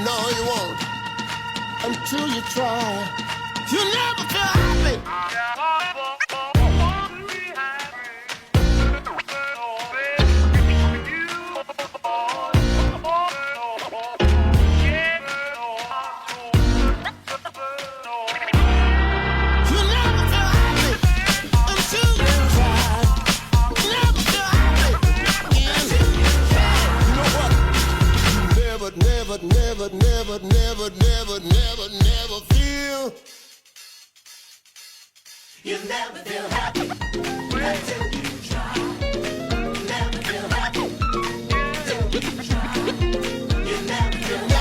No, you won't until you try. You never feel happy. You never feel happy until you try. Never feel happy until you try. You know what? Never feel. You never feel happy until you try. Never feel happy until you try. You never feel happy.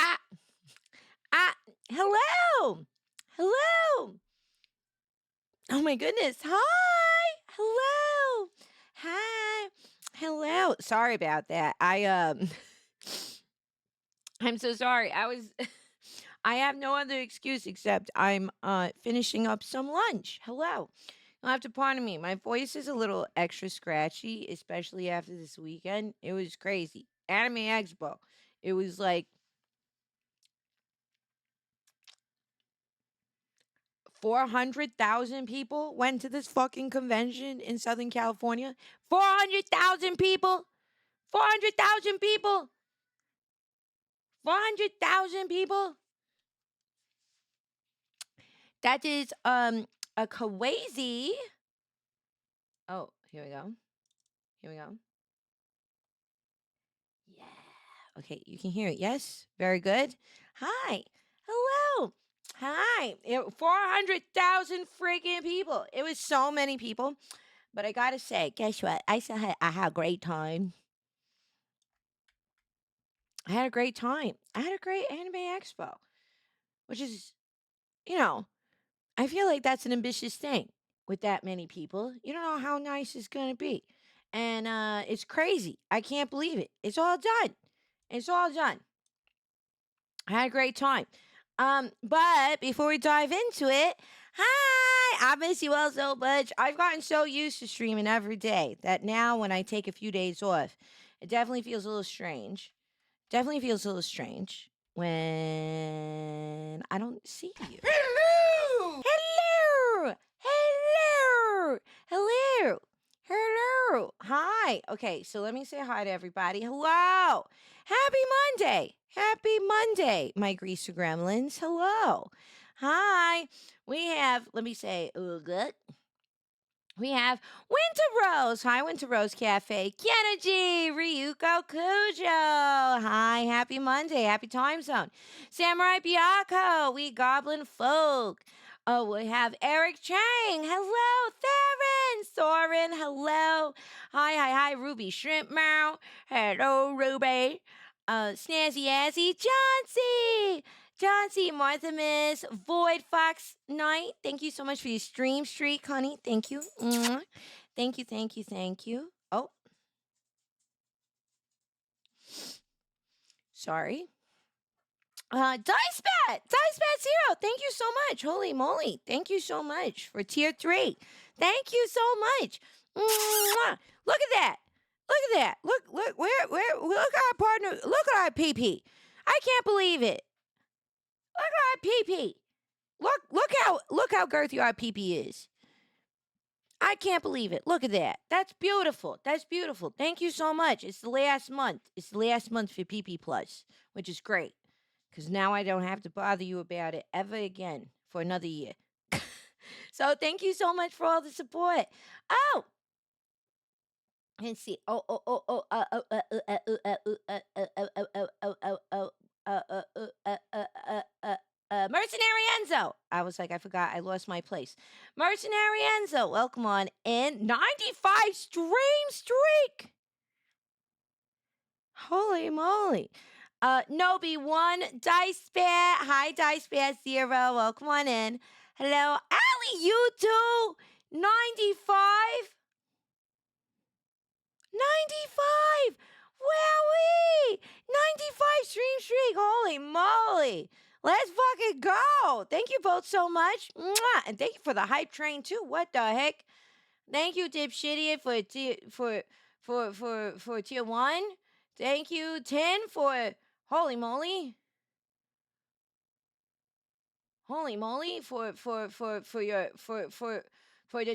Ah, ah, hello. Hello. Oh my goodness. Hi. Hello. Hi. Hello. Sorry about that. I'm so sorry. I have no other excuse except I'm finishing up some lunch. Hello. You'll have to pardon me. My voice is a little extra scratchy, especially after this weekend. It was crazy. Anime Expo. It was like 400,000 people went to this fucking convention in Southern California. 400,000 people. 400,000 people. 400,000 people. That is a crazy. Oh, here we go. Here we go. Yeah. Okay, you can hear it. Yes. Very good. Hi. Hello. Hi. 400,000 freaking people. It was so many people. But I got to say, guess what? I had a great time. I had a great time. I had a great anime expo, which is, you know, I feel like that's an ambitious thing with that many people. You don't know how nice it's going to be. And it's crazy. I can't believe it. It's all done. It's all done. I had a great time. But before we dive into it, hi, I miss you all so much. I've gotten so used to streaming every day that now when I take a few days off, it definitely feels a little strange. Definitely feels a little strange when I don't see you. Hello! Hello! Hello! Hello! Hello! Hi. Okay, so let me say hi to everybody. Hello! Happy Monday! Happy Monday, my greaser gremlins. Hello. Hi. We have, let me say, good. We have Winter Rose. Hi, Winter Rose Cafe. Kennedy, Ryuko Kujo. Hi, happy Monday. Happy time zone. Samurai Byako. We Goblin Folk. Oh, we have Eric Chang. Hello, Theron. Soren. Hello. Hi, Ruby Shrimp Mouth. Hello, Ruby. Snazzy Azzy. John John C. Martha Miss, Void Fox Knight. Thank you so much for your stream streak, honey. Thank you. Mwah. Thank you, thank you, thank you. Oh, sorry. Dice Bat Zero. Thank you so much. Holy moly. Thank you so much for tier 3. Thank you so much. Mwah. Look at that. Look at that. Look, look at our partner. Look at our PP. I can't believe it. Look at our PP. Look how girthy our PP is. I can't believe it. Look at that. That's beautiful. That's beautiful. Thank you so much. It's the last month. It's the last month for PP Plus, which is great because now I don't have to bother you about it ever again for another year. So thank you so much for all the support. Oh, let's see. Mercenary Enzo. I was like, I forgot. I lost my place. Mercenary Enzo, welcome on in. 95 stream streak. Holy moly. Nobi 1, Dice Bear. Hi, Dice Bear 0. Welcome on in. Hello, Ali, you too. 95. 95! Wowee! 95 stream streak! Holy moly! Let's fucking go! Thank you both so much. Mwah! And thank you for the hype train too. What the heck? Thank you, Dipshitty, for tier 1. Thank you, 10 for holy moly. Holy moly for the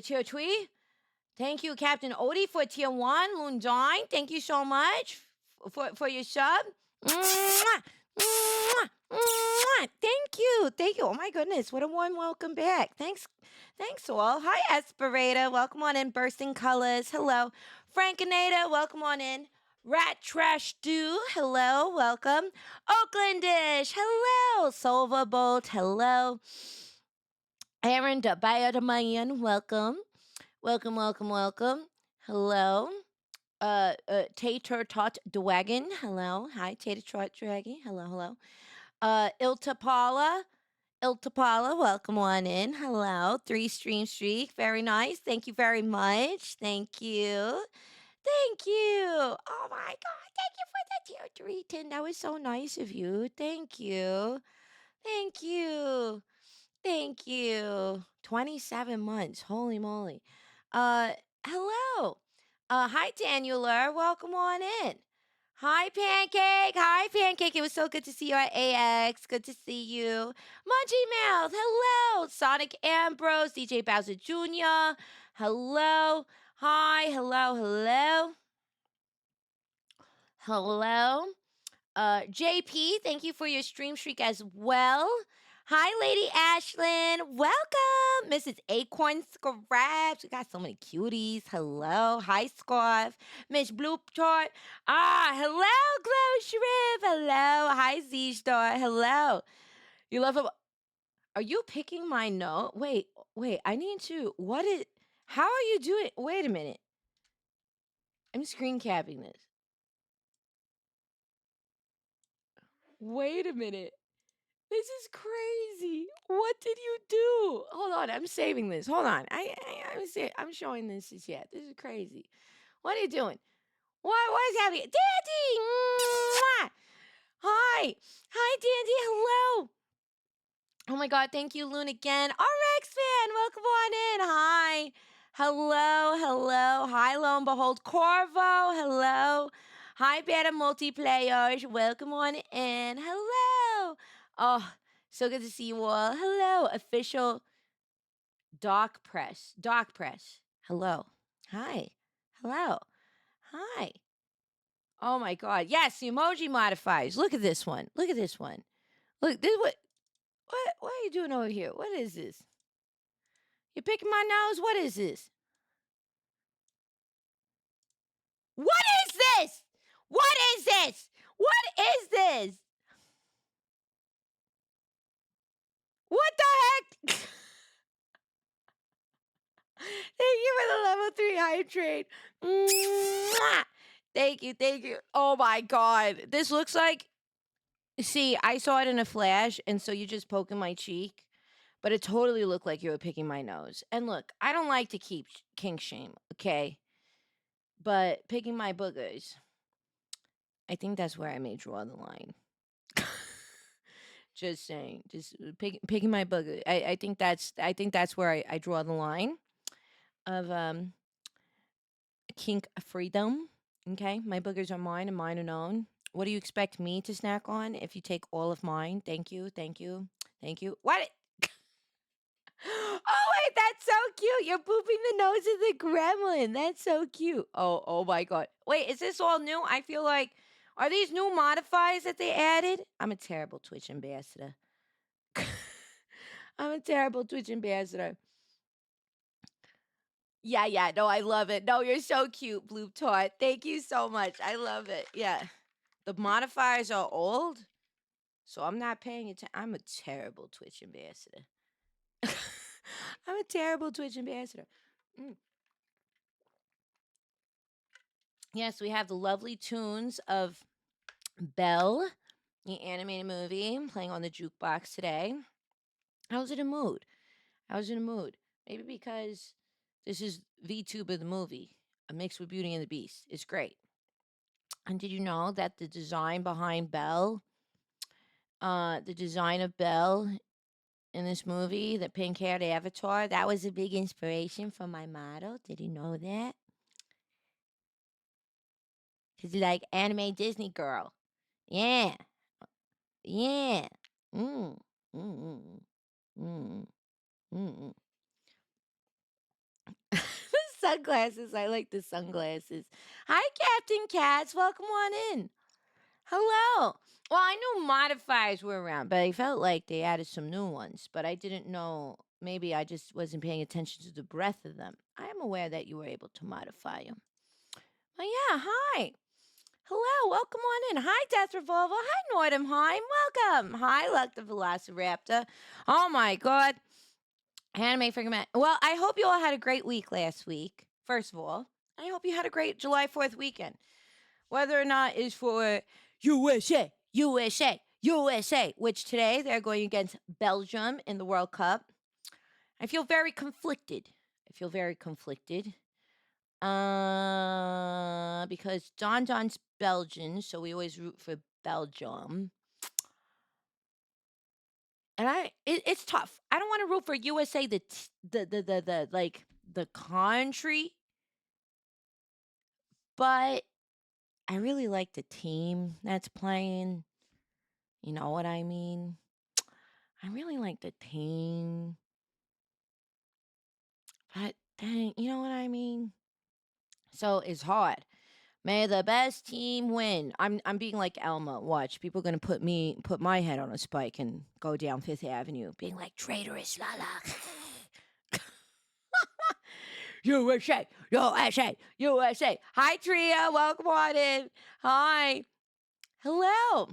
tier 3. Thank you, Captain Odie, for tier 1. Lundine, thank you so much for your sub. Mwah! Mwah! Mwah! Thank you. Thank you. Oh my goodness. What a warm welcome back. Thanks all. Hi, Esperator. Welcome on in. Bursting Colors. Hello. Frankenada. Welcome on in. Rat Trash Stew. Hello. Welcome. Oaklandish. Hello. Silver Bolt. Hello. Aaron the Biodomain. Welcome. Welcome. Hello. Tater Tot Dwagon. Hello. Hi, Tater Tot Dragon. Hello. Iltapala. Welcome on in. Hello. 3 stream streak. Very nice. Thank you very much. Thank you. Oh my god. Thank you for the tier 3 tin. That was so nice of you. Thank you. 27 months. Holy moly. Hello. Hi, Danieler. Welcome on in. Hi, Pancake. It was so good to see you at AX. Good to see you. Munchie Mouth. Hello. Sonic Ambrose. DJ Bowser Jr. Hello. Hi. Hello. JP, thank you for your stream streak as well. Hi, Lady Ashlyn. Welcome. Mrs. Acorn Scraps. We got so many cuties. Hello. Hi, Scarf. Miss Bloop Tart. Hello, Glow Shrimp. Hello. Hi, Z Star. Hello. You love it. Are you picking my nose? Wait. I need to. How are you doing? Wait a minute. I'm screen capping this. Wait a minute. This is crazy. What did you do? Hold on, I'm saving this. Hold on. I'm showing this as yet. This is crazy. What are you doing? What is happening? Dandy! Mwah! Hi, Dandy. Hello. Oh my God, thank you, Loon again. RX fan, welcome on in. Hi. Hello. Hi, lo and behold, Corvo. Hello. Hi, Better Multiplayers. Welcome on in. Hello. Oh, so good to see you all. Hello, official Doc Press. Hello. Hi. Hello. Hi. Oh my God. Yes, the emoji modifiers. Look at this one. Look, this what are you doing over here? What is this? You're picking my nose? What is this? What is this? What is this? What the heck? Thank you for the level 3 hype train. Mwah! Thank you. Oh my God. This looks like. See, I saw it in a flash, and so you just poking my cheek, but it totally looked like you were picking my nose. And look, I don't like to keep kink shame, okay? But picking my boogers, I think that's where I may draw the line. Just saying, just picking my booger. I think that's where I draw the line of kink freedom. Okay, my boogers are mine and mine alone. What do you expect me to snack on if you take all of mine? Thank you. What? Oh wait, that's so cute. You're pooping the nose of the gremlin. That's so cute. Oh my god. Wait, is this all new? I feel like are these new modifiers that they added? I'm a terrible Twitch ambassador. I'm a terrible Twitch ambassador. Yeah. No, I love it. No, you're so cute, Blue Tart. Thank you so much. I love it. Yeah. The modifiers are old, so I'm not paying attention. I'm a terrible Twitch ambassador. I'm a terrible Twitch ambassador. Mm. Yes, we have the lovely tunes of Belle, the animated movie, playing on the jukebox today. I was in a mood. I was in a mood. Maybe because this is VTuber the movie, a mix with Beauty and the Beast. It's great. And did you know that the design behind Belle, the design of Belle in this movie, the pink haired avatar, that was a big inspiration for my model? Did you know that? She's like anime Disney girl. Yeah. Yeah. Mm. Mm. Mm. Mm. The sunglasses. I like the sunglasses. Hi, Captain Cats. Welcome on in. Hello. Well, I knew modifiers were around, but I felt like they added some new ones. But I didn't know. Maybe I just wasn't paying attention to the breadth of them. I am aware that you were able to modify them. But yeah, hi. Hello, welcome on in. Hi, Death Revolver. Hi, Nordemheim. Welcome. Hi, Luck the Velociraptor. Oh my God. Anime freaking man. Well, I hope you all had a great week last week. First of all, I hope you had a great July 4th weekend. Whether or not it's for USA, which today they're going against Belgium in the World Cup. I feel very conflicted. Because Don's Belgian, so we always root for Belgium. And it's tough. I don't want to root for USA, the country, but I really like the team that's playing. You know what I mean? I really like the team, but dang, you know what I mean? So it's hard. May the best team win. I'm being like Elma. Watch, people are gonna put my head on a spike and go down Fifth Avenue, being like traitorous Lala. USA. Hi, Tria. Welcome on in. Hi. Hello.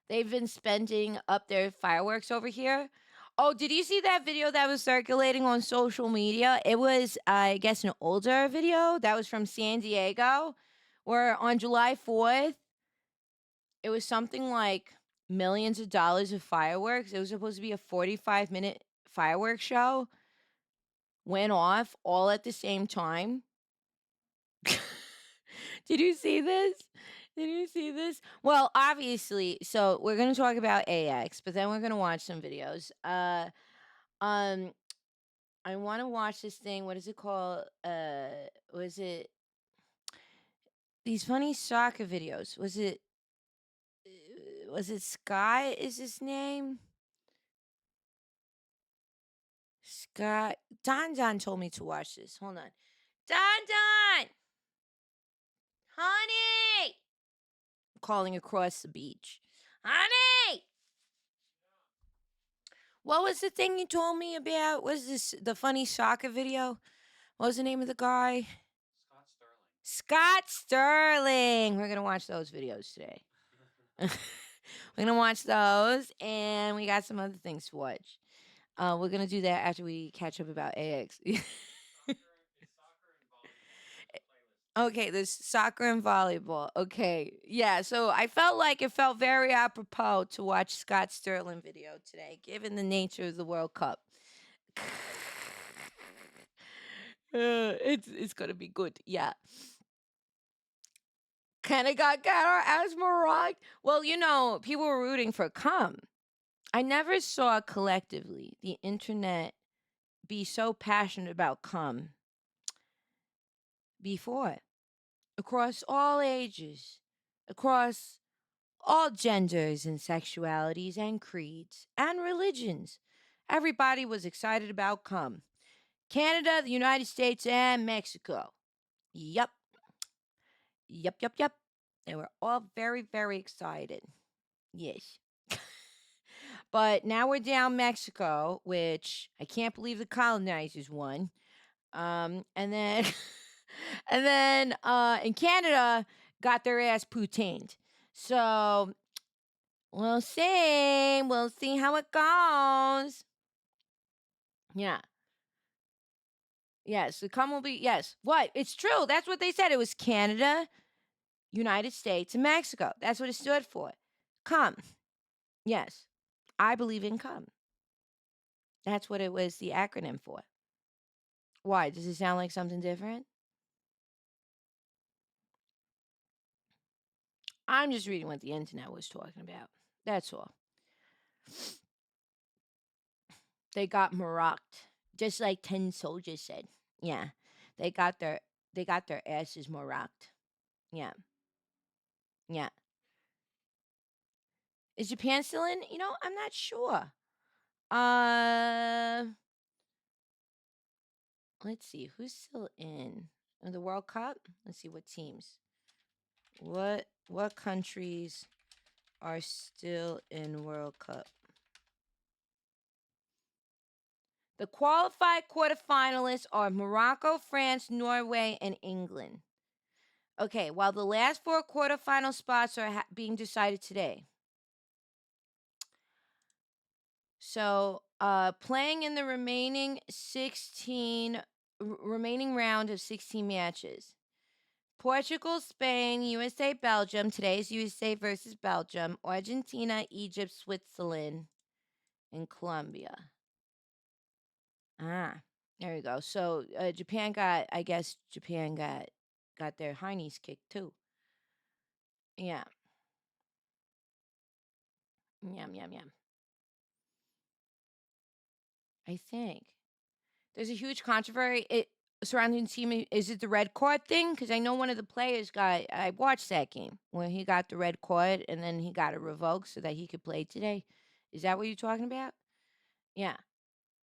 They've been spending up their fireworks over here. Oh, did you see that video that was circulating on social media? It was, I guess, an older video that was from San Diego, where on July 4th, it was something like millions of dollars of fireworks. It was supposed to be a 45-minute fireworks show, went off all at the same time. Did you see this? Did you see this? Well, obviously, so we're gonna talk about AX, but then we're gonna watch some videos. Um, I want to watch this thing. What is it called? Was it these funny soccer videos? Was it Sky? Is his name Sky? Don told me to watch this. Hold on, Don, honey, calling across the beach, honey. What was the thing you told me about? Was this the funny soccer video? What was the name of the guy? Scott Sterling. We're gonna watch those videos today. We're gonna watch those, and we got some other things to watch. We're gonna do that after we catch up about AX. Okay, there's soccer and volleyball. Okay, yeah. So I felt like it felt very apropos to watch Scott Sterling video today, given the nature of the World Cup. It's gonna be good. Yeah. Kind of got our asthma rocked. Well, people were rooting for Cum. I never saw collectively the internet be so passionate about Cum before. Across all ages, across all genders and sexualities and creeds and religions everybody was excited about come. Canada, the United States, and Mexico. Yup. Yup, yup, yup. They were all very, very excited. Yes. But now we're down Mexico, which I can't believe the colonizers won. And then and then in Canada got their ass poutine. So we'll see. We'll see how it goes. Yeah. Yes, the come will be yes. What? It's true. That's what they said. It was Canada, United States, and Mexico. That's what it stood for. Come. Yes. I believe in come. That's what it was the acronym for. Why? Does it sound like something different? I'm just reading what the internet was talking about. That's all. They got marocked, just like 10 soldiers said. Yeah. They got their they got their asses marocked. Yeah. Yeah. Is Japan still in? I'm not sure. Uh let's see who's still in the World Cup. Let's see what teams. What countries are still in World Cup? The qualified quarterfinalists are Morocco, France, Norway, and England. Okay, while the last four quarterfinal spots are being decided today. So, playing in the remaining round of 16 matches. Portugal, Spain, USA, Belgium. Today's USA versus Belgium. Argentina, Egypt, Switzerland, and Colombia. Ah, there you go. So I guess Japan got their heinies kicked too. Yeah, yum yum yum. I think there's a huge controversy surrounding the team. Is it the red card thing? Because I know one of the players got. I watched that game where he got the red card and then he got it revoked so that he could play today. Is that what you're talking about? Yeah,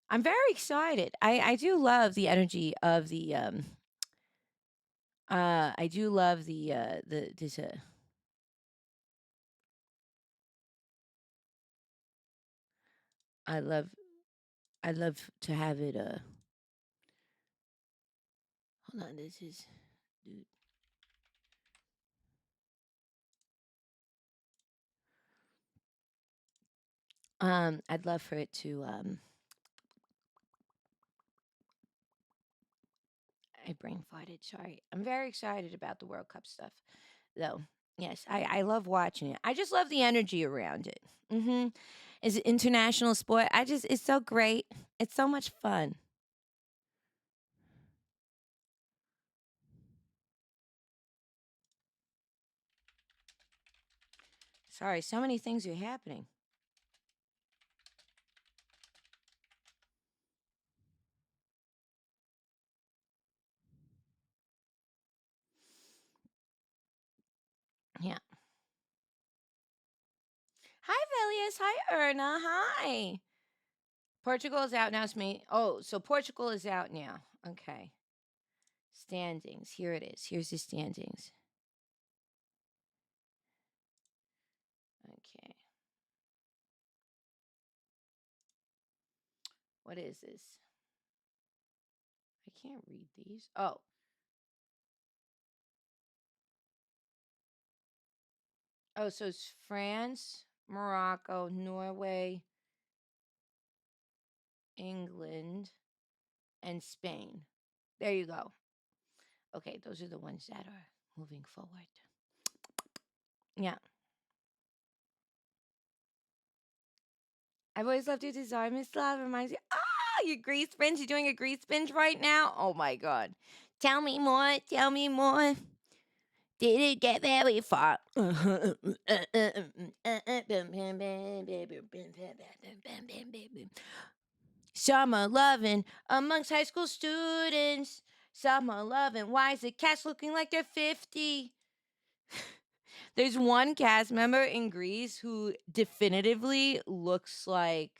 I'm very excited. I do love the energy of the I do love the this I love I'd love to have it. Hold on. This is. Dude. I'd love for it to. I brain farted. Sorry. I'm very excited about the World Cup stuff, though. Yes, I love watching it. I just love the energy around it. Mm-hmm. It's an international sport. It's so great. It's so much fun. Sorry, so many things are happening. Yeah. Hi, Velius. Hi, Erna. Hi. Portugal is out now. It's me. Oh, so Portugal is out now. Okay. Standings. Here it is. Here's the standings. Okay. What is this? I can't read these. Oh. Oh, so it's France, Morocco, Norway, England, and Spain. There you go. Okay, those are the ones that are moving forward. Yeah. I've always loved your design, Miss Love. Reminds you, your grease binge. You're doing a grease binge right now? Oh my God. Tell me more. Tell me more. Did it get very far? Summer loving amongst high school students. Summer loving. Why is the cast looking like they're 50? There's one cast member in Greece who definitively looks like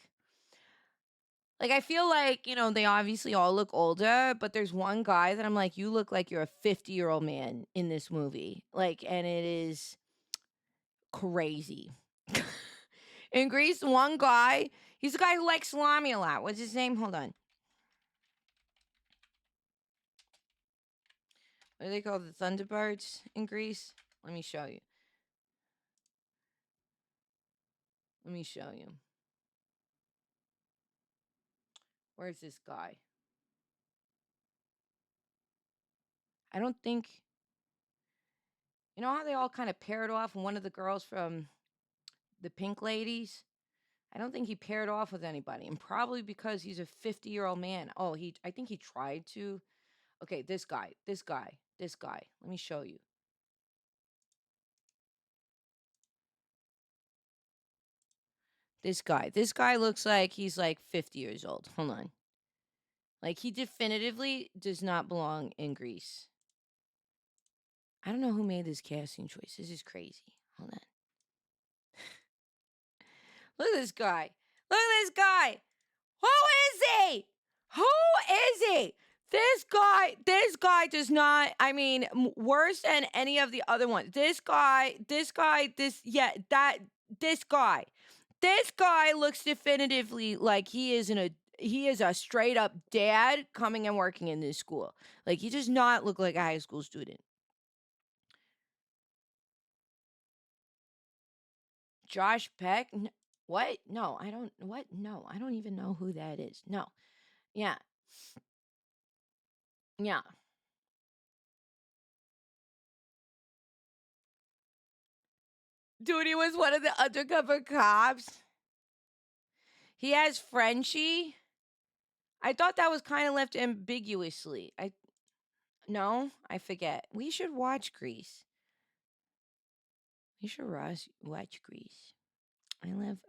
Like, I feel like, they obviously all look older, but there's one guy that I'm like, "You look like you're a 50-year-old man in this movie." Like, and it is crazy. In Greece, one guy, he's the guy who likes salami a lot. What's his name? Hold on. What do they call the Thunderbirds in Greece? Let me show you. Let me show you. Where's this guy? I don't think. You know how they all kind of paired off, and one of the girls from the Pink Ladies? I don't think he paired off with anybody, and probably because he's a 50-year-old man. Oh, I think he tried to. Okay, this guy, this guy, this guy. Let me show you. This guy looks like he's like 50 years old. Hold on. Like, he definitively does not belong in Greece. I don't know who made this casting choice. This is crazy. Hold on. Look at this guy. Look at this guy. Who is he? Who is he? This guy does not, I mean, worse than any of the other ones. This guy, this guy. This guy looks definitively like he is a straight up dad coming and working in this school. Like, he does not look like a high school student. Josh Peck? What? No, I don't. What? No, I don't even know who that is. No. Yeah. Yeah. Dude, he was one of the undercover cops. He has Frenchie. I thought that was kind of left ambiguously. No, I forget. We should watch Grease. We should watch Grease.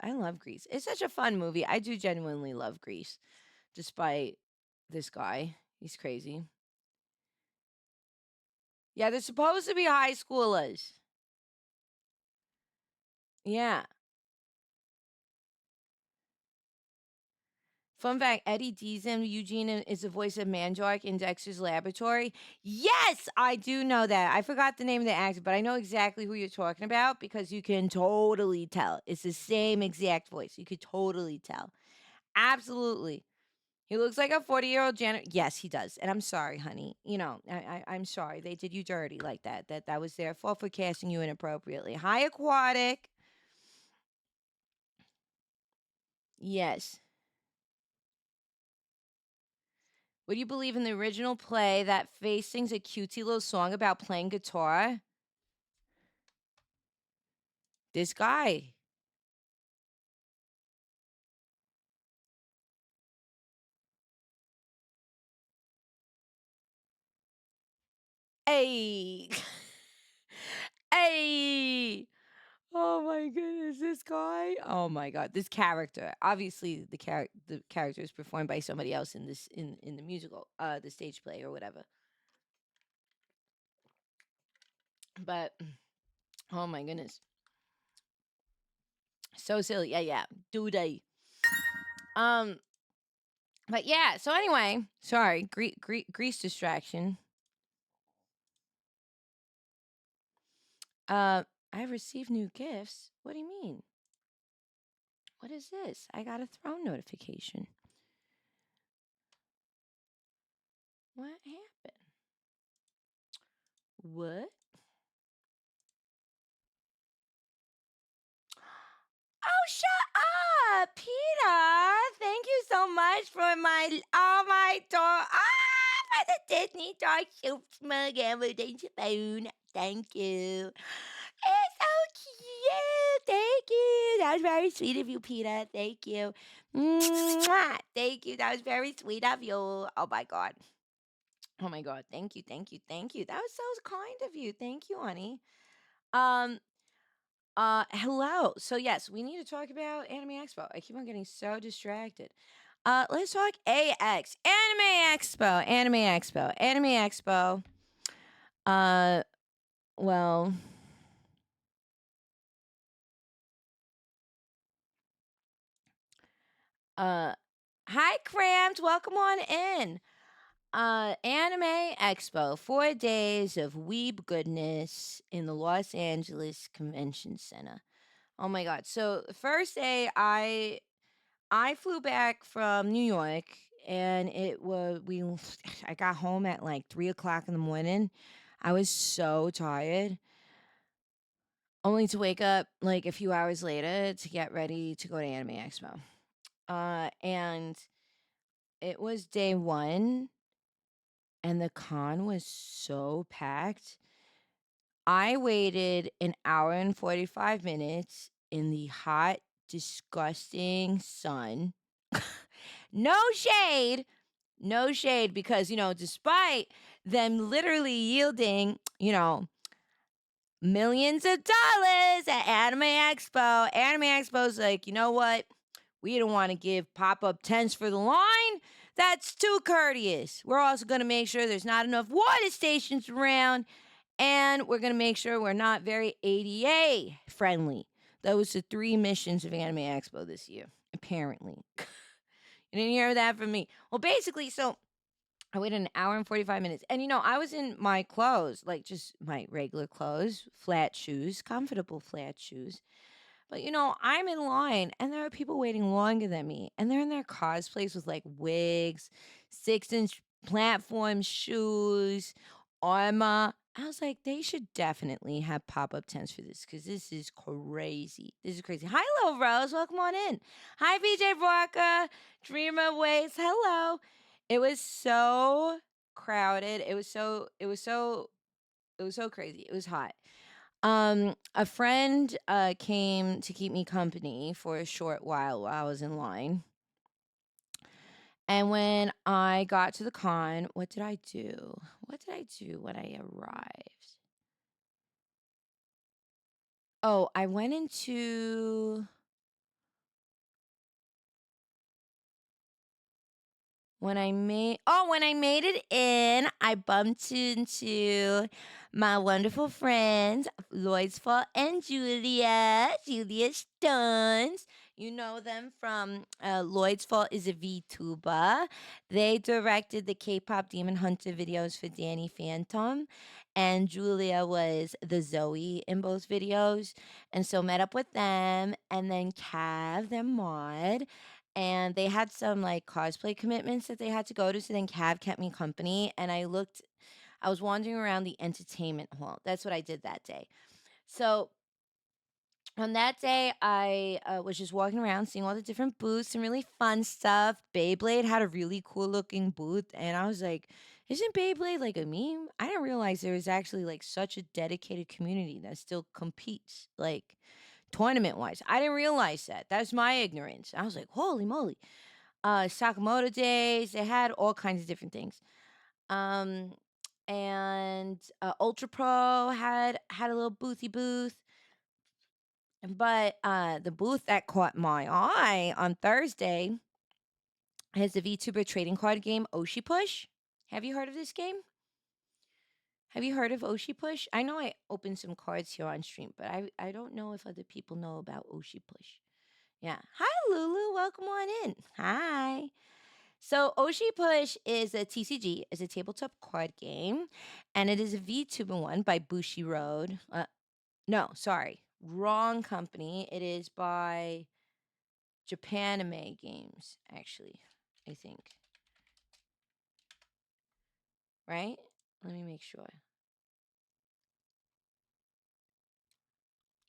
I love Grease. It's such a fun movie. I do genuinely love Grease, despite this guy. He's crazy. Yeah, they're supposed to be high schoolers. Yeah. Fun fact, Eddie Deason, Eugene is the voice of Mandrake in Dexter's Laboratory. Yes, I do know that. I forgot the name of the actor, but I know exactly who you're talking about because you can totally tell. It's the same exact voice. You could totally tell. Absolutely. He looks like a 40-year-old janitor. Yes, he does. And I'm sorry, honey. I'm sorry. They did you dirty like that. That was their fault for casting you inappropriately. High Aquatic. Yes. Would you believe in the original play that Faye sings a cutesy little song about playing guitar? This guy. Hey. Hey. Oh my goodness, this guy. Oh my god, this character. Obviously the character is performed by somebody else in this in the musical, the stage play or whatever. But oh my goodness. So silly. Yeah, yeah. Do they? Um but yeah, so anyway, sorry, Grease distraction. Uh, I've received new gifts. What do you mean? What is this? I got a throne notification. What happened? What? Oh, shut up, Peter. Thank you so much for my dog. For the Disney dog soup mug and the phone. Thank you. It's so cute. Thank you. That was very sweet of you, Peter. Thank you. Mwah. Thank you. That was very sweet of you. Oh my god. Oh my god. Thank you. Thank you. Thank you. That was so kind of you. Thank you, honey. Um hello. So yes, we need to talk about Anime Expo. I keep on getting so distracted. Let's talk AX. Anime Expo. Anime Expo. Anime Expo. Uh well, uh Hi, Cramped. Welcome on in. Anime Expo, 4 days of weeb goodness in the Los Angeles Convention Center. Oh my God! So the first day, I flew back from New York, and it was we. I got home at like 3 o'clock in the morning. I was so tired, only to wake up like a few hours later to get ready to go to Anime Expo. And it was day one, and the con was so packed. I waited an hour and 45 minutes in the hot, disgusting sun. No shade, no shade, because, despite them literally yielding, millions of dollars at Anime Expo's like, you know what? We don't want to give pop up tents for the line. That's too courteous. We're also going to make sure there's not enough water stations around, and we're going to make sure we're not very ADA friendly. Those are three missions of Anime Expo this year, apparently. You didn't hear that from me. Well, basically, so I waited an hour and 45 minutes. And I was in my clothes, like just my regular clothes, flat shoes, comfortable flat shoes. But I'm in line, and there are people waiting longer than me, and they're in their cosplays with like wigs, 6-inch platform shoes, armor. I was like, they should definitely have pop up tents for this because this is crazy. This is crazy. Hi, Lil Rose. Welcome on in. Hi, VJ Barker. Dreamer Ways. Hello. It was so crowded. It was so crazy. It was hot. A friend came to keep me company for a short while I was in line. And when I got to the con, what did I do? What did I do when I arrived? Oh, I went into when I made it in, I bumped into my wonderful friends, Lloyd's Fault and Julia Stones. You know them from Lloyd's Fault is a VTuber. They directed the K-pop Demon Hunter videos for Danny Phantom, and Julia was the Zoe in both videos. And so met up with them, and then Cav, their mod, and they had some like cosplay commitments that they had to go to. So then Cav kept me company, and I was wandering around the entertainment hall. That's what I did that day. So on that day, I was just walking around, seeing all the different booths and really fun stuff. Beyblade had a really cool looking booth, and I was like, isn't Beyblade like a meme? I didn't realize there was actually like such a dedicated community that still competes, like tournament wise. I didn't realize that. That's my ignorance. I was like, holy moly. Sakamoto days, they had all kinds of different things. Um, and Ultra Pro had a little boothy booth. But the booth that caught my eye on Thursday is the VTuber trading card game Oshi Push. Have you heard of this game? Have you heard of Oshi Push? I know I opened some cards here on stream, but I don't know if other people know about Oshi Push. Yeah. Hi, Lulu. Welcome on in. Hi. So Oshi Push is a TCG, is a tabletop card game, and it is a VTuber one by Bushi Road. No, sorry, wrong company. It is by Japanime Games, actually. I think. Right? Let me make sure.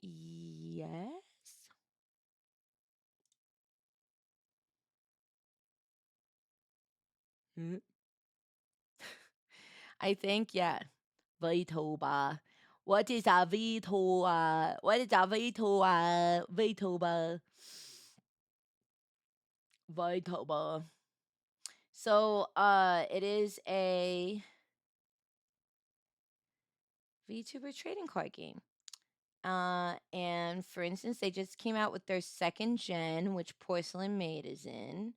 Yes. Mm. I think, yeah. VTuber. What is a VTuber? What is a VTuber? VTuber. VTuber. So, it is a VTuber trading card game. And for instance, they just came out with their second gen, which Porcelain Maid is in.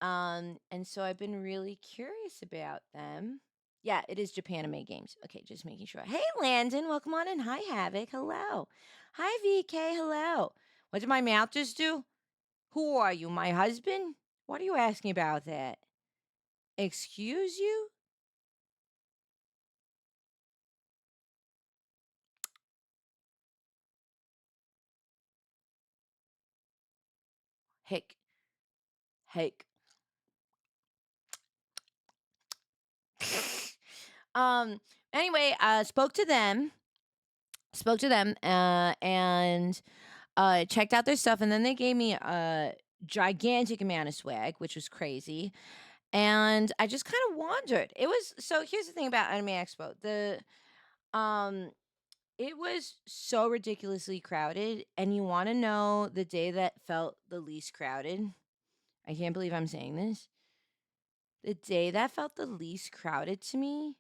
And so I've been really curious about them. Yeah, it is Japanime Games. Okay, just making sure. Hey, Landon, welcome on in. Hi, Havoc. Hello. Hi, VK. Hello. What did my mouth just do? Who are you? My husband? What are you asking about that? Excuse you? Hick, hick. um. Anyway, spoke to them, and checked out their stuff, and then they gave me a gigantic amount of swag, which was crazy. And I just kind of wandered. It was so. Here's the thing about Anime Expo. Um it was so ridiculously crowded, and you want to know the day that felt the least crowded? I can't believe I'm saying this. The day that felt the least crowded to me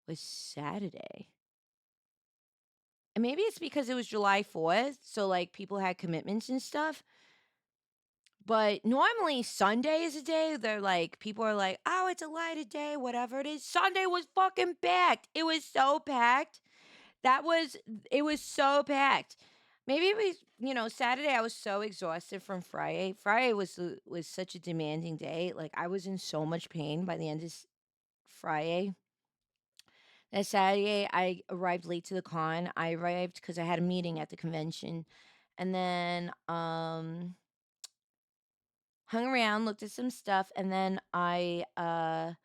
was Saturday. And maybe it's because it was July 4th, so like people had commitments and stuff. But normally Sunday is a day they're like people are like, "Oh, it's a lighter day, whatever it is." Sunday was fucking packed. It was so packed. That was it was so packed. Maybe it was, Saturday I was so exhausted from Friday. Friday was such a demanding day. Like I was in so much pain by the end of Friday. That Saturday I arrived late to the con. I arrived cuz I had a meeting at the convention, and then hung around, looked at some stuff, and then um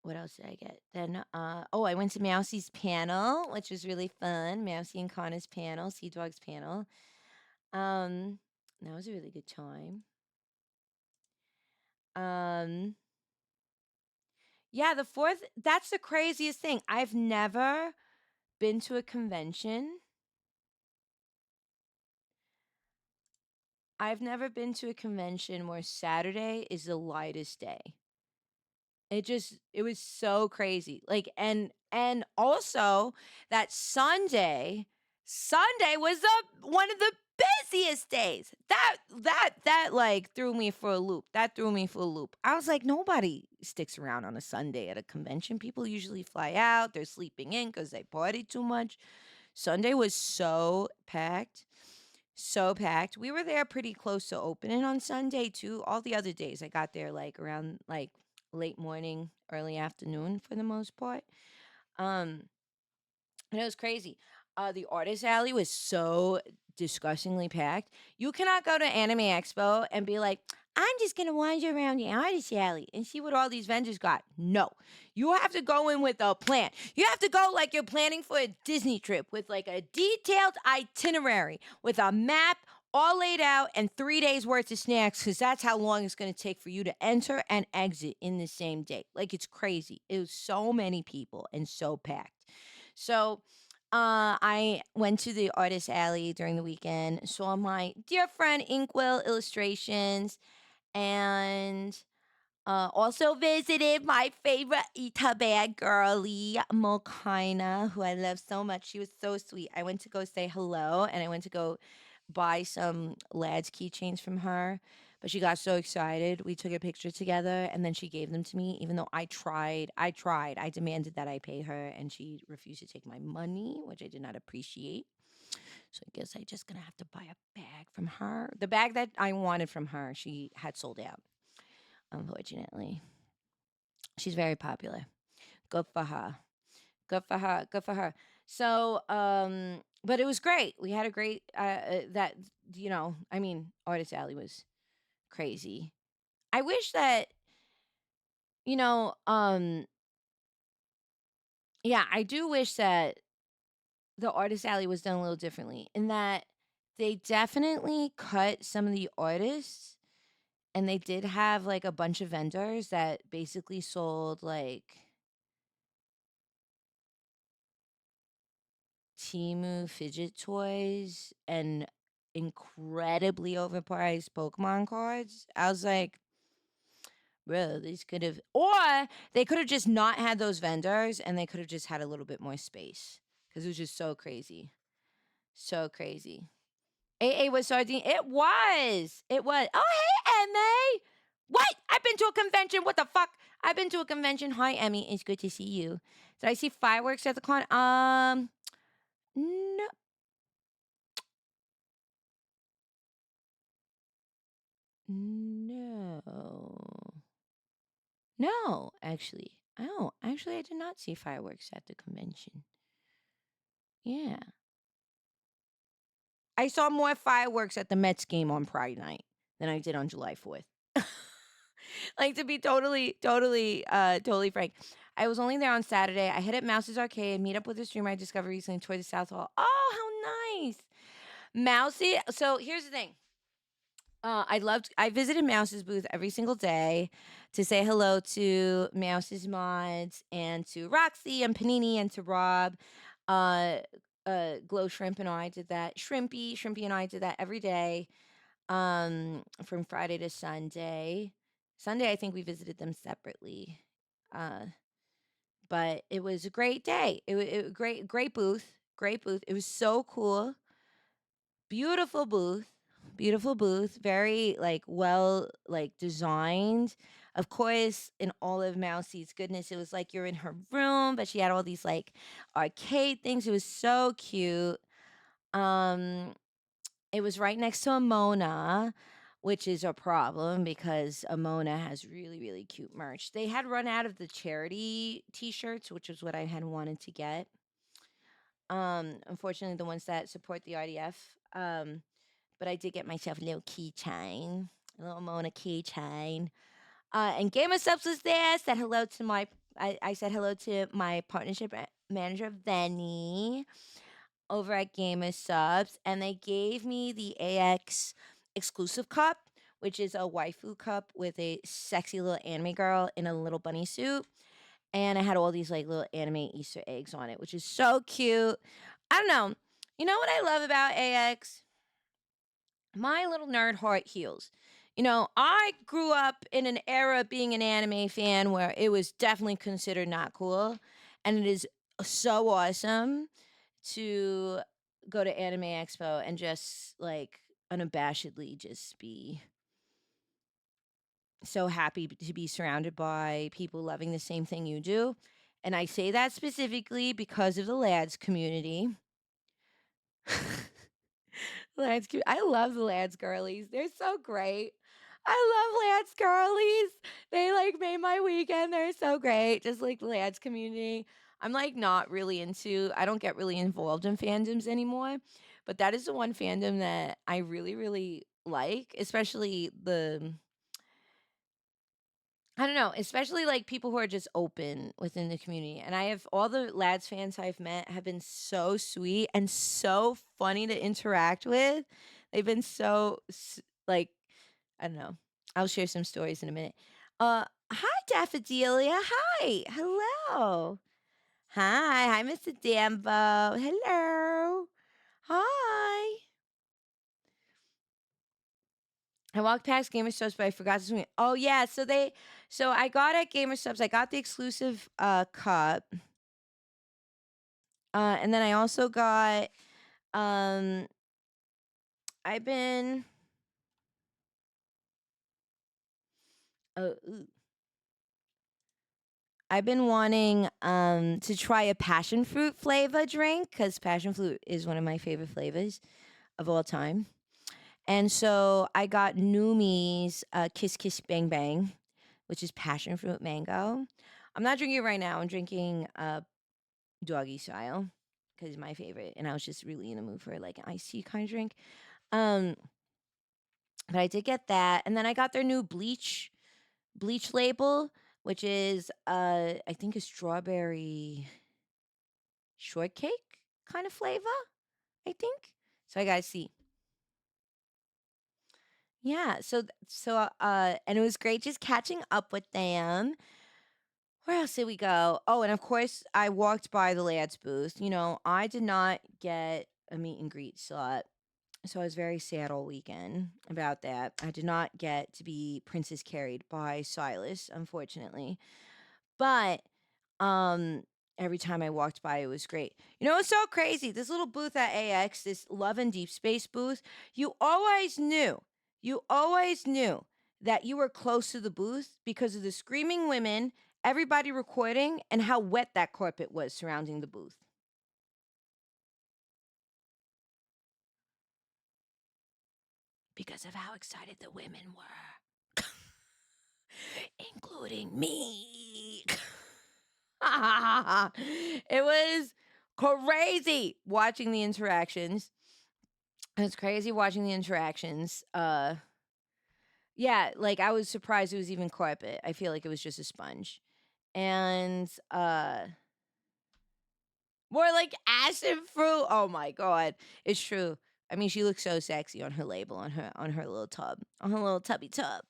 what else did I get? Then oh, I went to Mousie's panel, which was really fun. Mousy and Connor's panel, Sea Dog's panel. Um that was a really good time. Um yeah, the fourth, that's the craziest thing. I've never been to a convention. I've never been to a convention where Saturday is the lightest day. It was so crazy. Like and also that Sunday was the one of the busiest days. That like threw me for a loop. That threw me for a loop. I was like, nobody sticks around on a Sunday at a convention. People usually fly out, they're sleeping in because they party too much. Sunday was so packed. So packed. We were there pretty close to opening on Sunday too. All the other days I got there like around like late morning, early afternoon for the most part. Um and it was crazy. The artist alley was so disgustingly packed. You cannot go to Anime Expo and be like, I'm just gonna wander around the artist alley and see what all these vendors got. No, you have to go in with a plan. You have to go like you're planning for a Disney trip with like a detailed itinerary with a map all laid out and 3 days worth of snacks because that's how long it's going to take for you to enter and exit in the same day. Like it's crazy. It was so many people and so packed. So I went to the artist alley during the weekend, saw my dear friend Inkwell Illustrations, and also visited my favorite Ita bag girlie, Mokaina, who I love so much. She was so sweet. I went to go say hello, and I went to go buy some lads keychains from her. But she got so excited. We took a picture together, and then she gave them to me, even though I demanded that I pay her, and she refused to take my money, which I did not appreciate. So I guess I just gonna have to buy a bag from her. The bag that I wanted from her, she had sold out, unfortunately. She's very popular. Good for her. Good for her. Good for her. So, but it was great. We had a great that I mean, Artist Alley was crazy. I wish that you know, yeah, I do wish that the Artist Alley was done a little differently in that they definitely cut some of the artists, and they did have like a bunch of vendors that basically sold like Timu fidget toys and incredibly overpriced Pokemon cards. I was like, bro, these could have, or they could have just not had those vendors and they could have just had a little bit more space because it was just so crazy. So crazy. AA was sardine. It was. It was. Oh, hey, Emmy. What? I've been to a convention. What the fuck? I've been to a convention. Hi, Emmy. It's good to see you. Did I see fireworks at the con? No. No. No, actually. Oh, actually, I did not see fireworks at the convention. Yeah. I saw more fireworks at the Mets game on Pride night than I did on July 4th. Like, to be totally frank. I was only there on Saturday. I hit up Mouse's Arcade, meet up with a streamer I discovered recently, tour the South Hall. Oh, how nice. Mousy. So here's the thing. I visited Mouse's booth every single day to say hello to Mouse's mods and to Roxy and Panini and to Rob. Uh, Glow Shrimp and I did that. Shrimpy and I did that every day. From Friday to Sunday. Sunday, I think we visited them separately. Uh, but it was a great day. It great booth, great booth. It was so cool. Beautiful booth. Beautiful booth. Very like well like designed. Of course, in all of Mousie's goodness, it was like you're in her room, but she had all these like arcade things. It was so cute. Um, it was right next to Amona, which is a problem because Amona has really cute merch. They had run out of the charity t-shirts, which was what I had wanted to get. Unfortunately, the ones that support the IDF. But I did get myself a little keychain, a little Mona keychain. And Gamer Subs was there. Said hello to I said hello to my partnership manager, Venny, over at Gamer Subs, and they gave me the AX exclusive cup, which is a waifu cup with a sexy little anime girl in a little bunny suit. And I had all these like little anime Easter eggs on it, which is so cute. I don't know. You know what I love about AX? My little nerd heart heals. I grew up in an era being an anime fan where it was definitely considered not cool. And it is so awesome to go to Anime Expo and just like unabashedly just be so happy to be surrounded by people loving the same thing you do. And I say that specifically because of the lads community. I love the lads girlies. They're so great. I love lads girlies. They like made my weekend. They're so great. Just like the lads community. I'm like not really I don't get really involved in fandoms anymore, but that is the one fandom that I really like, especially I don't know, especially like people who are just open within the community. And I have all the lads fans I've met have been so sweet and so funny to interact with. They've been like I don't know. I'll share some stories in a minute. Hi Daffodilia. Hi. Hello. Hi, Mr. Dambo. Hello. Hi. I walked past Gamer Subs, but I forgot to swing. Oh yeah, so I got at Gamer Subs. I got the exclusive cup, and then I also got. Um, I've been. Ooh. I've been wanting to try a passion fruit flavor drink because passion fruit is one of my favorite flavors of all time. And so I got Numi's Kiss Kiss Bang Bang, which is passion fruit mango. I'm not drinking it right now. I'm drinking doggy style because it's my favorite, and I was just really in the mood for like an iced tea kind of drink. Um, but I did get that, and then I got their new bleach label, which is I think a strawberry shortcake kind of flavor. I think so. I gotta see. Yeah, and it was great just catching up with them. Where else did we go? Oh, and of course, I walked by the lads booth. I did not get a meet and greet slot, so I was very sad all weekend about that. I did not get to be princess carried by Silas, unfortunately. But every time I walked by, it was great. It's so crazy. This little booth at AX, this Love and Deep Space booth, you always knew that you were close to the booth because of the screaming women, everybody recording, and how wet that carpet was surrounding the booth. because of how excited the women were, including me. It was crazy watching the interactions. It was crazy watching the interactions. Yeah, like I was surprised it was even carpet. I feel like it was just a sponge. And more like acid fruit. Oh my god. It's true. I mean, she looks so sexy on her label, on her little tub, on her little tubby tub.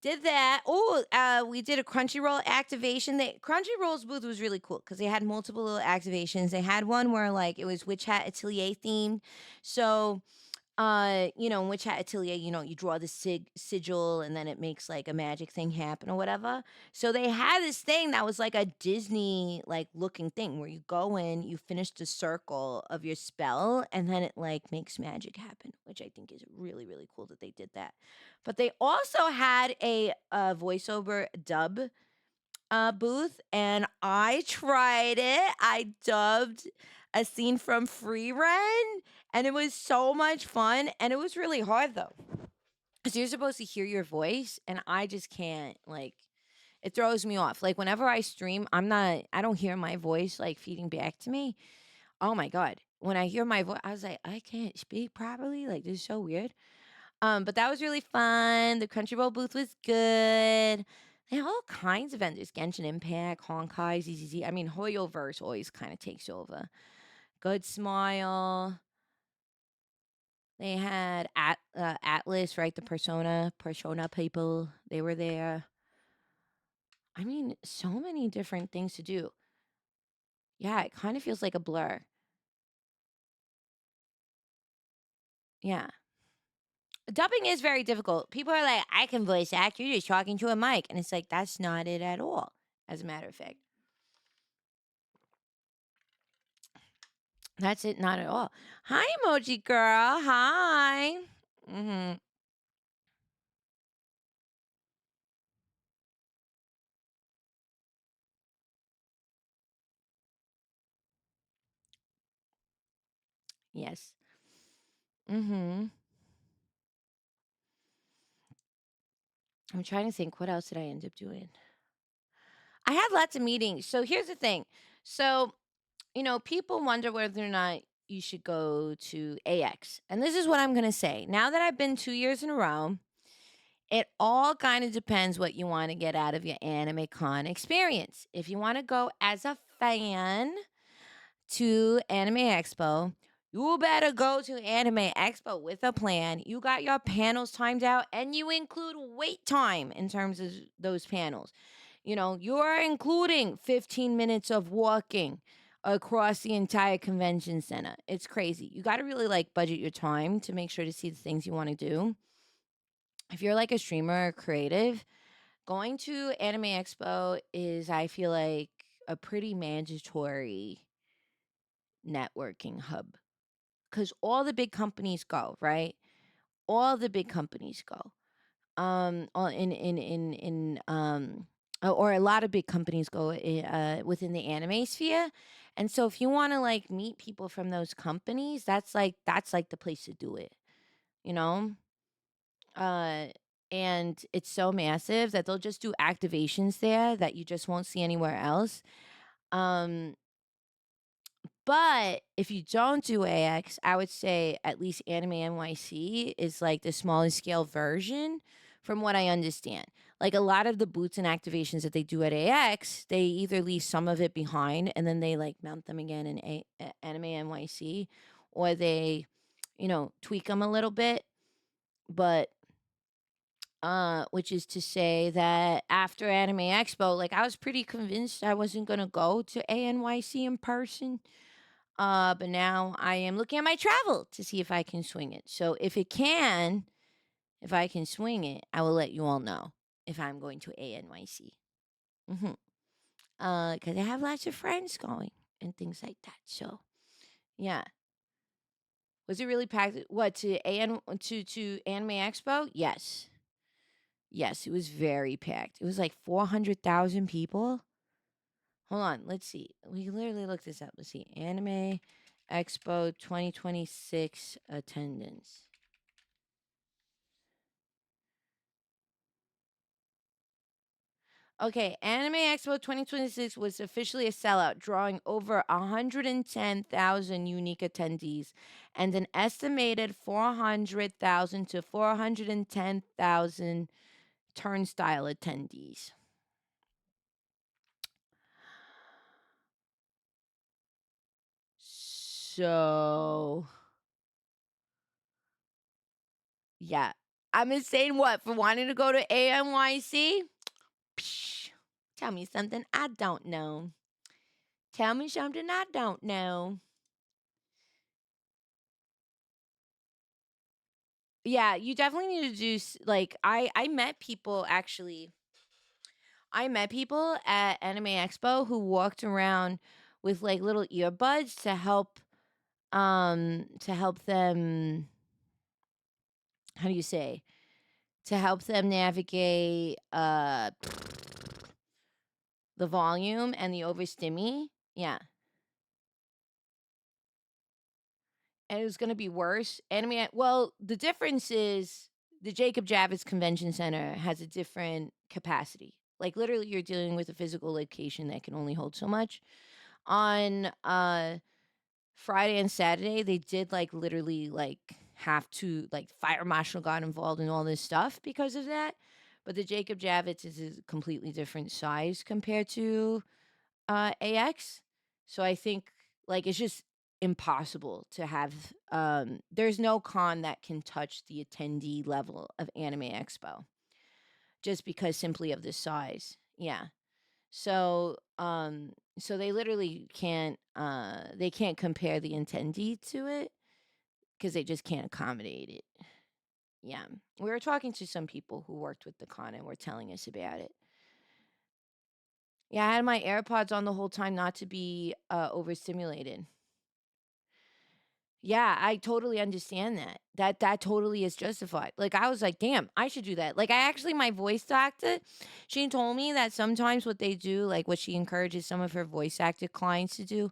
Did that. Oh, we did a Crunchyroll activation. Crunchyroll's booth was really cool because they had multiple little activations. They had one where like it was Witch Hat Atelier themed. So in Witch Hat Atelier, you draw the sigil and then it makes like a magic thing happen or whatever. So they had this thing that was like a Disney like looking thing where you go in, you finish the circle of your spell, and then it like makes magic happen, which I think is really, really cool that they did that. But they also had a voiceover dub booth, and I tried it. I dubbed a scene from Free Ren, and it was so much fun. And it was really hard though, because you're supposed to hear your voice, and I just can't. Like, it throws me off. Like, whenever I stream, I don't hear my voice like feeding back to me. Oh my God. When I hear my voice, I was like, I can't speak properly. Like, this is so weird. But that was really fun. The Crunchyroll booth was good. They had all kinds of vendors: Genshin Impact, Honkai, ZZZ. I mean, Hoyoverse always kind of takes over. Good Smile. They had Atlas, right? The Persona people. They were there. I mean, so many different things to do. Yeah, it kind of feels like a blur. Yeah. Dubbing is very difficult. People are like, I can voice act. You're just talking to a mic. And it's like, that's not it at all, as a matter of fact. That's it, not at all. Hi, emoji girl. Hi. Mm-hmm. Yes. Mm-hmm. I'm trying to think, what else did I end up doing? I had lots of meetings. So here's the thing. So, people wonder whether or not you should go to AX. And this is what I'm going to say. Now that I've been 2 years in a row, it all kind of depends what you want to get out of your Anime Con experience. If you want to go as a fan to Anime Expo, you better go to Anime Expo with a plan. You got your panels timed out and you include wait time in terms of those panels. You're including 15 minutes of walking across the entire convention center. It's crazy. You got to really like budget your time to make sure to see the things you want to do. If you're like a streamer or creative, going to Anime Expo is, I feel like, a pretty mandatory networking hub because all the big companies go, right? All the big companies go. Or a lot of big companies go within the anime sphere. And so if you want to like meet people from those companies, that's like the place to do it, you know? Uh and it's so massive that they'll just do activations there that you just won't see anywhere else. Um But if you don't do AX, I would say at least Anime NYC is like the smallest scale version from what I understand. Like a lot of the boots and activations that they do at AX, they either leave some of it behind and then they like mount them again in Anime NYC, or they, tweak them a little bit. But which is to say that after Anime Expo, like I was pretty convinced I wasn't gonna go to ANYC in person. But now I am looking at my travel to see if I can swing it. So if I can swing it, I will let you all know if I'm going to ANYC. Mm-hmm. Because I have lots of friends going and things like that. So yeah. Was it really packed? What, to Anime Expo? Yes. Yes, it was very packed. It was like 400,000 people. Hold on, let's see. We literally looked this up. Let's see. Anime Expo 2026 attendance. Okay, Anime Expo 2026 was officially a sellout, drawing over 110,000 unique attendees and an estimated 400,000 to 410,000 turnstile attendees. So, yeah. I'm insane what? For wanting to go to ANYC? Psh, tell me something I don't know. Tell me something I don't know. Yeah, you definitely need to do like I met people actually. I met people at Anime Expo who walked around with like little earbuds to help them, how do you say, to help them navigate the volume and the overstimmy. Yeah. And it was going to be worse. Well, the difference is the Jacob Javits Convention Center has a different capacity. Like literally you're dealing with a physical location that can only hold so much. On Friday and Saturday, they did like literally like have to like fire marshal got involved in all this stuff because of that. But the Jacob Javits is a completely different size compared to AX. So I think like it's just impossible to have there's no con that can touch the attendee level of Anime Expo just because simply of the size. Yeah. So so they literally can't they can't compare the attendee to it because they just can't accommodate it. Yeah. We were talking to some people who worked with the con and were telling us about it. Yeah, I had my AirPods on the whole time not to be overstimulated. Yeah, I totally understand that. That totally is justified. Like I was like, "Damn, I should do that." Like I actually my voice doctor, she told me that sometimes what they do, like what she encourages some of her voice actor clients to do,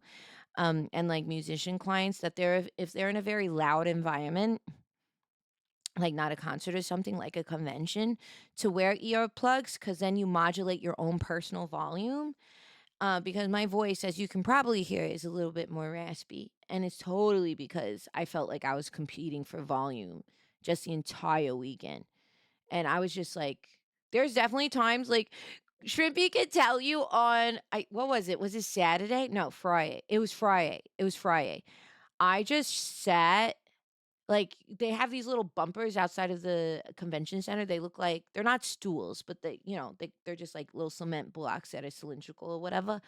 and like musician clients that if they're in a very loud environment, like not a concert or something like a convention, to wear earplugs cuz then you modulate your own personal volume because my voice, as you can probably hear, is a little bit more raspy. And it's totally because I felt like I was competing for volume just the entire weekend. And I was just like, there's definitely times like Shrimpy could tell you on what was it? Was it Saturday? No, Friday. It was Friday. It was Friday. I just sat like they have these little bumpers outside of the convention center. They look like they're not stools, but they're just like little cement blocks that are cylindrical or whatever.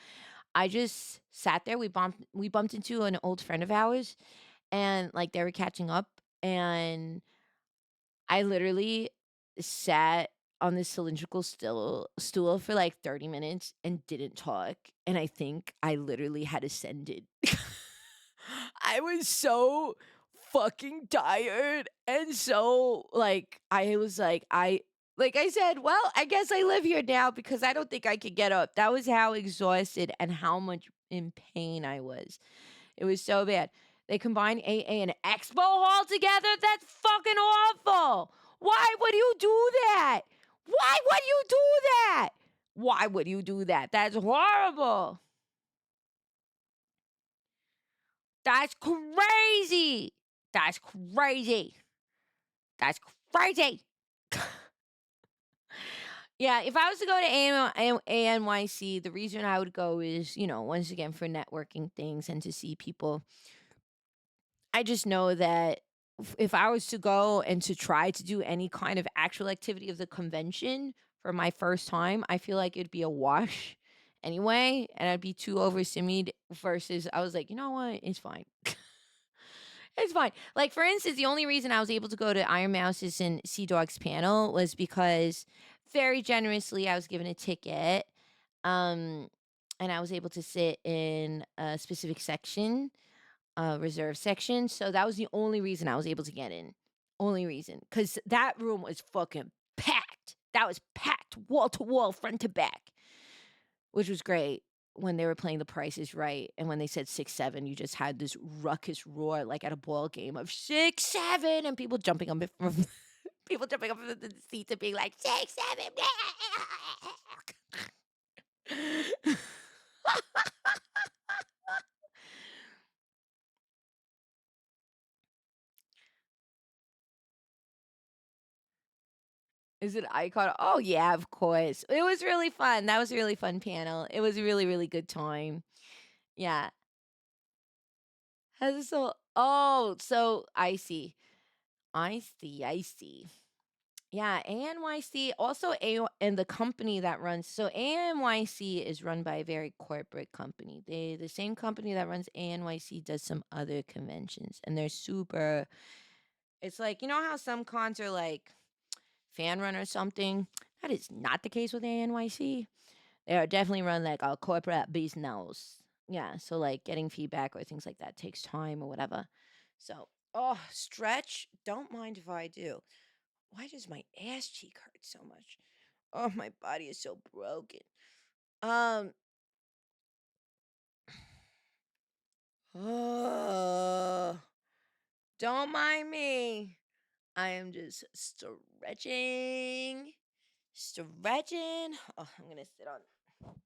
I just sat there. We bumped into an old friend of ours and like they were catching up and I literally sat on this cylindrical stool for like 30 minutes and didn't talk. And I think I literally had ascended. I was so fucking tired. And so, like, I was like I said, well, I guess I live here now because I don't think I could get up. That was how exhausted and how much in pain I was. It was so bad. They combined AA and Expo Hall together? That's fucking awful. Why would you do that? Why would you do that? Why would you do that? That's horrible. That's crazy. That's crazy. That's crazy. Yeah, if I was to go to ANYC, the reason I would go is, once again for networking things and to see people. I just know that if I was to go and to try to do any kind of actual activity of the convention for my first time, I feel like it'd be a wash anyway, and I'd be too overstimulated versus I was like, you know what? It's fine. It's fine. Like for instance, the only reason I was able to go to Iron Mouse's and Sea Dog's panel was because very generously I was given a ticket. Um and I was able to sit in a specific section, reserve section. So that was the only reason I was able to get in. Only reason. Cause that room was fucking packed. That was packed wall to wall, front to back, which was great when they were playing The Price is Right. And when they said 6-7, you just had this ruckus roar like at a ball game of 6-7 and people jumping up from people jumping up from the seats and being like 6-7. Is it Icon? Oh, yeah, of course. It was really fun. That was a really fun panel. It was a really, really good time. Yeah. How's it so oh, so I see. I see, I see. Yeah, ANYC also A and the company that runs so ANYC is run by a very corporate company. The same company that runs ANYC does some other conventions and they're super it's like, you know how some cons are like fan run or something? That is not the case with ANYC. They are definitely run like a corporate business. Yeah, so like getting feedback or things like that takes time or whatever. So, oh, stretch. Don't mind if I do. Why does my ass cheek hurt so much? Oh, my body is so broken. Um, oh, don't mind me. I am just stretching, stretching. Oh, I'm gonna sit on. Hold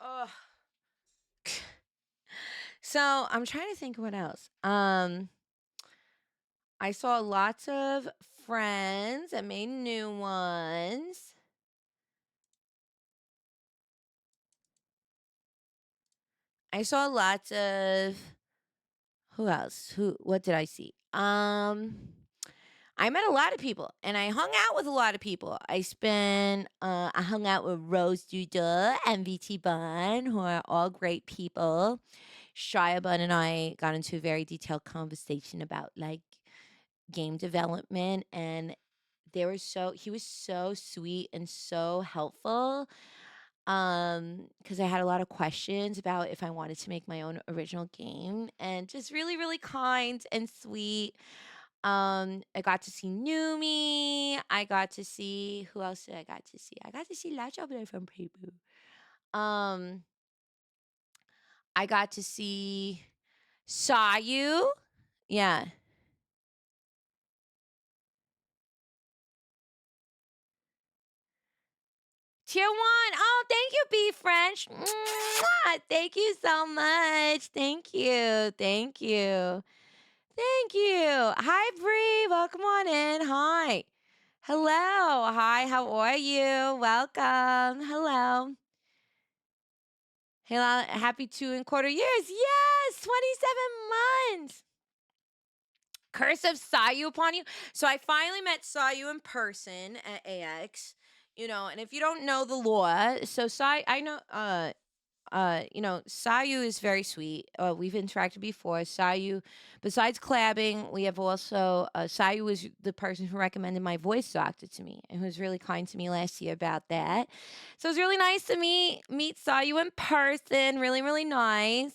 on. Oh, so I'm trying to think what else. I saw lots of friends and made new ones. I saw lots of who else? Who what did I see? I met a lot of people and I hung out with a lot of people. I hung out with Rose Duda and VT Bun, who are all great people. Shia Bun and I got into a very detailed conversation about like game development and he was so sweet and so helpful because I had a lot of questions about if I wanted to make my own original game and just really, really kind and sweet. I got to see Numi. I got to see who else did I got to see? I got to see lots of different people. Um, I got to see Sayu. Yeah. Tier one. Oh, thank you, B French. Mwah! Thank you so much. Thank you. Thank you. Thank you. Hi, Bree. Welcome on in. Hi. Hello. Hi. How are you? Welcome. Hello. Hello. Happy 2.25 years. Yes. 27 months. Curse of Sayu upon you. So I finally met Sayu in person at AX. And if you don't know the law, so I know Sayu is very sweet. We've interacted before. Sayu, besides collabing, we have also Sayu was the person who recommended my voice doctor to me, and who was really kind to me last year about that. So it was really nice to meet Sayu in person. Really, really nice.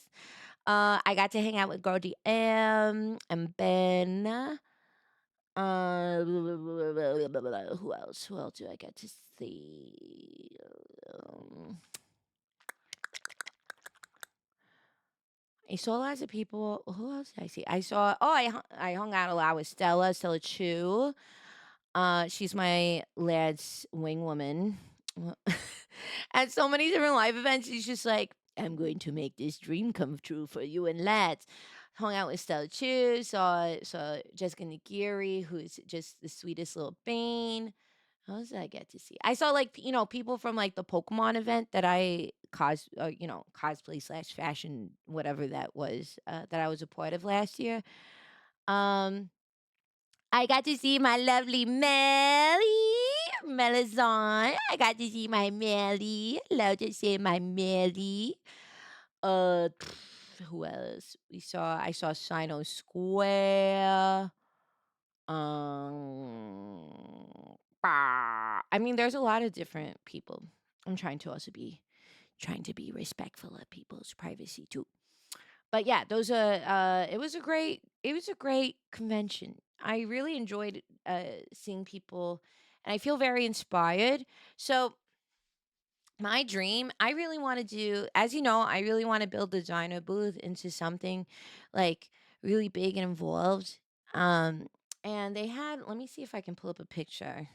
I got to hang out with Gordy M and Ben. Who else? Who else do I get to see? Um, I saw lots of people. Who else did I see? I hung out a lot with Stella Chu. She's my lad's wing woman. At so many different live events, she's just like, I'm going to make this dream come true for you and lads. Hung out with Stella Chu, saw Jessica Nagiri, who's just the sweetest little bean. How else did I get to see? I saw like people from like the Pokemon event that I cosplay slash fashion whatever that was that I was a part of last year. Um, I got to see my lovely Melizon. I got to see my Melly. Love to see my Melly. Uh, who else? I saw Sino Square. I mean, there's a lot of different people. I'm trying to be respectful of people's privacy too. But yeah, those it was a great convention. I really enjoyed seeing people, and I feel very inspired. So my dream, I really want to do, as you know, I really want to build the designer booth into something like really big and involved. Um, And they had, let me see if I can pull up a picture.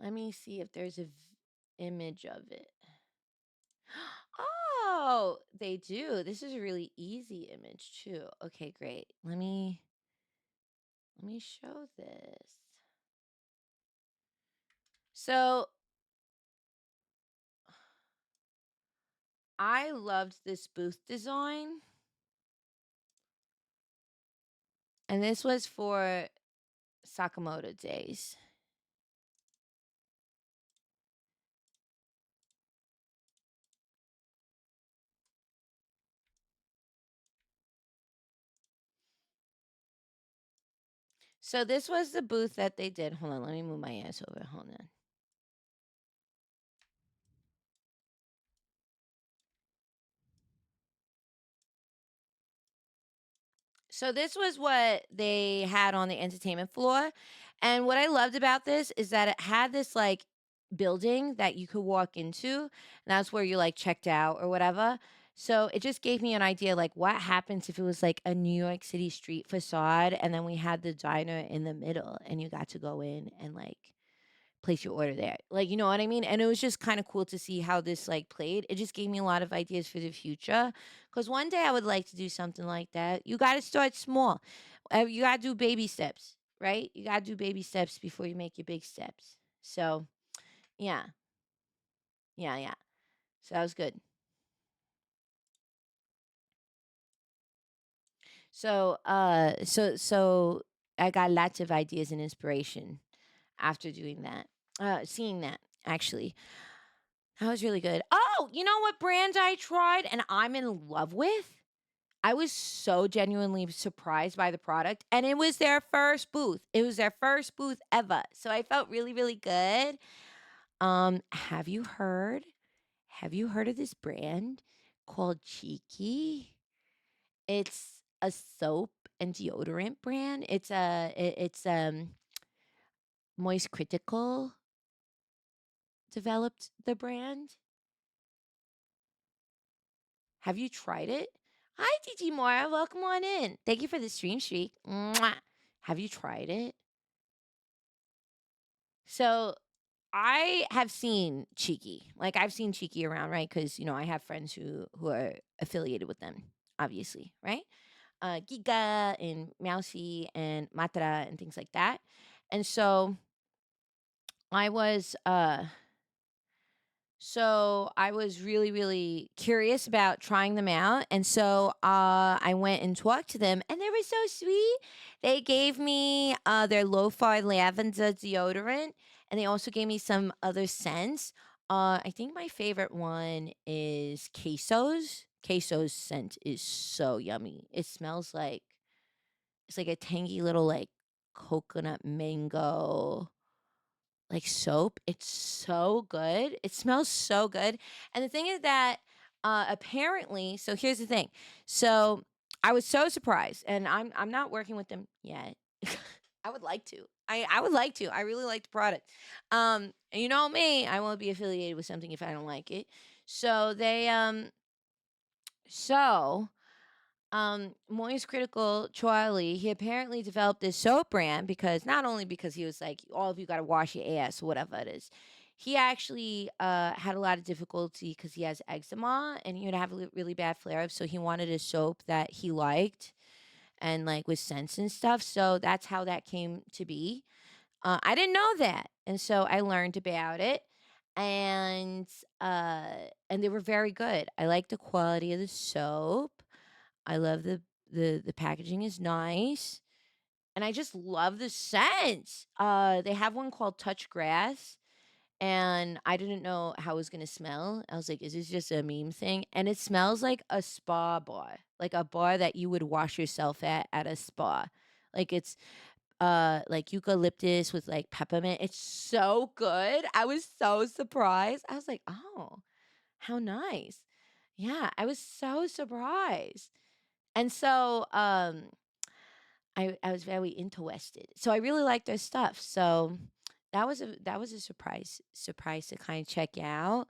Let me see if there's a image of it. Oh, they do. This is a really easy image too. Okay, great. Let me show this. So I loved this booth design, and this was for Sakamoto Days. So this was the booth that they did. Hold on, let me move my ass over. Hold on. So this was what they had on the entertainment floor. And what I loved about this is that it had this like building that you could walk into, and that's where you like checked out or whatever. So it just gave me an idea like what happens if it was like a New York City street facade and then we had the diner in the middle and you got to go in and like place your order there. Like, you know what I mean? And it was just kind of cool to see how this like played. It just gave me a lot of ideas for the future. Cause one day I would like to do something like that. You got to start small. You got to do baby steps, right? You got to do baby steps before you make your big steps. So, yeah, yeah. So that was good. So I got lots of ideas and inspiration after doing that. Seeing that actually. That was really good. Oh, you know what brand I tried and I'm in love with? I was so genuinely surprised by the product, and it was their first booth. It was their first booth ever. So I felt really, really good. Have you heard? Have you heard of this brand called Cheeky? It's a soap and deodorant brand. It's Moist Critical developed the brand. Have you tried it? Hi, DG Mora. Welcome on in. Thank you for the stream streak. Mwah. Have you tried it? So I have seen Cheeky. Like I've seen Cheeky around, right? Because I have friends who are affiliated with them, obviously, right? Giga and Mousy and Matra and things like that. And I was uh I was really, really curious about trying them out. And I went and talked to them, and they were so sweet. They gave me their lo-fi lavender deodorant, and they also gave me some other scents. I think my favorite one is Queso's. Queso's scent is so yummy. It smells like it's like a tangy little like coconut mango like soap. It's so good. It smells so good. And the thing is that apparently, so here's the thing. So I was so surprised, and I'm not working with them yet. I would like to. I would like to. I really like the product. And you know me, I won't be affiliated with something if I don't like it. So they so Moist Critical Charlie, he apparently developed this soap brand because not only because he was like, all of you got to wash your ass or whatever it is. He actually had a lot of difficulty because he has eczema and he would have really bad flare ups. So he wanted a soap that he liked and like with scents and stuff. So that's how that came to be. I didn't know that, and so I learned about it, and uh, and they were very good. I like the quality of the soap. I love the packaging is nice, and I just love the scent. They have one called Touch Grass, and I didn't know how it was gonna smell. I was like, "Is this just a meme thing?" And it smells like a spa bar, like a bar that you would wash yourself at a spa. Like it's like eucalyptus with like peppermint. It's so good. I was so surprised. I was like, "Oh, how nice." Yeah, I was so surprised. And I was very interested. So I really like their stuff. So that was a surprise to kind of check out.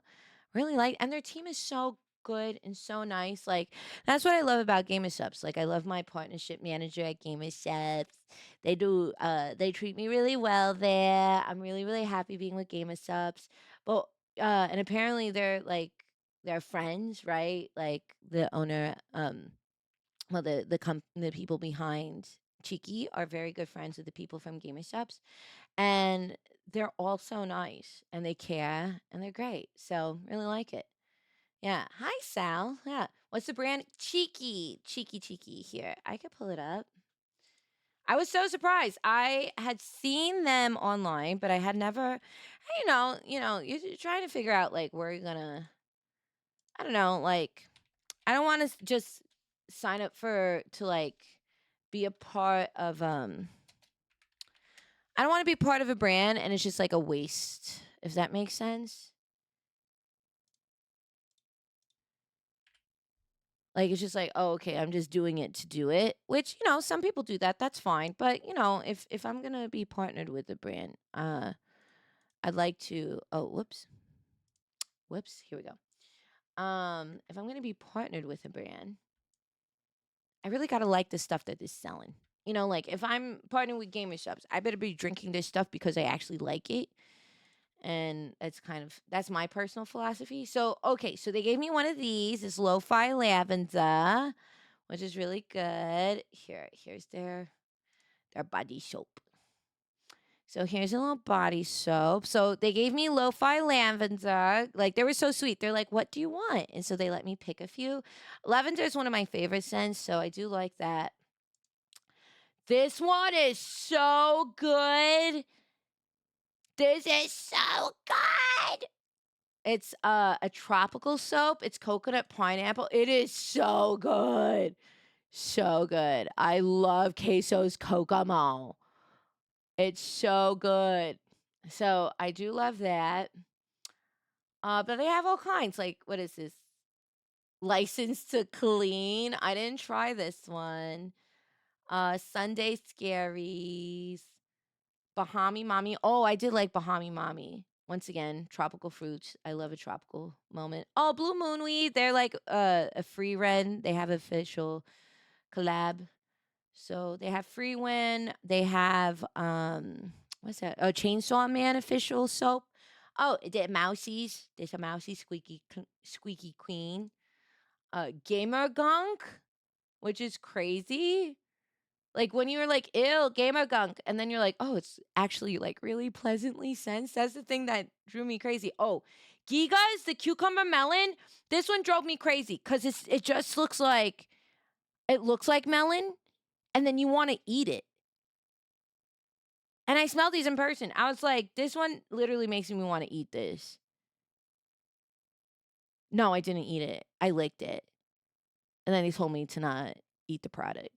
Really like, and their team is so good and so nice. Like that's what I love about Gamer Subs. Like I love my partnership manager at Gamer Subs. They treat me really well there. I'm really really happy being with Gamer Subs. But and apparently they're friends, right? Like the owner well the people behind Cheeky are very good friends with the people from Gamer Subs, and they're all so nice and they care and they're great. So really like it. Yeah. Hi, Sal. Yeah. What's the brand? Cheeky. Cheeky, cheeky. Here. I could pull it up. I was so surprised. I had seen them online, but I had never, you're trying to figure out like where you're gonna, I don't know, like, I don't want to just sign up to like be a part of, I don't want to be part of a brand and it's just like a waste, if that makes sense. Like, it's just like, "Oh, okay, I'm just doing it to do it," which, some people do that, that's fine, but, if I'm gonna be partnered with a brand, I'd like to whoops, here we go. If I'm gonna be partnered with a brand, I really gotta like the stuff that they're selling. Like, if I'm partnering with Gamer Shops, I better be drinking this stuff because I actually like it, and that's my personal philosophy. So, okay, so they gave me one of these, this Lo-Fi Lavender, which is really good. Here's their body soap. So here's a little body soap. So they gave me Lo-Fi Lavender. Like they were so sweet. They're like, "What do you want?" And so they let me pick a few. Lavender is one of my favorite scents, so I do like that. This one is so good. This is so good. It's a tropical soap. It's coconut pineapple. It is so good. So good. I love Queso's Kokomo. It's so good. So I do love that. But they have all kinds. Like, what is this? License to Clean. I didn't try this one. Sunday Scaries. Bahami Mommy. Oh, I did like Bahami Mommy. Once again, tropical fruits. I love a tropical moment. Oh, Blue Moonweed. They're like a free run. They have official collab. So they have Free Win. They have what's that? Oh, Chainsaw Man official soap. Oh, the Mousies. There's a Mousy Squeaky Queen. Gamer Gunk, which is crazy. Like when you were like, ew, Gamer Gunk, and then you're like, oh, it's actually like really pleasantly sensed. That's the thing that drew me crazy. Oh, Gigas, the cucumber melon. This one drove me crazy because it just looks like melon, and then you want to eat it. And I smelled these in person. I was like, this one literally makes me want to eat this. No, I didn't eat it. I licked it. And then they told me to not eat the product.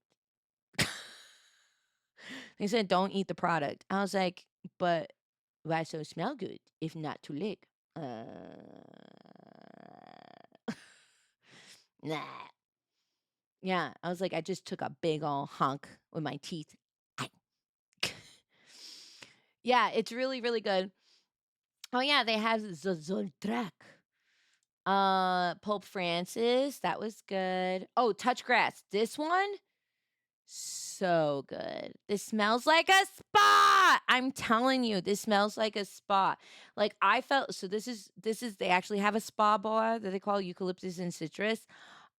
They said, don't eat the product. I was like, but why so smell good if not to lick? Nah. Yeah, I was like, I just took a big old hunk with my teeth. Yeah, it's really, really good. Oh yeah, they have Zoltrak. Pope Francis, that was good. Oh, Touch Grass. This one, so good. This smells like a spa. I'm telling you, this smells like a spa. Like I felt so this is they actually have a spa bar that they call eucalyptus and citrus.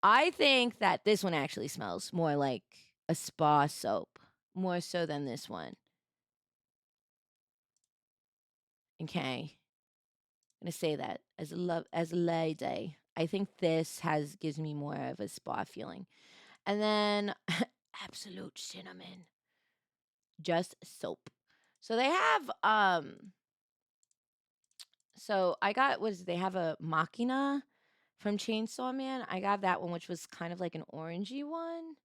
I think that this one actually smells more like a spa soap, more so than this one. Okay. I'm gonna say that as a lady. I think this has gives me more of a spa feeling. And then Absolute Cinnamon, just soap. So they have so I got was they have a Machina from Chainsaw Man. I got that one which was kind of like an orangey one.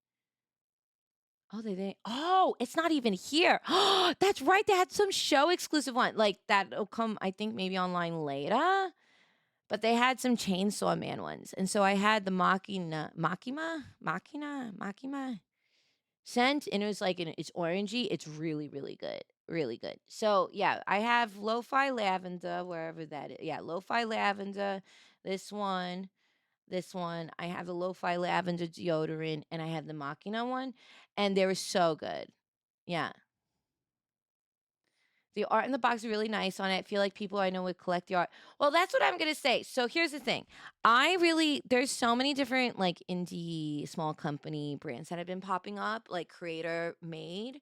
Oh, oh, it's not even here. That's right. They had some show exclusive one. Like that'll come, I think, maybe online later. But they had some Chainsaw Man ones. And so I had the Makima scent, and it was like it's orangey. It's really, really good. Really good. So yeah, I have Lo-Fi Lavender, wherever that is. Yeah, Lo-Fi Lavender, this one. this one. I have the Lo-Fi Lavender deodorant, and I have the Machina one, and they were so good. Yeah. The art in the box is really nice on it. I feel like people I know would collect the art. Well, that's what I'm gonna say. So here's the thing. There's so many different like indie small company brands that have been popping up, like creator made.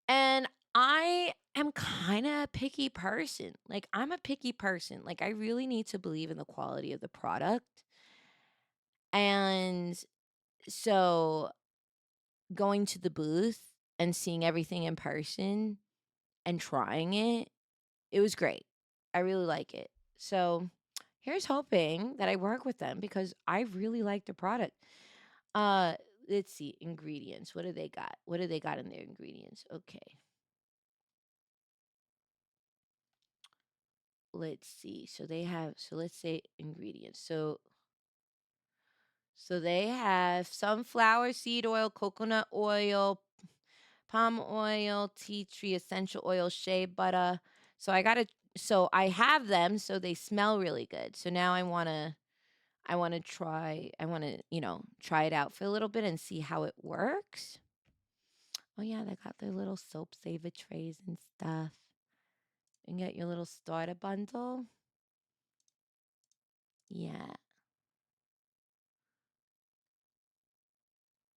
And I am kind of a picky person. Like I'm a picky person. Like I really need to believe in the quality of the product. And so going to the booth and seeing everything in person and trying it, it was great. I really like it. So here's hoping that I work with them because I really like the product. Uh let's see, ingredients. What do they got? What do they got in their ingredients? Okay. Let's see. So let's say ingredients. So they have sunflower seed oil, coconut oil, palm oil, tea tree essential oil, shea butter. So I have them so they smell really good. So now I want to, try it out for a little bit and see how it works. Oh yeah, they got their little soap saver trays and stuff. You can get your little starter bundle. Yeah.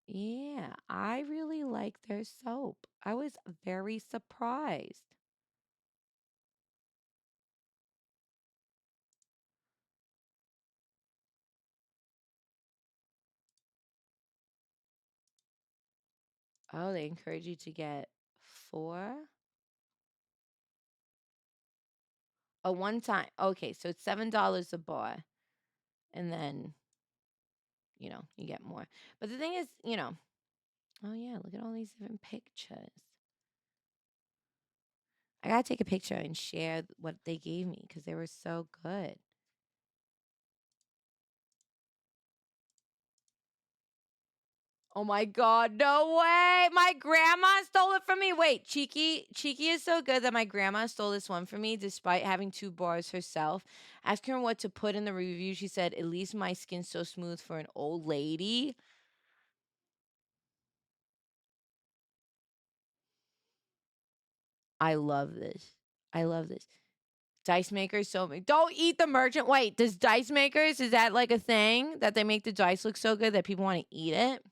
Yeah, I really like their soap. I was very surprised. Oh, they encourage you to get four. A one time. Okay, so it's $7 a bar. And then, you get more. But the thing is, oh yeah, look at all these different pictures. I gotta take a picture and share what they gave me because they were so good. Oh my god, no way! My grandma stole it from me. Wait, Cheeky is so good that my grandma stole this one from me despite having two bars herself. Asking her what to put in the review, she said, "At least my skin's so smooth for an old lady." I love this. I love this. Dice makers don't eat the merchant. Wait, does dice makers is that like a thing that they make the dice look so good that people want to eat it?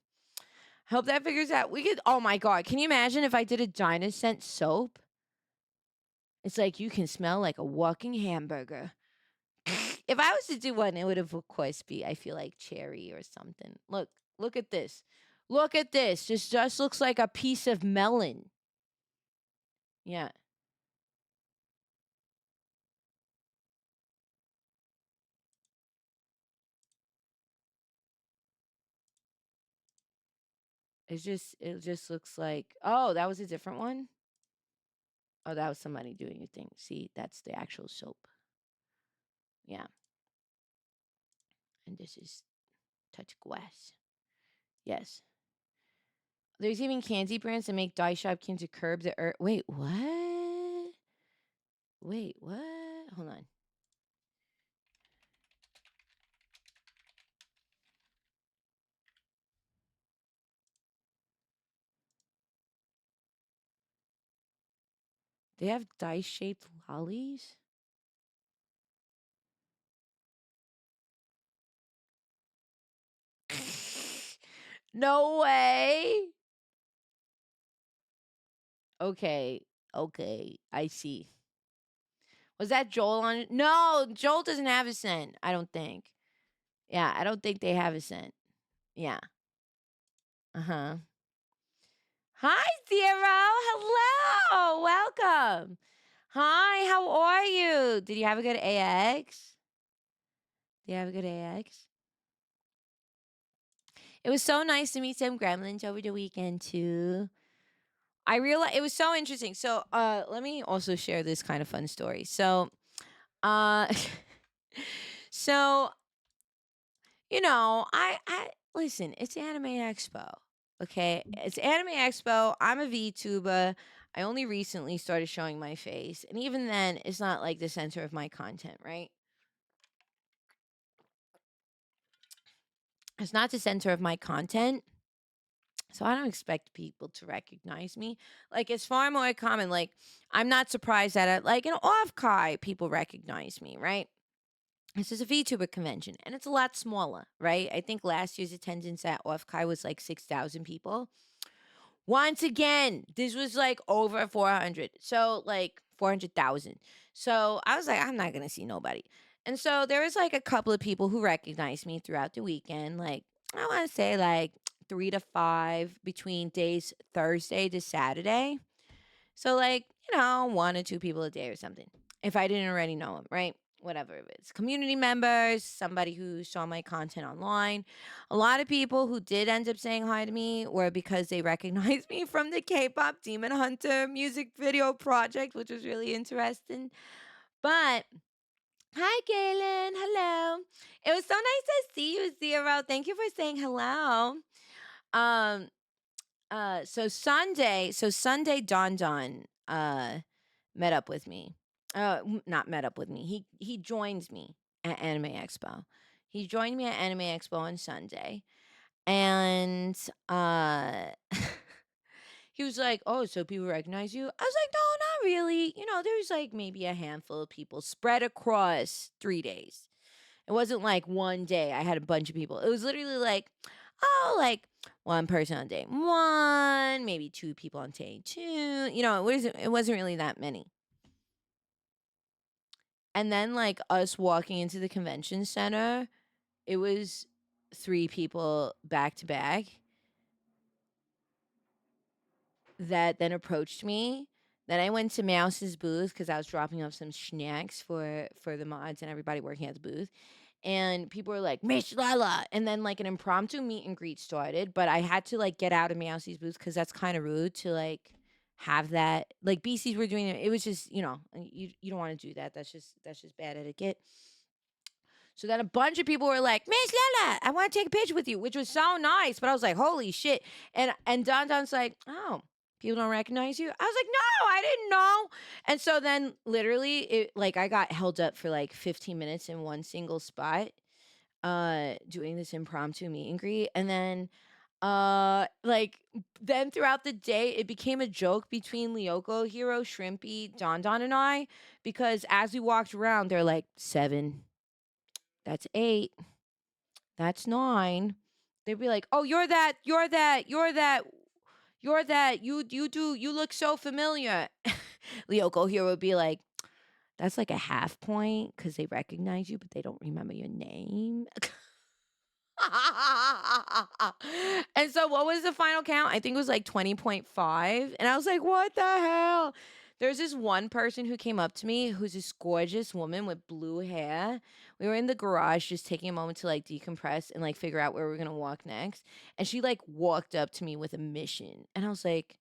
Hope that figures out. We could. Oh my god, can you imagine if I did a Dinah scent soap? It's like you can smell like a walking hamburger. If I was to do one, it would of course be I feel like cherry or something. Look at this. Look at this. This just looks like a piece of melon. Yeah. It just looks like, oh, that was a different one. Oh, that was somebody doing a thing. See, that's the actual soap. Yeah. And this is touch glass. Yes. There's even candy brands that make dye shop candy curb the earth. Wait, what? Wait, what? Hold on. They have dye shaped lollies? No way. Okay. Okay. I see. Was that Joel on it? No, Joel doesn't have a scent, I don't think. Yeah, I don't think they have a scent. Yeah. Uh-huh. Hi, Zero. Hello. Welcome. Hi, how are you? Did you have a good AX? Did you have a good AX? It was so nice to meet some gremlins over the weekend too. I realized it was so interesting. So, let me also share this kind of fun story. Uh, so I listen. It's Anime Expo, okay? It's Anime Expo. I'm a VTuber. I only recently started showing my face, and even then, it's not like the center of my content, right? It's not the center of my content. So I don't expect people to recognize me. Like it's far more common. Like I'm not surprised that at like an off Kai people recognize me, right? This is a VTuber convention and it's a lot smaller, right? I think last year's attendance at off Kai was like 6,000 people. Once again, this was like over 400. So like 400,000. So I was like, I'm not going to see nobody. And so there was like a couple of people who recognized me throughout the weekend. Like, I want to say like 3 to 5 between days Thursday to Saturday. So, like, one or two people a day or something. If I didn't already know them, right? Whatever it is. Community members, somebody who saw my content online. A lot of people who did end up saying hi to me were because they recognized me from the K pop Demon Hunter music video project, which was really interesting. But hi, Galen. Hello. It was so nice to see you, Zero. Thank you for saying hello. Um, so Sunday Don Don met up with me. Not met up with me. He joined me at Anime Expo. He joined me at Anime Expo on Sunday, and he was like, "Oh, so people recognize you?" I was like, "No, not really. There's like maybe a handful of people spread across 3 days. It wasn't like one day I had a bunch of people. It was literally like, oh, like one person on day one, maybe two people on day two. It wasn't really that many. And then like us walking into the convention center, it was three people back to back that then approached me. Then I went to Mouse's booth because I was dropping off some snacks for the mods and everybody working at the booth. And people were like, Miss Lala. And then like an impromptu meet and greet started, but I had to like get out of Meowsie's booth because that's kind of rude to like have that. Like BCs were doing it. It was just, you don't want to do that. That's just bad etiquette. So then a bunch of people were like, Miss Lala, I want to take a picture with you, which was so nice. But I was like, holy shit. And Don Don's like, oh, people don't recognize you. I was like, no, I didn't know. And so then literally I got held up for like 15 minutes in one single spot, doing this impromptu meet and greet. And then then throughout the day it became a joke between Lyoko, Hero, Shrimpy, Don Don, and I, because as we walked around, they're like 7. That's 8. That's 9. They'd be like, "Oh, you're that. You're that. You're that. You're that. You look so familiar." Lyoko here would be like, "That's like a half point because they recognize you, but they don't remember your name." And so what was the final count? I think it was like 20.5. And I was like, what the hell? There's this one person who came up to me who's this gorgeous woman with blue hair. We were in the garage just taking a moment to like decompress and like figure out where we're gonna walk next. And she like walked up to me with a mission. And I was like,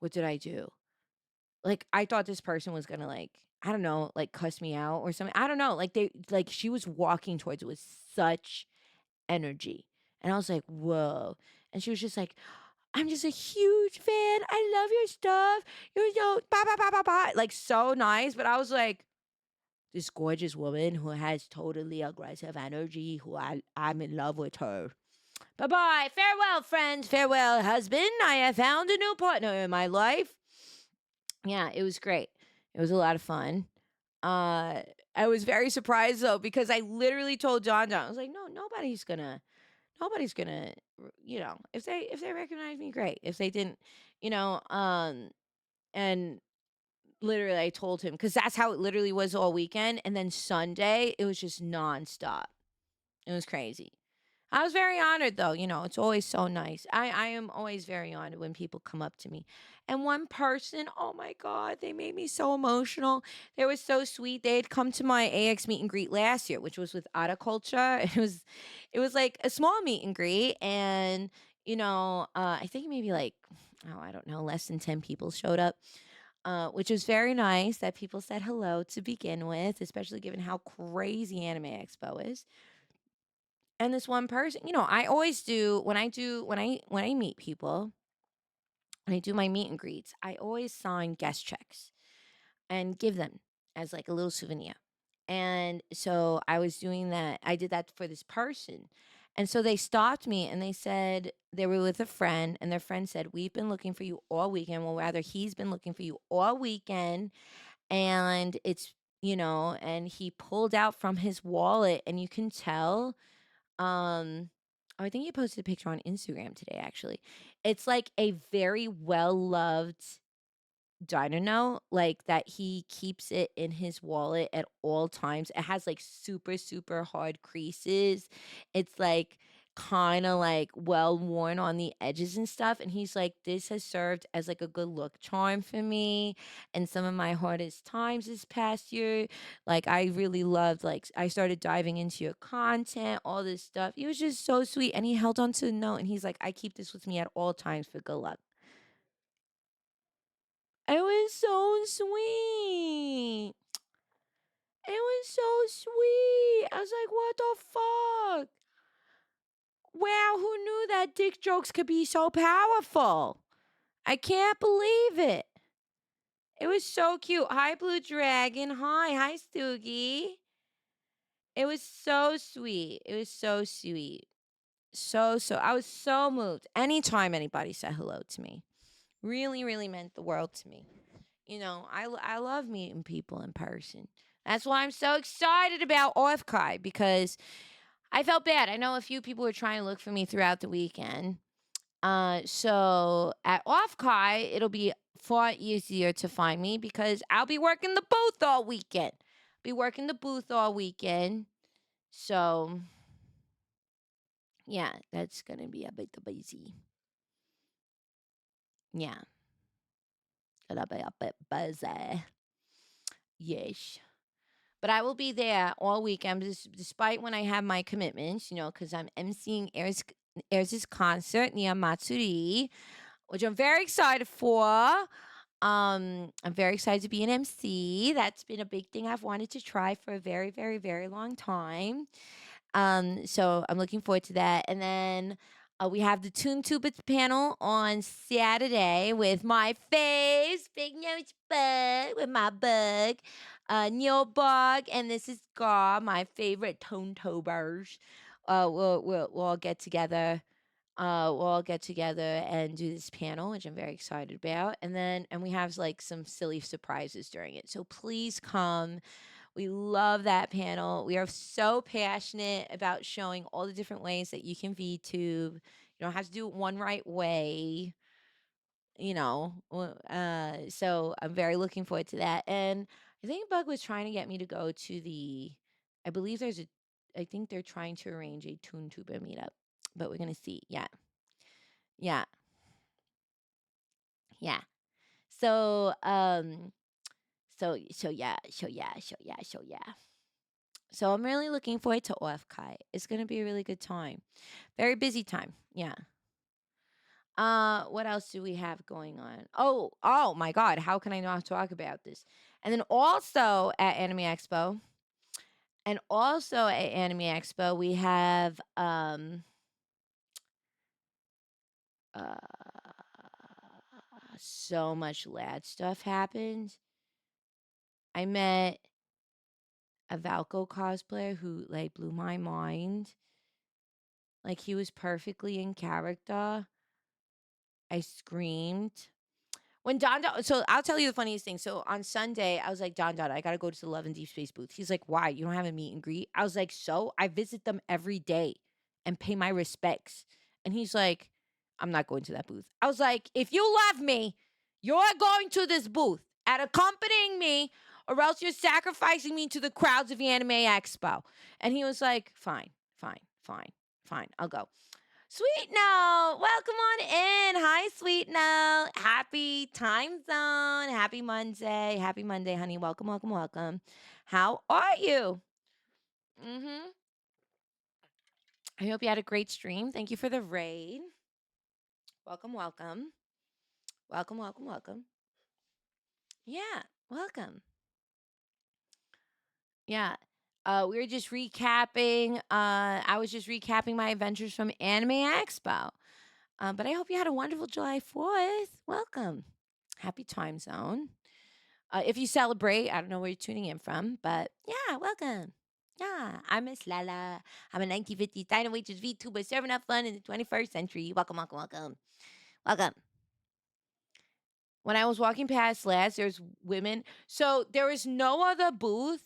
what did I do? Like I thought this person was gonna like, I don't know, like cuss me out or something. I don't know. Like she was walking towards it with such energy. And I was like, whoa. And she was just like, I'm just a huge fan. I love your stuff. You're so ba ba ba ba ba. Like so nice. But I was like, this gorgeous woman who has totally aggressive energy, who I'm in love with her. Bye bye. Farewell, friends. Farewell, husband. I have found a new partner in my life. Yeah, it was great. It was a lot of fun. Uh I was very surprised though, because I literally told John John, I was like, no, nobody's gonna if they recognize me, great. If they didn't, you know and literally I told him, because that's how it literally was all weekend. And then Sunday it was just nonstop. It was crazy. I was very honored though. It's always so nice. I am always very honored when people come up to me. And one person, oh my God, they made me so emotional. They were so sweet. They had come to my AX meet and greet last year, which was with Culture. It was like a small meet and greet. And, I think maybe like, oh, I don't know, less than 10 people showed up. Which was very nice that people said hello to begin with, especially given how crazy Anime Expo is. And this one person, I always do when I meet people, when I do my meet and greets, I always sign guest checks and give them as like a little souvenir. And so I was doing that. I did that for this person. And so they stopped me and they said they were with a friend, and their friend said, "We've been looking for you all weekend." Well, rather, he's been looking for you all weekend. And and he pulled out from his wallet, and you can tell. Oh, I think he posted a picture on Instagram today, actually. It's like a very well loved Dino, like, that he keeps it in his wallet at all times. It has, like, super, super hard creases. It's, like, kinda, like, well worn on the edges and stuff, and he's like, "This has served as, like, a good look charm for me and some of my hardest times this past year. Like, I really loved, like, I started diving into your content, all this stuff." He was just so sweet, and he held on to the note, and he's like, "I keep this with me at all times for good luck." It was so sweet. It was so sweet. I was like, what the fuck? Wow, who knew that dick jokes could be so powerful? I can't believe it. It was so cute. Hi, Blue Dragon. Hi, Stoogie. It was so sweet. It was so sweet. I was so moved. Anytime anybody said hello to me, really, really meant the world to me. I love meeting people in person. That's why I'm so excited about Orthkai, because I felt bad. I know a few people were trying to look for me throughout the weekend. So at Orthkai, it'll be far easier to find me because I'll be working the booth all weekend. Be working the booth all weekend. So yeah, that's gonna be a bit busy. Yeah, gonna be a bit busy. Yes. But I will be there all weekend, despite when I have my commitments, because I'm emceeing Airs' concert near Matsuri, which I'm very excited for. I'm very excited to be an MC. That's been a big thing I've wanted to try for a very, very, very long time. So I'm looking forward to that. And then we have the Toon Tubits panel on Saturday with my face, Big Nose Bug, with my bug, Neil Bug, and this is Gar, my favorite Toon Tubers. We'll all get together. We'll all get together and do this panel, which I'm very excited about. And we have like some silly surprises during it. So please come. We love that panel. We are so passionate about showing all the different ways that you can VTube. You don't have to do it one right way, so I'm very looking forward to that. And I think Bug was trying to get me to go to I believe I think they're trying to arrange a ToonTuber meetup, but we're going to see. Yeah. Yeah. Yeah. So, yeah. So I'm really looking forward to OFCAI. It's gonna be a really good time. Very busy time. Yeah. What else do we have going on? Oh my God! How can I not talk about this? And then also at Anime Expo, we have uh so much lad stuff happened. I met a Valko cosplayer who like blew my mind. Like he was perfectly in character. I screamed. So I'll tell you the funniest thing. So on Sunday, I was like, Don, I gotta go to the Love and Deep Space booth. He's like, why? You don't have a meet and greet? I was like, so I visit them every day and pay my respects. And he's like, I'm not going to that booth. I was like, if you love me, you're going to this booth and accompanying me, or else you're sacrificing me to the crowds of the Anime Expo. And he was like, fine, I'll go. Sweet Note, welcome on in. Hi, Sweet Note. Happy time zone. Happy Monday. Happy Monday, honey. Welcome. How are you? Mm-hmm. I hope you had a great stream. Thank you for the raid. Welcome. Welcome. Yeah, welcome. Yeah. We were just recapping. I was just recapping my adventures from Anime Expo. But I hope you had a wonderful July 4th. Welcome. Happy time zone. If you celebrate, I don't know where you're tuning in from, but yeah, welcome. Yeah, I'm Miss Lala. I'm a 1950s dino waitress VTuber serving up fun in the 21st century. Welcome, welcome, welcome. Welcome. When I was walking past last, there's women. So there was no other booth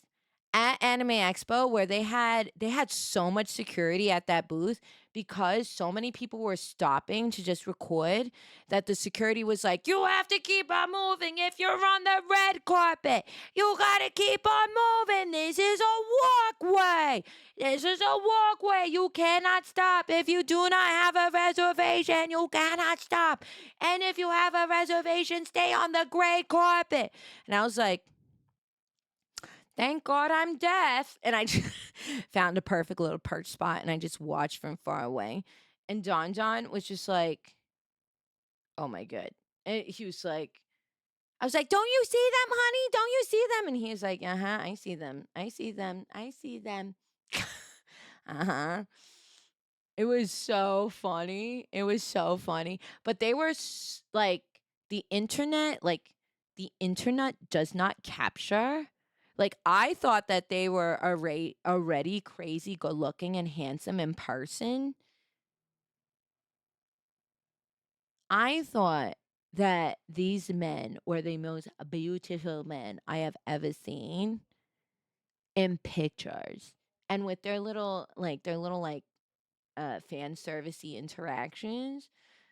at Anime Expo where they had so much security at that booth because so many people were stopping to just record that the security was like, "You have to keep on moving if you're on the red carpet. You gotta keep on moving. This is a walkway. This is a walkway. You cannot stop. If you do not have a reservation, you cannot stop. And if you have a reservation, stay on the gray carpet." And I was like, thank God I'm deaf. And I just found a perfect little perch spot and I just watched from far away. And Don Don was just like, oh my God. And he was like, I was like, don't you see them, honey? Don't you see them? And he was like, uh huh, I see them. I see them. I see them. Uh huh. It was so funny. It was so funny. But they were like the internet does not capture. Like I thought that they were already crazy good looking and handsome in person. I thought that these men were the most beautiful men I have ever seen in pictures. And with their little fan servicey interactions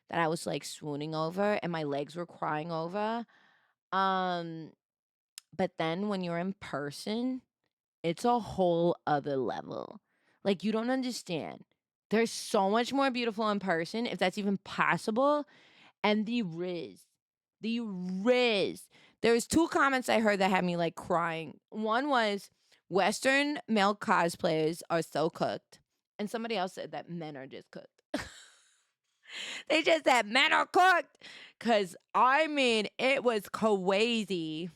that I was like swooning over and my legs were crying over. Um, but then when you're in person, it's a whole other level. Like you don't understand. There's so much more beautiful in person, if that's even possible. And the Riz. There's two comments I heard that had me like crying. One was Western male cosplayers are so cooked. And somebody else said that men are just cooked. They just said men are cooked. Cause I mean, it was crazy.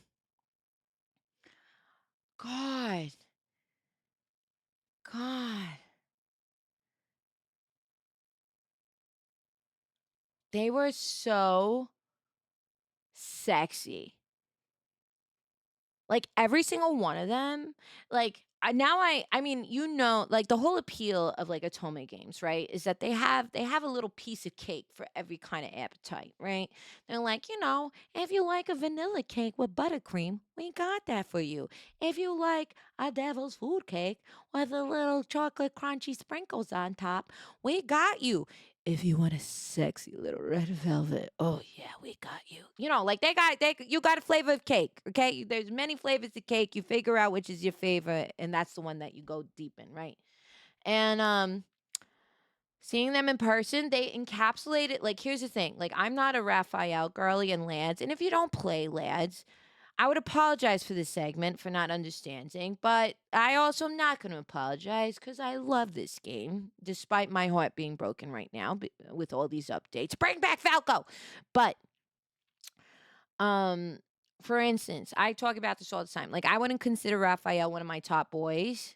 God, God. They were so sexy. Like every single one of them, like I mean, like the whole appeal of like Atome games, right? Is that they have a little piece of cake for every kind of appetite, right? They're like, if you like a vanilla cake with buttercream, we got that for you. If you like a devil's food cake with a little chocolate crunchy sprinkles on top, we got you. If you want a sexy little red velvet, oh yeah, we got you. Like you got a flavor of cake, okay? There's many flavors of cake. You figure out which is your favorite, and that's the one that you go deep in, right? And seeing them in person, they encapsulate it. Like, here's the thing: like, I'm not a Raphael girly and lads, and if you don't play lads, I would apologize for this segment for not understanding, but I also am not going to apologize because I love this game, despite my heart being broken right now with all these updates. Bring back Falco! But, um, for instance, I talk about this all the time. Like, I wouldn't consider Raphael one of my top boys.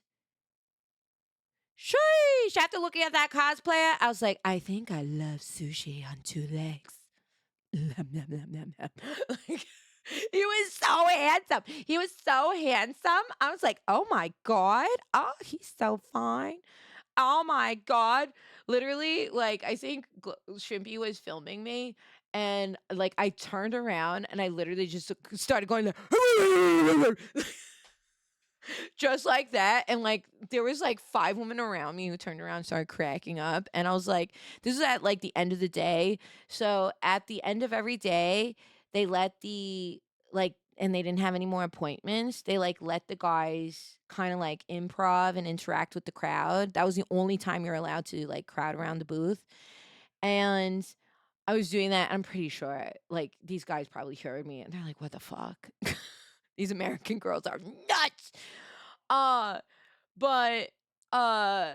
Sheesh! After looking at that cosplayer, I was like, I think I love sushi on two legs. Nom, nom, nom, nom, nom. Like, he was so handsome. He was so handsome. I was like, oh my God. Oh, he's so fine. Oh my God. Literally, like, I think Shrimpy was filming me. And like, I turned around and I literally just started going, just like that. And like there was like five women around me who turned around and started cracking up. And I was like, this is at like the end of the day. So at the end of every day, they let the like and they didn't have any more appointments. They like let the guys kind of like improv and interact with the crowd. That was the only time you're allowed to like crowd around the booth. And I was doing that. I'm pretty sure like these guys probably heard me and they're like, what the fuck? These American girls are nuts. Uh, but uh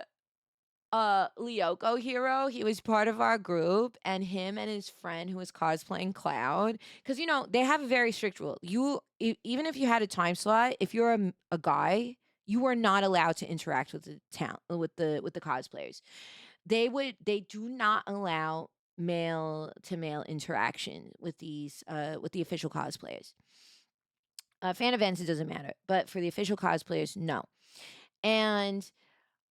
Lyoko Hero, he was part of our group, and him and his friend who was cosplaying Cloud, because they have a very strict rule. Even if you had a time slot, if you're a guy, you are not allowed to interact with the town with the cosplayers. They do not allow male to male interaction with the official cosplayers. Fan events, it doesn't matter, but for the official cosplayers, no. And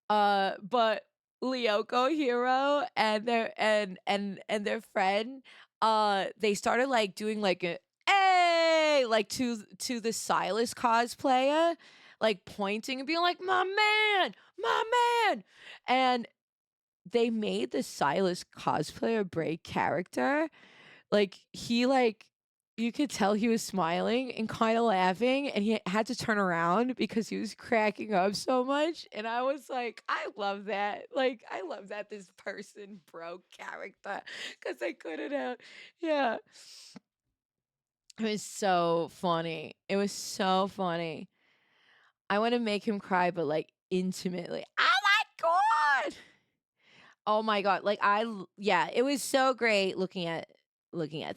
but Lyoko Hero and their friend, they started like doing like a hey like to the Silas cosplayer, like pointing and being like, my man, and they made the Silas cosplayer break character. Like, he, like you could tell he was smiling and kinda laughing, and he had to turn around because he was cracking up so much, and I was like, "I love that." Like, I love that this person broke character because they couldn't have yeah. It was so funny. It was so funny. I wanna make him cry, but, like, intimately. Oh my god! Oh my god, like, yeah, it was so great looking at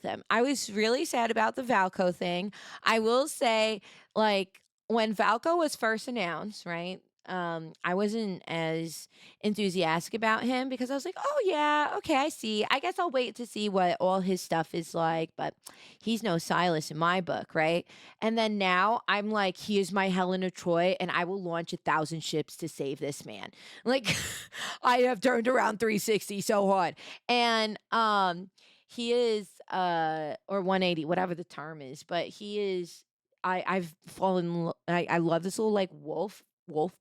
them. I was really sad about the Valco thing. I will say, like, when Valco was first announced, right? I wasn't as enthusiastic about him because I was like, "Oh yeah, okay, I see. I guess I'll wait to see what all his stuff is like." But he's no Silas in my book, right? And then now I'm like, he is my Helen of Troy, and I will launch 1,000 ships to save this man. Like, I have turned around 360 so hard. And he is or 180, whatever the term is, but he is I've fallen I love this little like wolf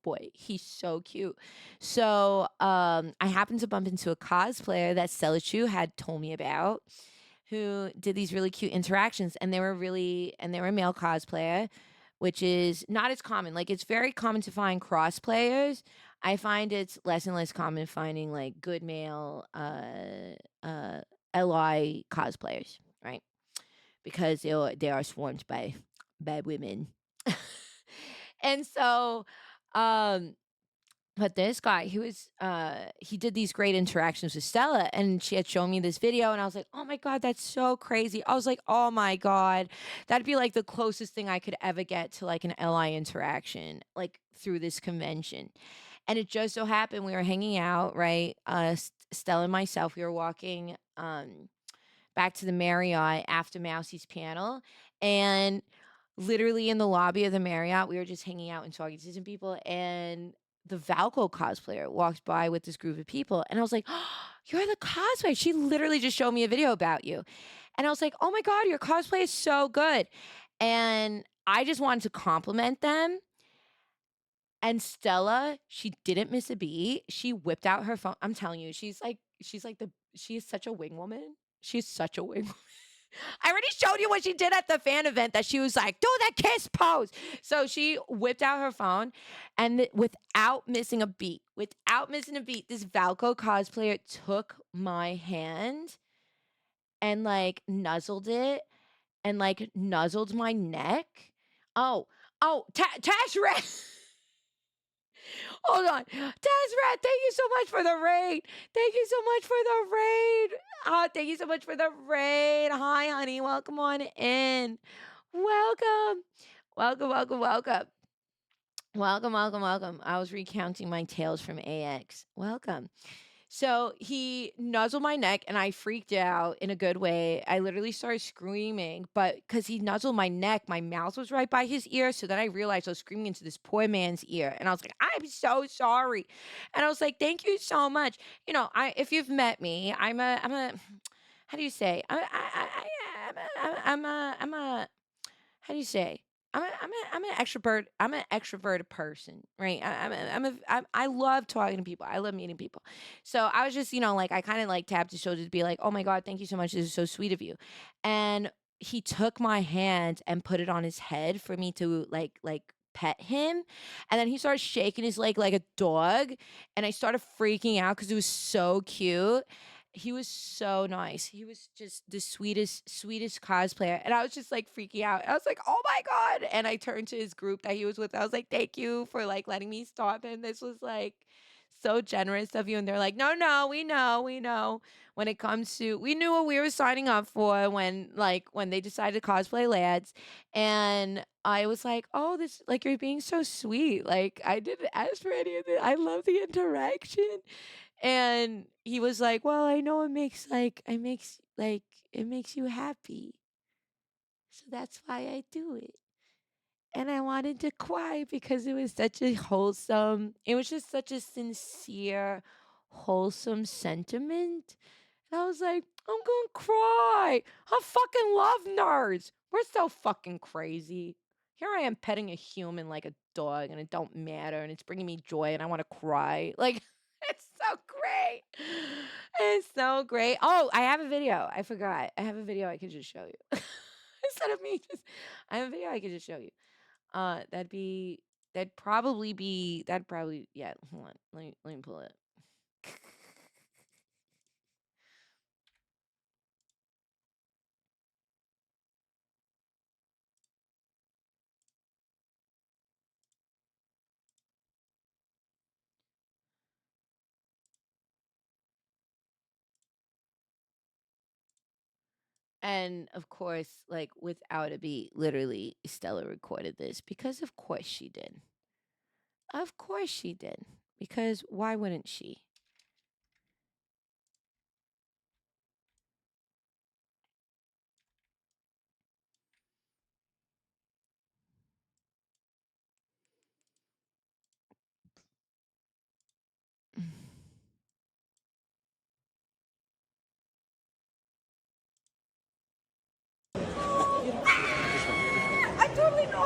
boy. He's so cute. So I happened to bump into a cosplayer that Selichu had told me about who did these really cute interactions, and they were a male cosplayer, which is not as common. Like, it's very common to find cross players. I find it's less and less common finding like good male uh LI cosplayers, right? Because they are swarmed by bad women. And so um but this guy, he did these great interactions with Stella, and she had shown me this video, and I was like, "Oh my god, that's so crazy." I was like, "Oh my god, that'd be like the closest thing I could ever get to like an LI interaction, like through this convention." And it just so happened we were hanging out, right? Stella and myself, we were walking back to the Marriott after Mousie's panel, and literally in the lobby of the Marriott, we were just hanging out and talking to some people, and the Valko cosplayer walked by with this group of people, and I was like, "Oh, you're the cosplayer." She literally just showed me a video about you. And I was like, "Oh my god, your cosplay is so good." And I just wanted to compliment them. And Stella, she didn't miss a beat. She whipped out her phone. I'm telling you, she is such a wing woman. She's such a wing woman. I already showed you what she did at the fan event that she was like, "Do that kiss pose." So she whipped out her phone and without missing a beat, this Valco cosplayer took my hand and like nuzzled it and like nuzzled my neck. Oh, Tash Red. Hold on. Deseret, thank you so much for the raid. Thank you so much for the raid. Thank you so much for the raid. Hi, honey. Welcome on in. Welcome. Welcome, welcome, welcome. Welcome, welcome, welcome. I was recounting my tales from AX. Welcome. So he nuzzled my neck and I freaked out in a good way. I literally started screaming, but because he nuzzled my neck, my mouth was right by his ear. So then I realized I was screaming into this poor man's ear. And I was like, "I'm so sorry." And I was like, "Thank you so much." If you've met me, I'm a, how do you say? I'm a, how do you say? I'm an extrovert. I'm an extroverted person, right? I love talking to people. I love meeting people. So I was just, like I kind of like tapped his shoulder to be like, "Oh my god, thank you so much. This is so sweet of you." And he took my hand and put it on his head for me to like pet him, and then he started shaking his leg like a dog, and I started freaking out because it was so cute. He was so nice. He was just the sweetest cosplayer, and I was just, like, freaking out. I was like, "Oh my god," and I turned to his group that he was with. I was like, "Thank you for, like, letting me stop him. This was, like, so generous of you," and they're like, "No, no, we know, we know." When it comes to we knew what we were signing up for when they decided to cosplay lads, and I was like, "Oh, this like, you're being so sweet. Like, I didn't ask for any of it. I love the interaction." And he was like, "Well, I know it makes you happy. So that's why I do it." and I wanted to cry because it was just such a sincere, wholesome sentiment. And I was like, I'm gonna cry. I fucking love nerds. We're so fucking crazy. Here I am petting a human like a dog, and it don't matter, and it's bringing me joy, and I want to cry. Like, it's so great. It's so great. Oh, I have a video. I forgot. I have a video I could just show you. Instead of me just, I have a video I could just show you. That'd be, that'd probably, yeah. Hold on. Let me pull it. And of course, like without a beat, literally, Stella recorded this because of course she did. Of course she did. Because why wouldn't she? I totally know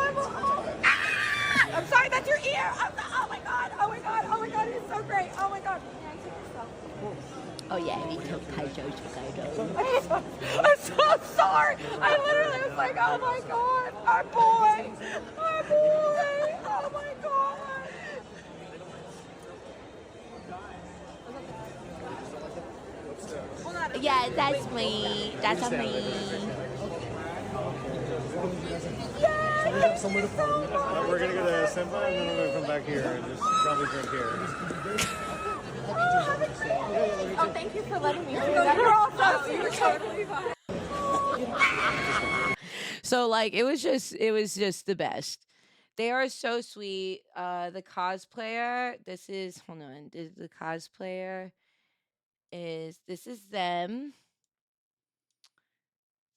I'm sorry, that's your ear. Oh my god. Oh my god. Oh my god. It's so great. Oh my god. May I take this stuff? Oh yeah, we took Kaijo's Kaijo. I'm so sorry. I literally was like, oh my god, our boy, our boy. Oh my god. Yeah, that's me. That's me. Yeah, thank you so much. We're gonna go to Senpai and then we're gonna come back here and just probably drink here. Oh, thank you for letting me do that. You're all so you're totally fine. So like it was just the best. They are so sweet. The cosplayer, hold on, the cosplayer this is them.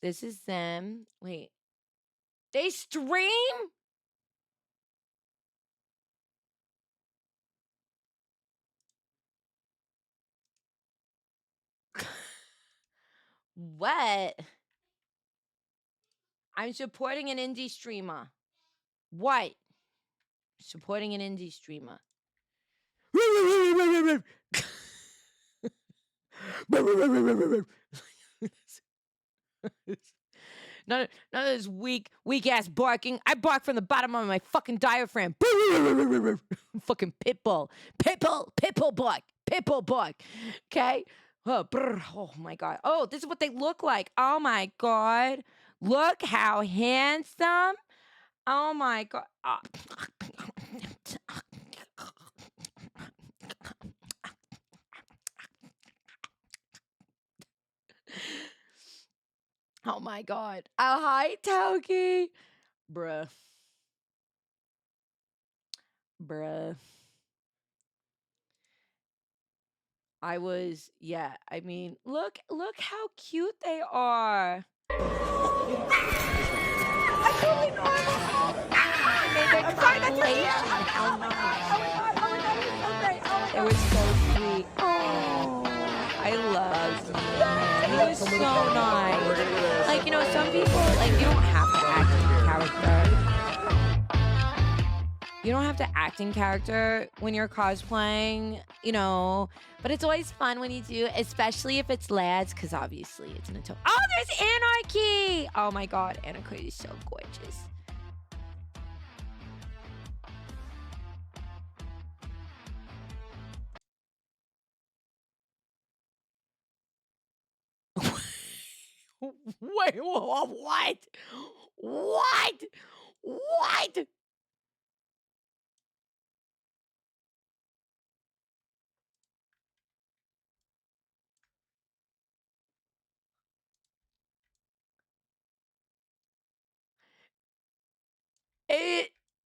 This is them. Wait. They stream? What? I'm supporting an indie streamer. What? Supporting an indie streamer. None of this weak ass barking. I bark from the bottom of my fucking diaphragm. Fucking pitbull bark. Okay. Oh my god. Oh, this is what they look like. Oh my god. Look how handsome. Oh my god. Oh my god. Oh, hi, Toki. Bruh. I mean, look how cute they are. I totally know I'm sorry, that's your ear. Oh my god, it's so great. Oh my god. It was so sweet. Oh, I loved him. He was so nice. Like, some people, like, you don't have to act in character. You don't have to act in character when you're cosplaying, but it's always fun when you do, especially if it's lads, because obviously it's an auto. Oh, there's Anarchy! Oh my god, Anarchy is so gorgeous. Wait, what? What? What?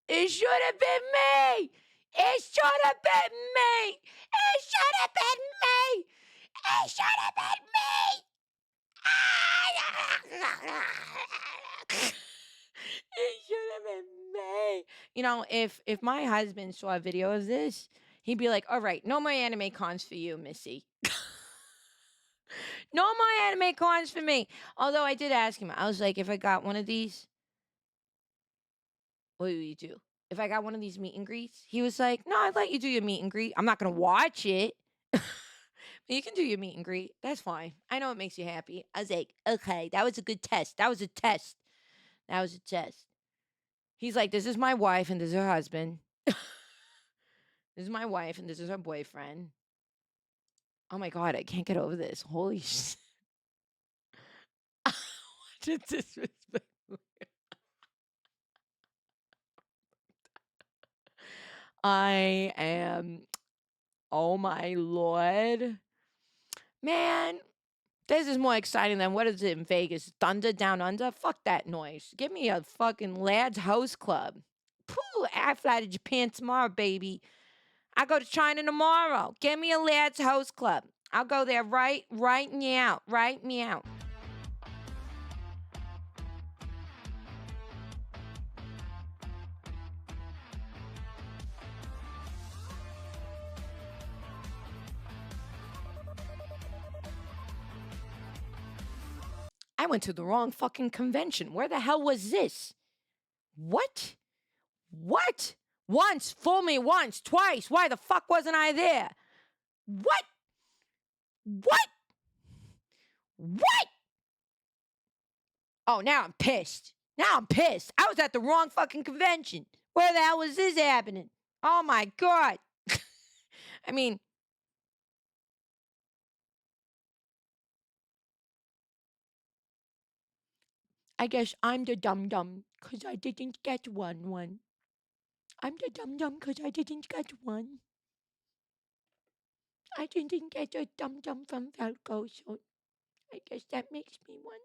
It should have been me. It should have been me. It should have been me. It should have been me. It should have been me. You know, if my husband saw a video of this, he'd be like, "All right, no more anime cons for you, Missy. No more anime cons for me." Although I did ask him, I was like, "If I got one of these, what do you do? If I got one of these meet and greets?" He was like, "No, I'd let you do your meet and greet. I'm not gonna watch it." But you can do your meet and greet. That's fine. I know it makes you happy. I was like, okay, that was a good test. That was a test. That was a test. He's like, this is my wife and this is her husband. This is my wife and this is her boyfriend. Oh my God, I can't get over this. Holy shit. What a disrespect. I am, oh my Lord. Man, this is more exciting than what is it in Vegas? Thunder Down Under? Fuck that noise. Give me a fucking Lads House Club. Pooh, I fly to Japan tomorrow, baby. I go to China tomorrow. Give me a Lads House Club. I'll go there right meow. Right meow. I went to the wrong fucking convention. Where the hell was this? What? What? Once, fool me once, twice. Why the fuck wasn't I there? What? What? What? Oh, now I'm pissed. Now I'm pissed. I was at the wrong fucking convention. Where the hell was this happening? Oh my God. I mean, I guess I'm the dum dum because I didn't get one. I'm the dum dum because I didn't get one. I didn't get a dum dum from Falco, so I guess that makes me one.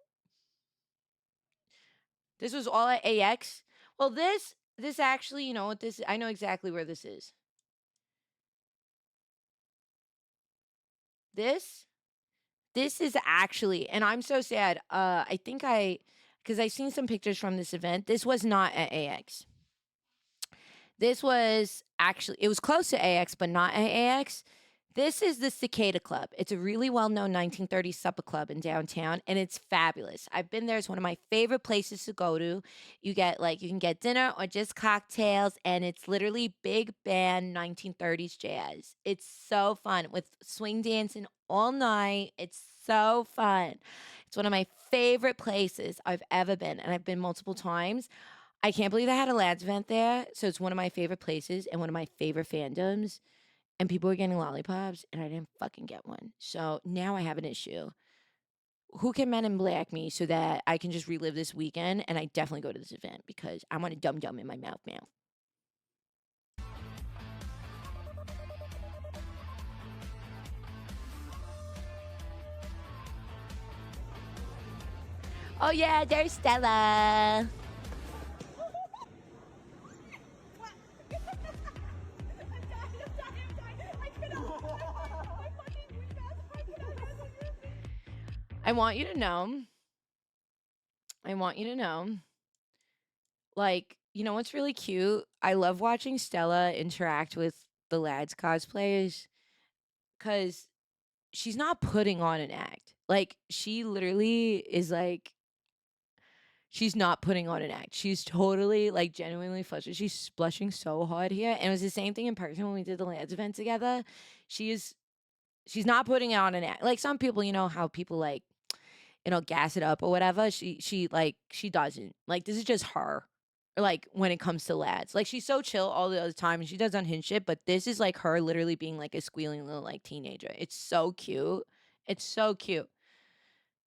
This was all at AX. Well, this actually, you know what this? I know exactly where this is. This is actually, and I'm so sad. I think because I seen some pictures from this event. This was not at AX. This was actually, it was close to AX, but not at AX. This is the Cicada Club. It's a really well-known 1930s supper club in downtown, and it's fabulous. I've been there. It's one of my favorite places to go to. You can get dinner or just cocktails, and it's literally big band 1930s jazz. It's so fun with swing dancing all night. It's so fun. It's one of my favorite places I've ever been, and I've been multiple times. I can't believe they had a lads event there. So it's one of my favorite places and one of my favorite fandoms. And people were getting lollipops, and I didn't fucking get one. So now I have an issue. Who can Men in Black me so that I can just relive this weekend? And I definitely go to this event because I want a dum dum in my mouth now. Oh yeah, there's Stella. I want you to know. Like, you know what's really cute? I love watching Stella interact with the lads cosplayers because she's not putting on an act. Like, she literally is like, she's not putting on an act. She's totally, like, genuinely flustered. She's blushing so hard here. And it was the same thing in person when we did the lads event together. She's not putting on an act. Like, some people, you know how people, like, you know, gas it up or whatever. She doesn't. Like, this is just her. Like, when it comes to lads. Like, she's so chill all the other time and she does unhinged shit, but this is like her literally being like a squealing little like teenager. It's so cute. It's so cute.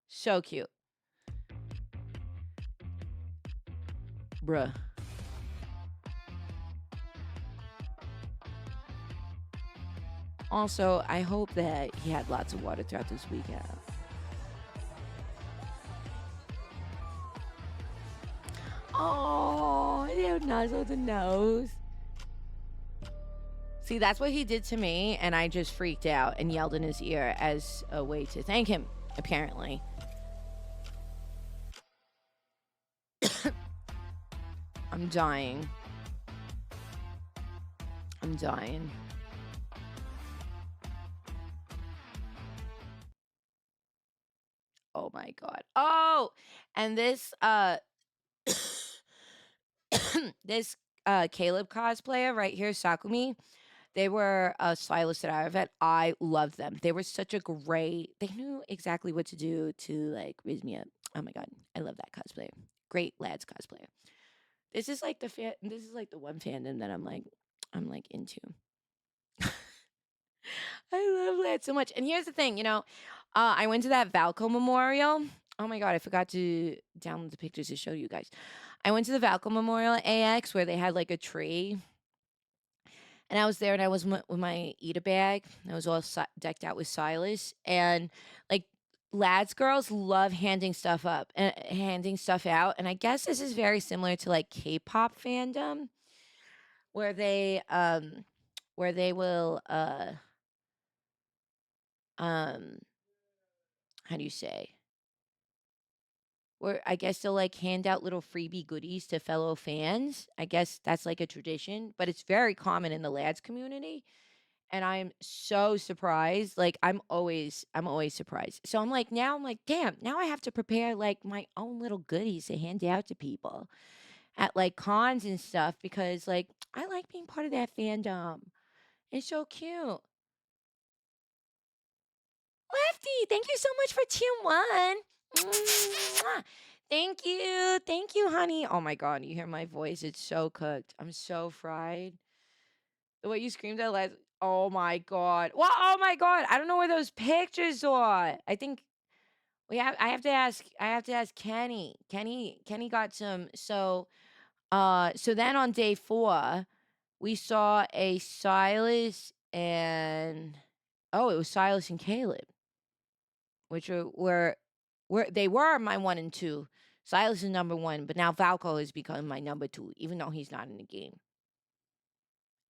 So cute. Bruh. Also, I hope that he had lots of water throughout this weekend. Oh, they nuzzled the nose. See, that's what he did to me, and I just freaked out and yelled in his ear as a way to thank him, apparently. I'm dying. I'm dying. Oh my god. Oh, and this this Caleb cosplayer right here, Sakumi, they were a stylist at Aravet. I loved them. They were such a great. They knew exactly what to do to like raise me up. Oh my god, I love that cosplayer. Great lads cosplayer. This is like the This is like the one fandom that I'm like into. I love that so much. And here's the thing, I went to that Valco Memorial. Oh my god, I forgot to download the pictures to show you guys. I went to the Valco Memorial at AX where they had like a tree. And I was there and I was with my Eda bag. I was all decked out with Silas. And like lads girls love handing stuff up and handing stuff out. And I guess this is very similar to like K-pop fandom where they will um how do you say? Where I guess they'll like hand out little freebie goodies to fellow fans. I guess that's like a tradition, but it's very common in the lads community. And I'm so surprised. Like I'm always surprised. So I'm like, damn, now I have to prepare like my own little goodies to hand out to people at like cons and stuff because like I like being part of that fandom. It's so cute. Lefty, thank you so much for tier one. Mwah. Thank you. Thank you, honey. Oh my god, you hear my voice? It's so cooked. I'm so fried. The way you screamed at last. Oh my god. Well, oh my god. I don't know where those pictures are. I think I have to ask Kenny. Kenny got some. So then on day 4, we saw a Silas and oh, it was Silas and Caleb, which were they were my 1 and 2. Silas is number 1, but now Valco has become my number 2, even though he's not in the game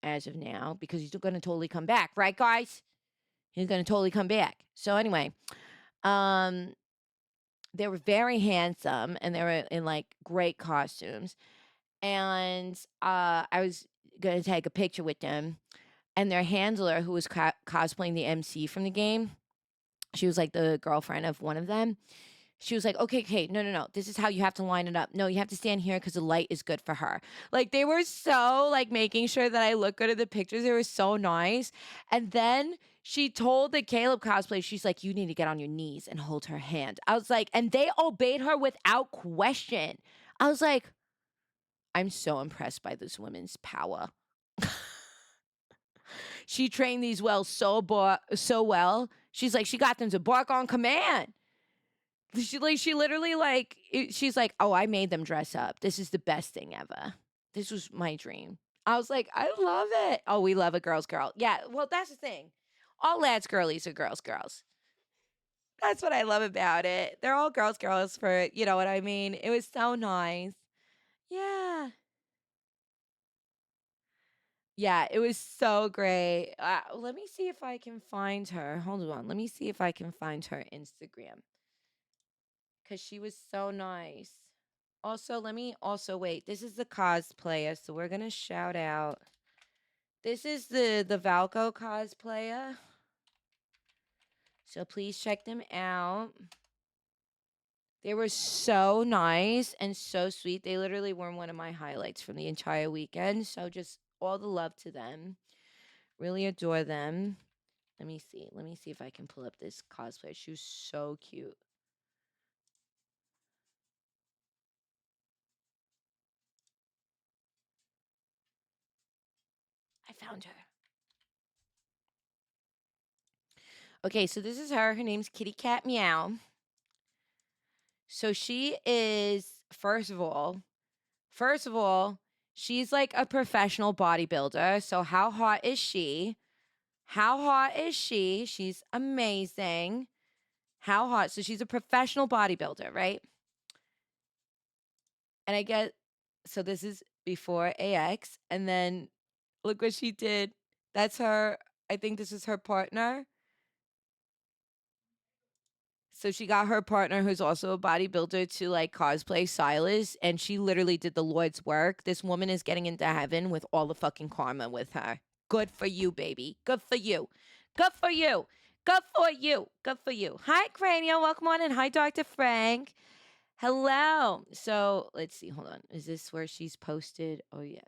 as of now, because he's going to totally come back, right, guys? He's going to totally come back. So anyway, um, they were very handsome and they were in like great costumes, and I was going to take a picture with them, and their handler, who was cosplaying the MC from the game, she was like the girlfriend of one of them. She was like, okay, no, no, no. This is how you have to line it up. No, you have to stand here because the light is good for her. Like they were so like making sure that I look good in the pictures. They were so nice. And then she told the Caleb cosplay, she's like, you need to get on your knees and hold her hand. I was like, and they obeyed her without question. I was like, I'm so impressed by this woman's power. She trained these wells so well. She's like, she got them to bark on command. She literally she's like, oh, I made them dress up. This is the best thing ever. This was my dream. I was like, I love it. Oh, we love a girl's girl. Yeah, well, that's the thing. All lads girlies are girls. That's what I love about it. They're all girls for, you know what I mean? It was so nice. Yeah. Yeah, it was so great. Let me see if I can find her. Hold on. Let me see if I can find her Instagram. Because she was so nice. Also, let me also wait. This is the cosplayer, so we're gonna shout out. This is the Valco cosplayer. So please check them out. They were so nice and so sweet. They literally were one of my highlights from the entire weekend. So just all the love to them. Really adore them. Let me see. Let me see if I can pull up this cosplayer. She was so cute. I found her. Okay, so this is her. Her name's Kitty Cat Meow. So she is first of all, she's like a professional bodybuilder. So how hot is she? How hot is she? She's amazing. How hot? So she's a professional bodybuilder, right? And I get so this is before AX, and then look what she did. That's her. I think this is her partner. So she got her partner, who's also a bodybuilder, to like cosplay Silas, and she literally did the Lord's work. This woman is getting into heaven with all the fucking karma with her. Good for you, baby. Good for you. Good for you. Good for you. Good for you. Hi, Cranial. Welcome on in. Hi, Dr. Frank. Hello. So let's see. Hold on. Is this where she's posted? Oh, yeah.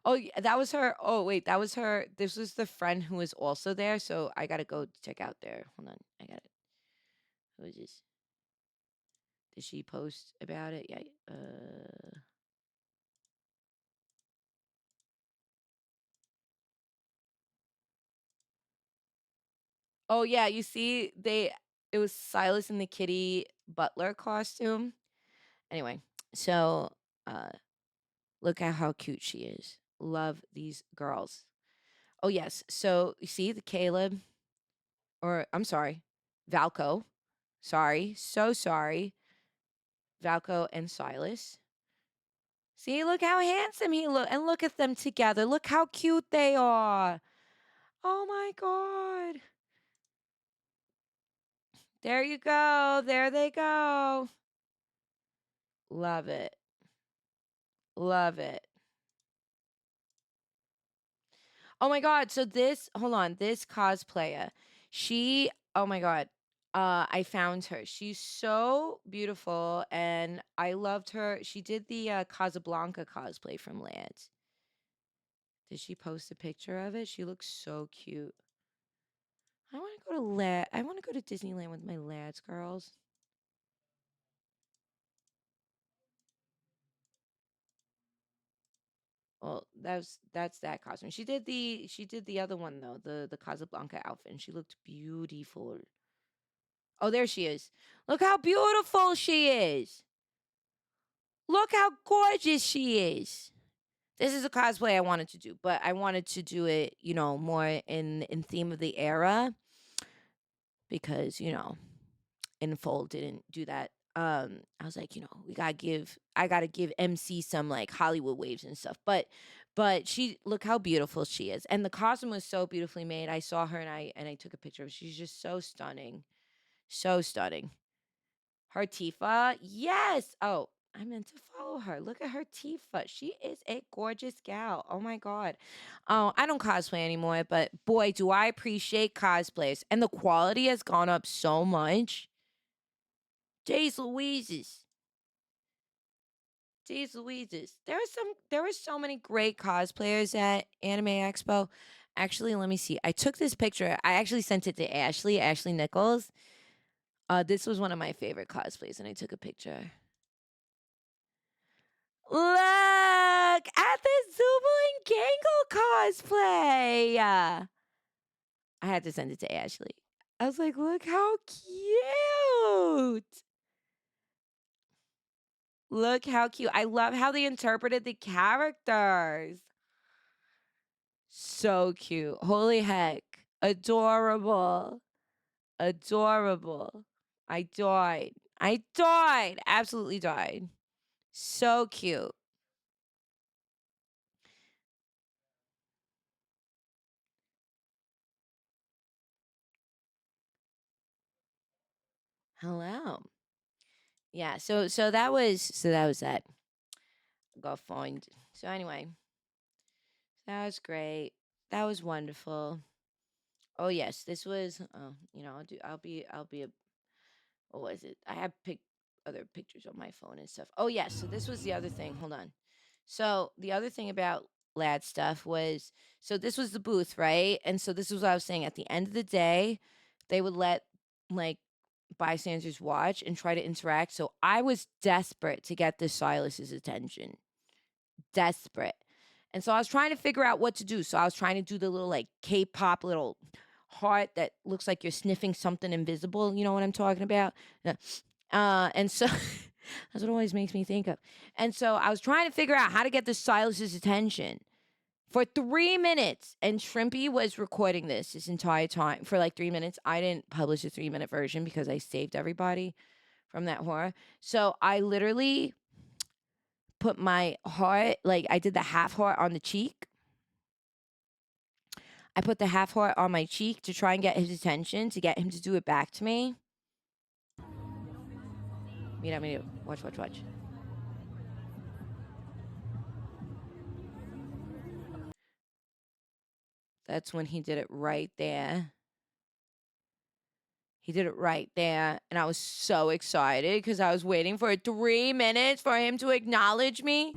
Oh, yeah, that was her. Oh, wait, that was her. This was the friend who was also there. So I gotta go check out there. Hold on. I got it. Who is this? Did she post about it? Yeah. Oh, yeah. You see, it was Silas in the kitty butler costume. Anyway, so uh, look at how cute she is. Love these girls. Oh, yes. So you see the Caleb, or I'm sorry, Valco. Sorry. So sorry. Valco and Silas. See, look how handsome he look, and look at them together. Look how cute they are. Oh my god. There you go. There they go. Love it. Love it. Oh my god. So this, hold on, this cosplayer, she, oh my god. I found her. She's so beautiful and I loved her. She did the Casablanca cosplay from Lads. Did she post a picture of it? She looks so cute. I want to go to Disneyland with my lads girls. Well, that's that costume. She did the other one though, the Casablanca outfit, and she looked beautiful. Oh, there she is. Look how beautiful she is. Look how gorgeous she is. This is a cosplay I wanted to do, but I wanted to do it, more in theme of the era because, Infold didn't do that. I was like, I gotta give MC some like Hollywood waves and stuff. But she look how beautiful she is. And the costume was so beautifully made. I saw her and I took a picture of her. She's just so stunning. So stunning. Her Tifa, yes. Oh, I meant to follow her. Look at her Tifa. She is a gorgeous gal. Oh my god. Oh, I don't cosplay anymore, but boy, do I appreciate cosplays. And the quality has gone up so much. Jeez Louises. Jeez Louises. There were so many great cosplayers at Anime Expo. Actually, let me see. I took this picture. I actually sent it to Ashley Nichols. This was one of my favorite cosplays, and I took a picture. Look at this Zubul and Gangle cosplay. I had to send it to Ashley. I was like, look how cute. Look how cute. I love how they interpreted the characters. So cute. Holy heck. Adorable. Adorable. I died. I died. Absolutely died. So cute. Hello. Yeah, so that was that. Go find. So anyway, that was great. That was wonderful. Oh yes, this was. I'll be a. What was it? I have other pictures on my phone and stuff. Oh yes, so this was the other thing. Hold on. So the other thing about lad stuff was, so this was the booth, right? And so this was what I was saying. At the end of the day, they would let like bystanders watch and try to interact. So I was desperate to get this Silas's attention. Desperate. And so I was trying to figure out what to do. So I was trying to do the little like K-pop little heart that looks like you're sniffing something invisible. You know what I'm talking about? And so that's what always makes me think of. And so I was trying to figure out how to get the Silas's attention for 3 minutes. And Shrimpy was recording this entire time for like 3 minutes. I didn't publish a 3-minute version because I saved everybody from that horror. So I literally put my heart, like I did the half heart on the cheek. I put the half heart on my cheek to try and get his attention, to get him to do it back to me. Mira, mira. Watch, watch, watch. That's when he did it right there. He did it right there. And I was so excited because I was waiting for 3 minutes for him to acknowledge me.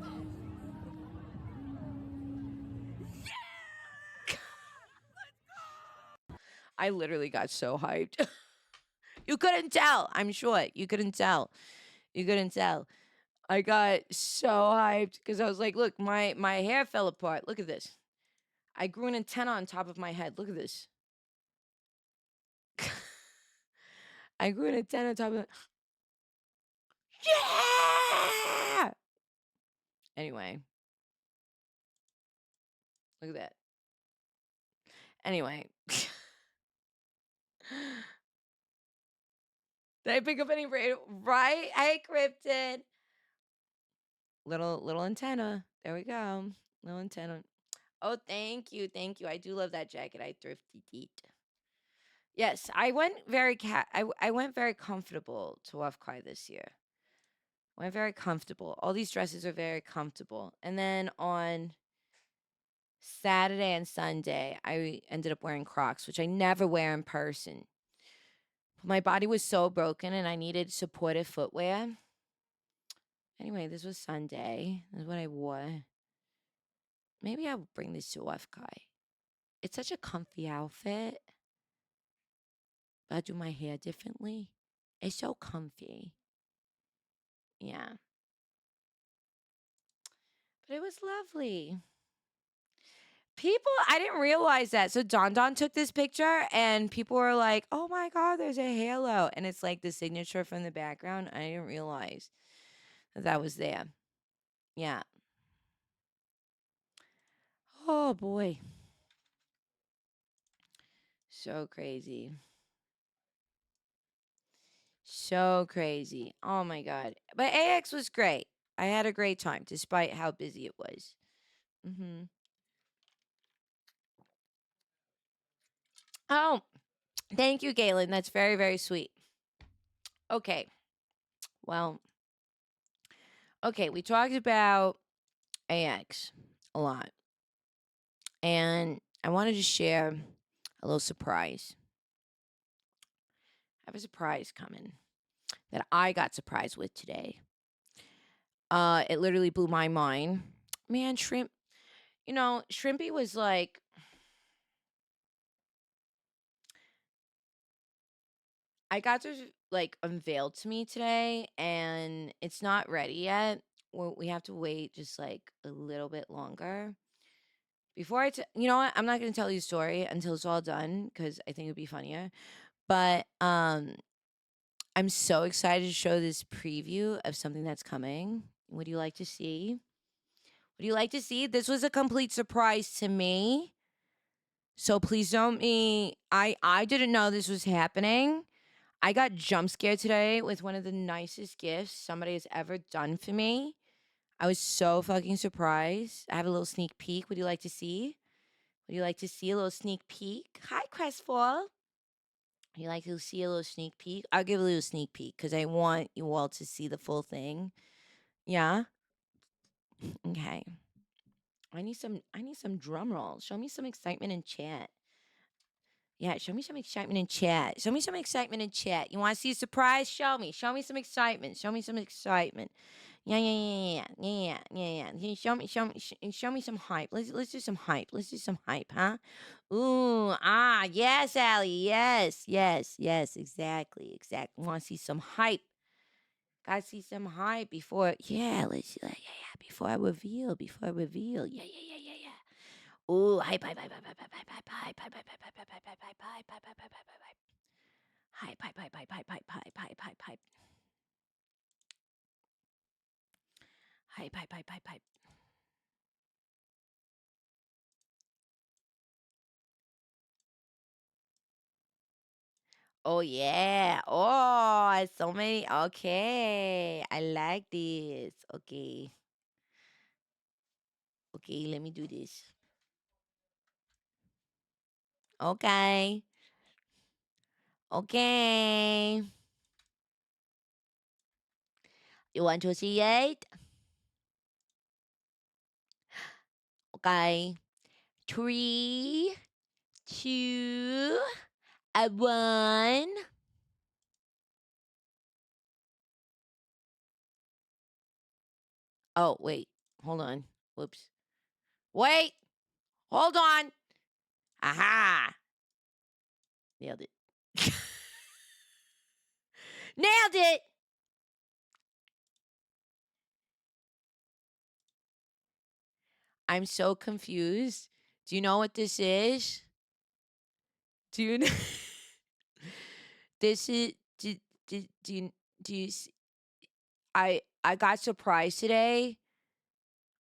I literally got so hyped. You couldn't tell. I'm sure. You couldn't tell. You couldn't tell. I got so hyped because I was like, look, my hair fell apart. Look at this. I grew an antenna on top of my head. Look at this. I grew an antenna on top of Yeah! Anyway. Look at that. Anyway. Did I pick up any right? Hey, Cryptid. Little antenna. There we go. Little antenna. Oh, thank you. Thank you. I do love that jacket. I thrifted it. Yes, I went very I went very comfortable to WFCry this year. I went very comfortable. All these dresses are very comfortable. And then on Saturday and Sunday, I ended up wearing Crocs, which I never wear in person. My body was so broken and I needed supportive footwear. Anyway, this was Sunday. This is what I wore. Maybe I'll bring this to WFCry. It's such a comfy outfit. But I do my hair differently. It's so comfy. Yeah. But it was lovely. People, I didn't realize that. So Don Don took this picture and people were like, oh my God, there's a halo. And it's like the signature from the background. I didn't realize that was there. Yeah. Oh boy. So crazy. So crazy. Oh my God. But AX was great. I had a great time despite how busy it was. Mm-hmm. Oh, thank you, Galen. That's very, very sweet. Okay. Well, okay. We talked about AX a lot. And I wanted to share a little surprise. I have a surprise coming that I got surprised with today. It literally blew my mind. Man, Shrimp, Shrimpy was like, I got this like unveiled to me today and it's not ready yet. We have to wait just like a little bit longer. Before you know what? I'm not going to tell you the story until it's all done because I think it'd be funnier. But I'm so excited to show this preview of something that's coming. Would you like to see? Would you like to see? This was a complete surprise to me. So please don't me. I didn't know this was happening. I got jump scared today with one of the nicest gifts somebody has ever done for me. I was so fucking surprised. I have a little sneak peek. Would you like to see? Would you like to see a little sneak peek? Hi, Crestfall. You like to see a little sneak peek? I'll give a little sneak peek because I want you all to see the full thing. Yeah? Okay. I need some drum rolls. Show me some excitement in chat. Yeah, show me some excitement in chat. Show me some excitement in chat. You want to see a surprise? Show me. Show me some excitement. Show me some excitement. Yeah. Show me some hype. Let's do some hype. Let's do some hype, huh? Ooh, yes, Allie. Yes, exactly. Want to see some hype. Gotta see some hype before. Yeah, let's. Yeah. Before I reveal. Yeah. Ooh, hype. Hype. Oh yeah. Oh, so many. Okay. I like this. Okay. Okay, let me do this. Okay. Okay. You want to see it? Okay. 3, 2, 1. Oh, wait. Hold on. Whoops. Wait. Hold on. Aha. Nailed it. Nailed it. I'm so confused. Do you know what this is? Do you know? This is do you I got surprised today.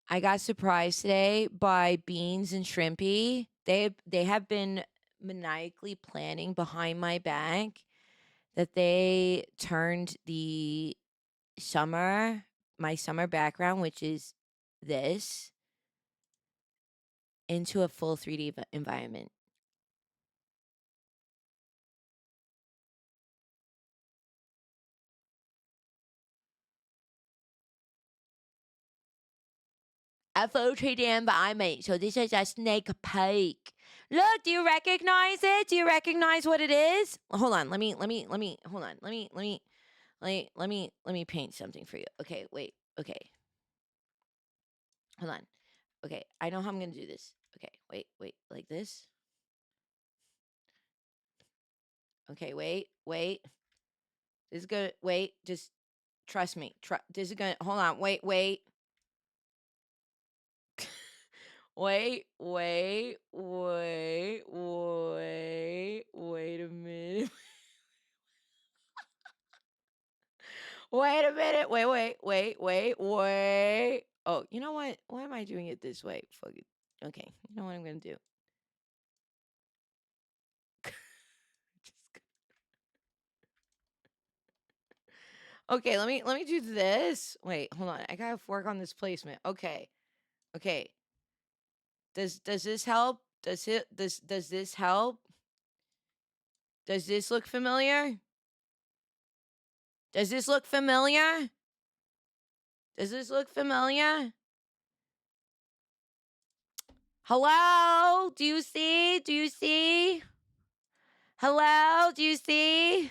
I got surprised today by Beans and Shrimpy. They have been maniacally planning behind my back that they turned the my summer background, which is this, into a full 3D environment. A full 3D environment. So this is a snake peek. Look, do you recognize it? Do you recognize what it is? Hold on. Let me hold on. Let me paint something for you. Okay, wait. Okay. Hold on. Okay, I know how I'm gonna do this. Okay, wait, like this. Okay, wait. This is gonna wait. Just trust me. This is gonna. Hold on. Wait. Wait a minute. Wait a minute. Wait. Oh, you know what? Why am I doing it this way? Fuck it. Okay, you know what I'm gonna do? Just Okay, let me do this. Wait, hold on. I gotta work on this placement. Okay. Does this help? Does this help? Does this look familiar? Does this look familiar? Does this look familiar? Hello? Do you see? Do you see? Hello? Do you see?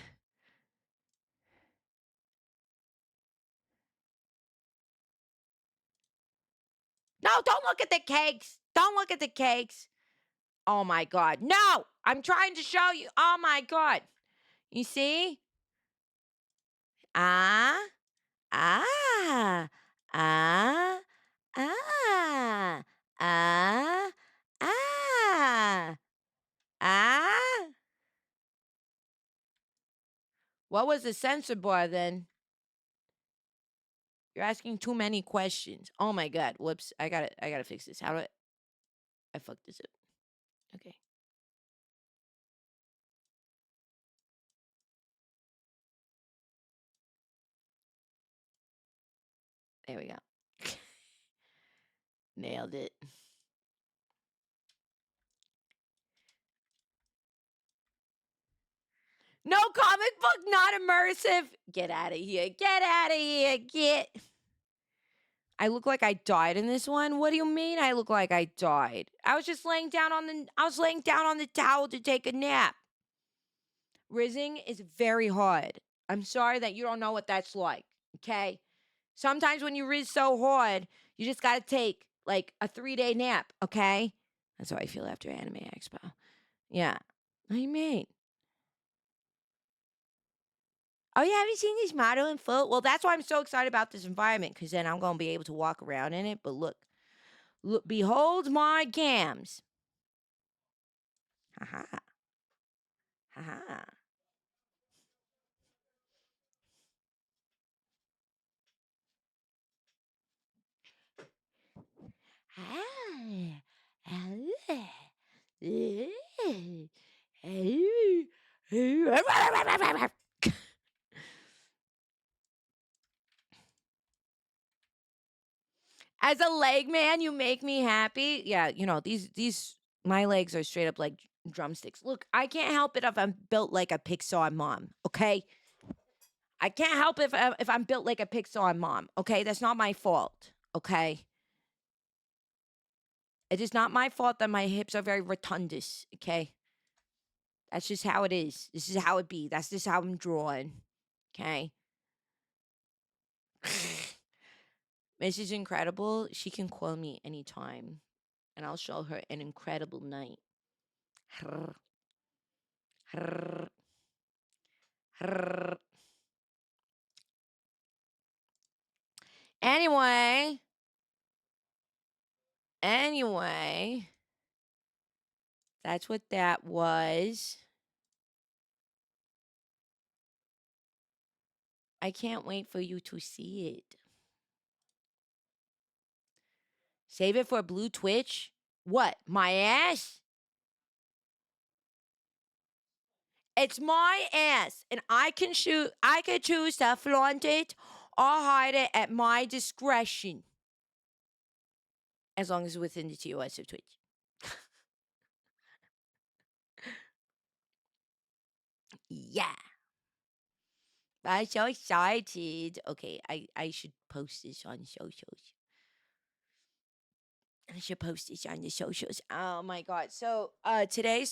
No, don't look at the cakes. Don't look at the cakes. Oh my God. No, I'm trying to show you. Oh my God. You see? Ah, ah, ah, ah, ah, ah, ah. What was the censor bar then? You're asking too many questions. Oh my God. Whoops. I gotta fix this. How do I fucked this up? Okay. There we go. Nailed it. No comic book, not immersive. Get out of here. Get out of here. Get. I look like I died in this one. What do you mean I look like I died? I was laying down on the towel to take a nap. Rizzing is very hard. I'm sorry that you don't know what that's like. Okay? Sometimes when you rizz so hard, you just got to take like a 3-day nap, okay? That's how I feel after Anime Expo. Yeah. What do you mean? Oh, yeah, have you seen this model in full? Well, that's why I'm so excited about this environment, because then I'm going to be able to walk around in it. But look, behold my gams. Ha ha. Ha ha. As a leg man, you make me happy. Yeah, these my legs are straight up like drumsticks. Look, I can't help it if I'm built like a Pixar mom, okay? I can't help it if I'm built like a Pixar mom, okay? That's not my fault, okay? It is not my fault that my hips are very rotundous, okay? That's just how it is. This is how it be. That's just how I'm drawn, okay? Mrs. Incredible, she can call me anytime, and I'll show her an incredible night. Hrr, hrr, hrr. Anyway, that's what that was. I can't wait for you to see it. Save it for Blue Twitch? What? My ass? It's my ass, and I could choose to flaunt it or hide it at my discretion. As long as it's within the TOS of Twitch. Yeah. I'm so excited. Okay, I should post this on socials. I should post this on the socials. Oh my god. So today,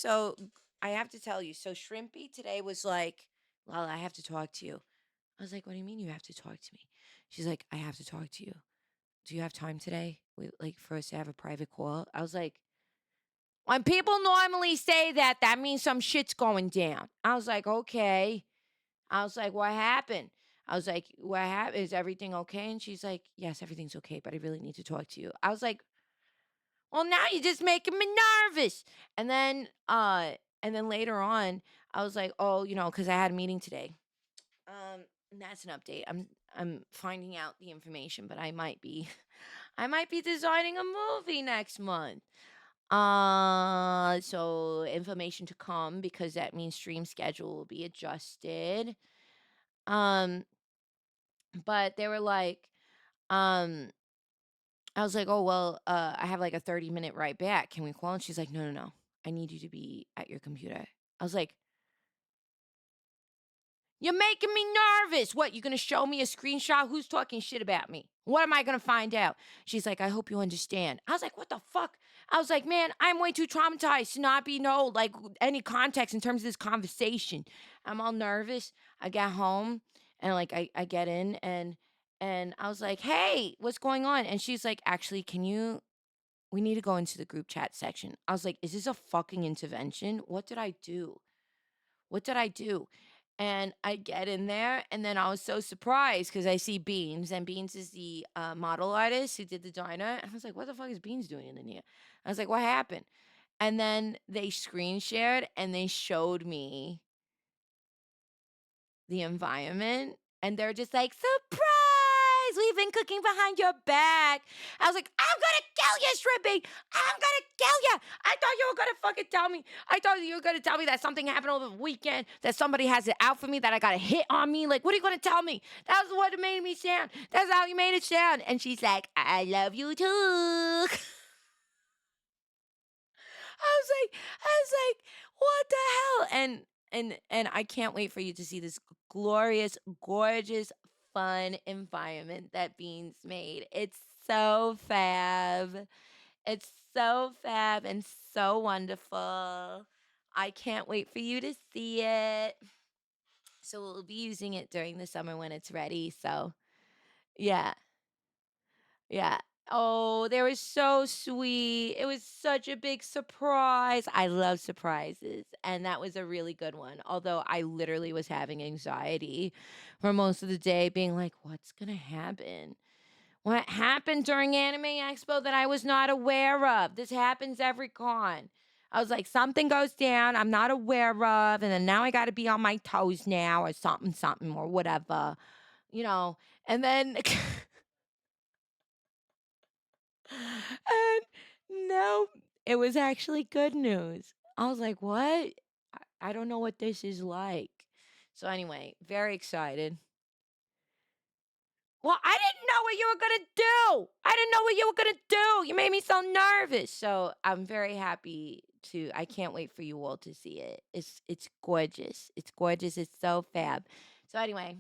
I have to tell you, so Shrimpy today was like, Lala, I have to talk to you. I was like, what do you mean you have to talk to me? She's like, I have to talk to you. Do you have time today? Like for us to have a private call? I was like, when people normally say that, that means some shit's going down. I was like, okay. I was like, what happened? I was like, what happened? Is everything okay? And she's like, yes, everything's okay, but I really need to talk to you. I was like, well, now you're just making me nervous. And then later on, I was like, oh, because I had a meeting today. And that's an update. I'm finding out the information, but I might be I might be designing a movie next month. So information to come because that means stream schedule will be adjusted. Um, but they were like, um, I was like, oh well, I have like a 30-minute ride back. Can we call? And she's like, no, no, no. I need you to be at your computer. I was like, you're making me nervous. What, you gonna show me a screenshot? Who's talking shit about me? What am I gonna find out? She's like, I hope you understand. I was like, what the fuck? I was like, man, I'm way too traumatized to not be like any context in terms of this conversation. I'm all nervous. I got home and like I get in and I was like, hey, what's going on? And she's like, actually, we need to go into the group chat section. I was like, is this a fucking intervention? What did I do? What did I do? And I get in there, and then I was so surprised because I see Beans, and Beans is the model artist who did the diner. And I was like, what the fuck is Beans doing in here? I was like, what happened? And then they screen shared and they showed me the environment, and they're just like, surprise! We've been cooking behind your back. I was like, I'm gonna kill you, Shrimpy! I'm gonna kill you! I thought you were gonna fucking tell me. I thought you were gonna tell me that something happened over the weekend, that somebody has it out for me, that I got a hit on me. Like, what are you gonna tell me? That was what it made me sound. That's how you made it sound. And she's like, I love you too. I was like, what the hell? And I can't wait for you to see this glorious, gorgeous, fun environment that Beans made. It's so fab. It's so fab and so wonderful. I can't wait for you to see it. So we'll be using it during the summer when it's ready. So yeah. Yeah. Oh, they were so sweet. It was such a big surprise. I love surprises. And that was a really good one. Although I literally was having anxiety for most of the day, being like, what's going to happen? What happened during Anime Expo that I was not aware of? This happens every con. I was like, something goes down I'm not aware of. And then now I got to be on my toes now or something or whatever, And then. And no, it was actually good news. I was like, what? I don't know what this is like. So, anyway, very excited. Well, I didn't know what you were going to do. I didn't know what you were going to do. You made me so nervous. So, I'm very happy to I can't wait for you all to see it. It's gorgeous. It's gorgeous. It's so fab. So anyway,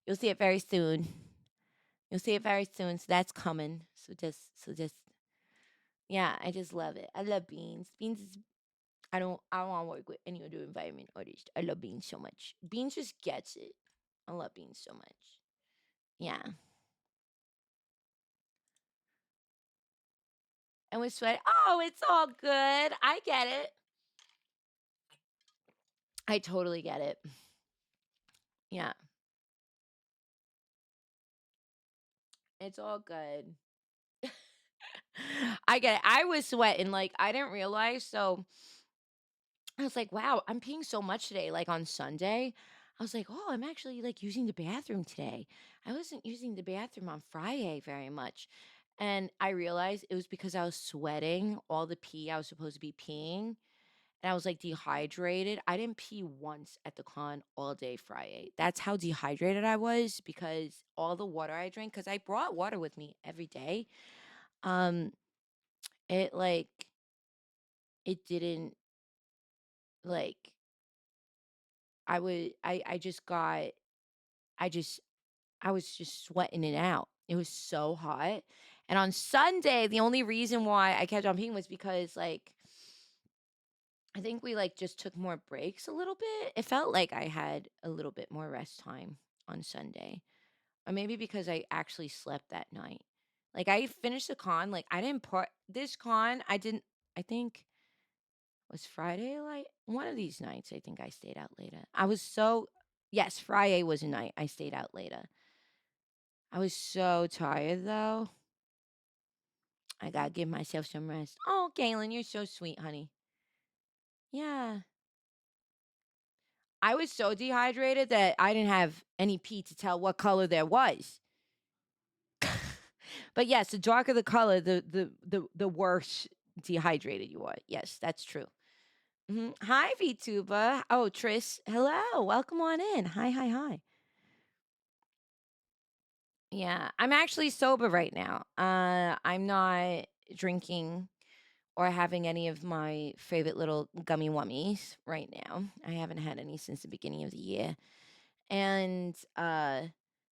you'll see it very soon. You'll see it very soon. So that's coming. So just yeah, I just love it. I love Beans. Beans is I don't want to work with any other environment artist. I love Beans so much. Beans just gets it. I love Beans so much. Yeah. And we sweat. Oh, it's all good. I get it. I totally get it. Yeah. It's all good. I get it. I was sweating like I didn't realize. So I was like, wow, I'm peeing so much today. Like on Sunday, I was like, oh, I'm actually like using the bathroom today. I wasn't using the bathroom on Friday very much. And I realized it was because I was sweating all the pee I was supposed to be peeing. And I was like dehydrated. I didn't pee once at the con all day Friday. That's how dehydrated I was because all the water I drank, because I brought water with me every day. Um, it like it didn't like I just got I just I was just sweating it out. It was so hot. And on Sunday, the only reason why I kept on peeing was because like I think we like just took more breaks a little bit. It felt like I had a little bit more rest time on Sunday. Or maybe because I actually slept that night. Like I finished the con, like I didn't part this con, I think was Friday like one of these nights I think I stayed out later. I was so yes, Friday was a night I stayed out later. I was so tired though. I gotta give myself some rest. Oh, Galen, you're so sweet, honey. Yeah. I was so dehydrated that I didn't have any pee to tell what color there was. But yes, the darker the color, the worse dehydrated you are. Yes, that's true. Hi, VTuber. Oh, Tris. Hello. Welcome on in. Hi, hi, hi. Yeah, I'm actually sober right now. I'm not drinking or having any of my favorite little gummy wummies right now. I haven't had any since the beginning of the year. And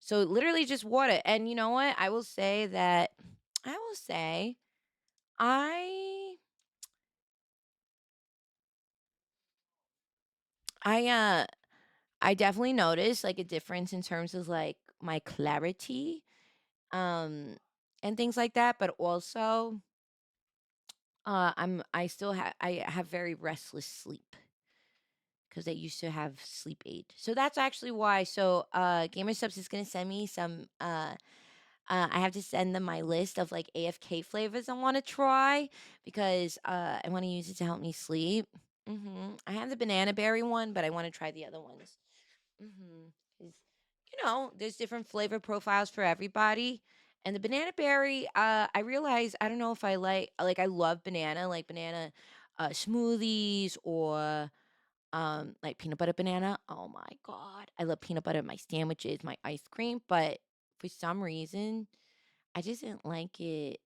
so literally just water. And you know what? I will say I I I definitely noticed like a difference in terms of like my clarity um and things like that, but also I have very restless sleep because I used to have sleep aid. So that's actually why. So Gamer Subs is gonna send me some I have to send them my list of like AFK flavors I want to try because I want to use it to help me sleep. I have the banana berry one, but I want to try the other ones. Mm-hmm. 'Cause, there's different flavor profiles for everybody. And the banana berry, I realize I don't know if I love banana, like banana smoothies or like peanut butter banana. Oh my god. I love peanut butter in my sandwiches, my ice cream, but for some reason I just didn't like it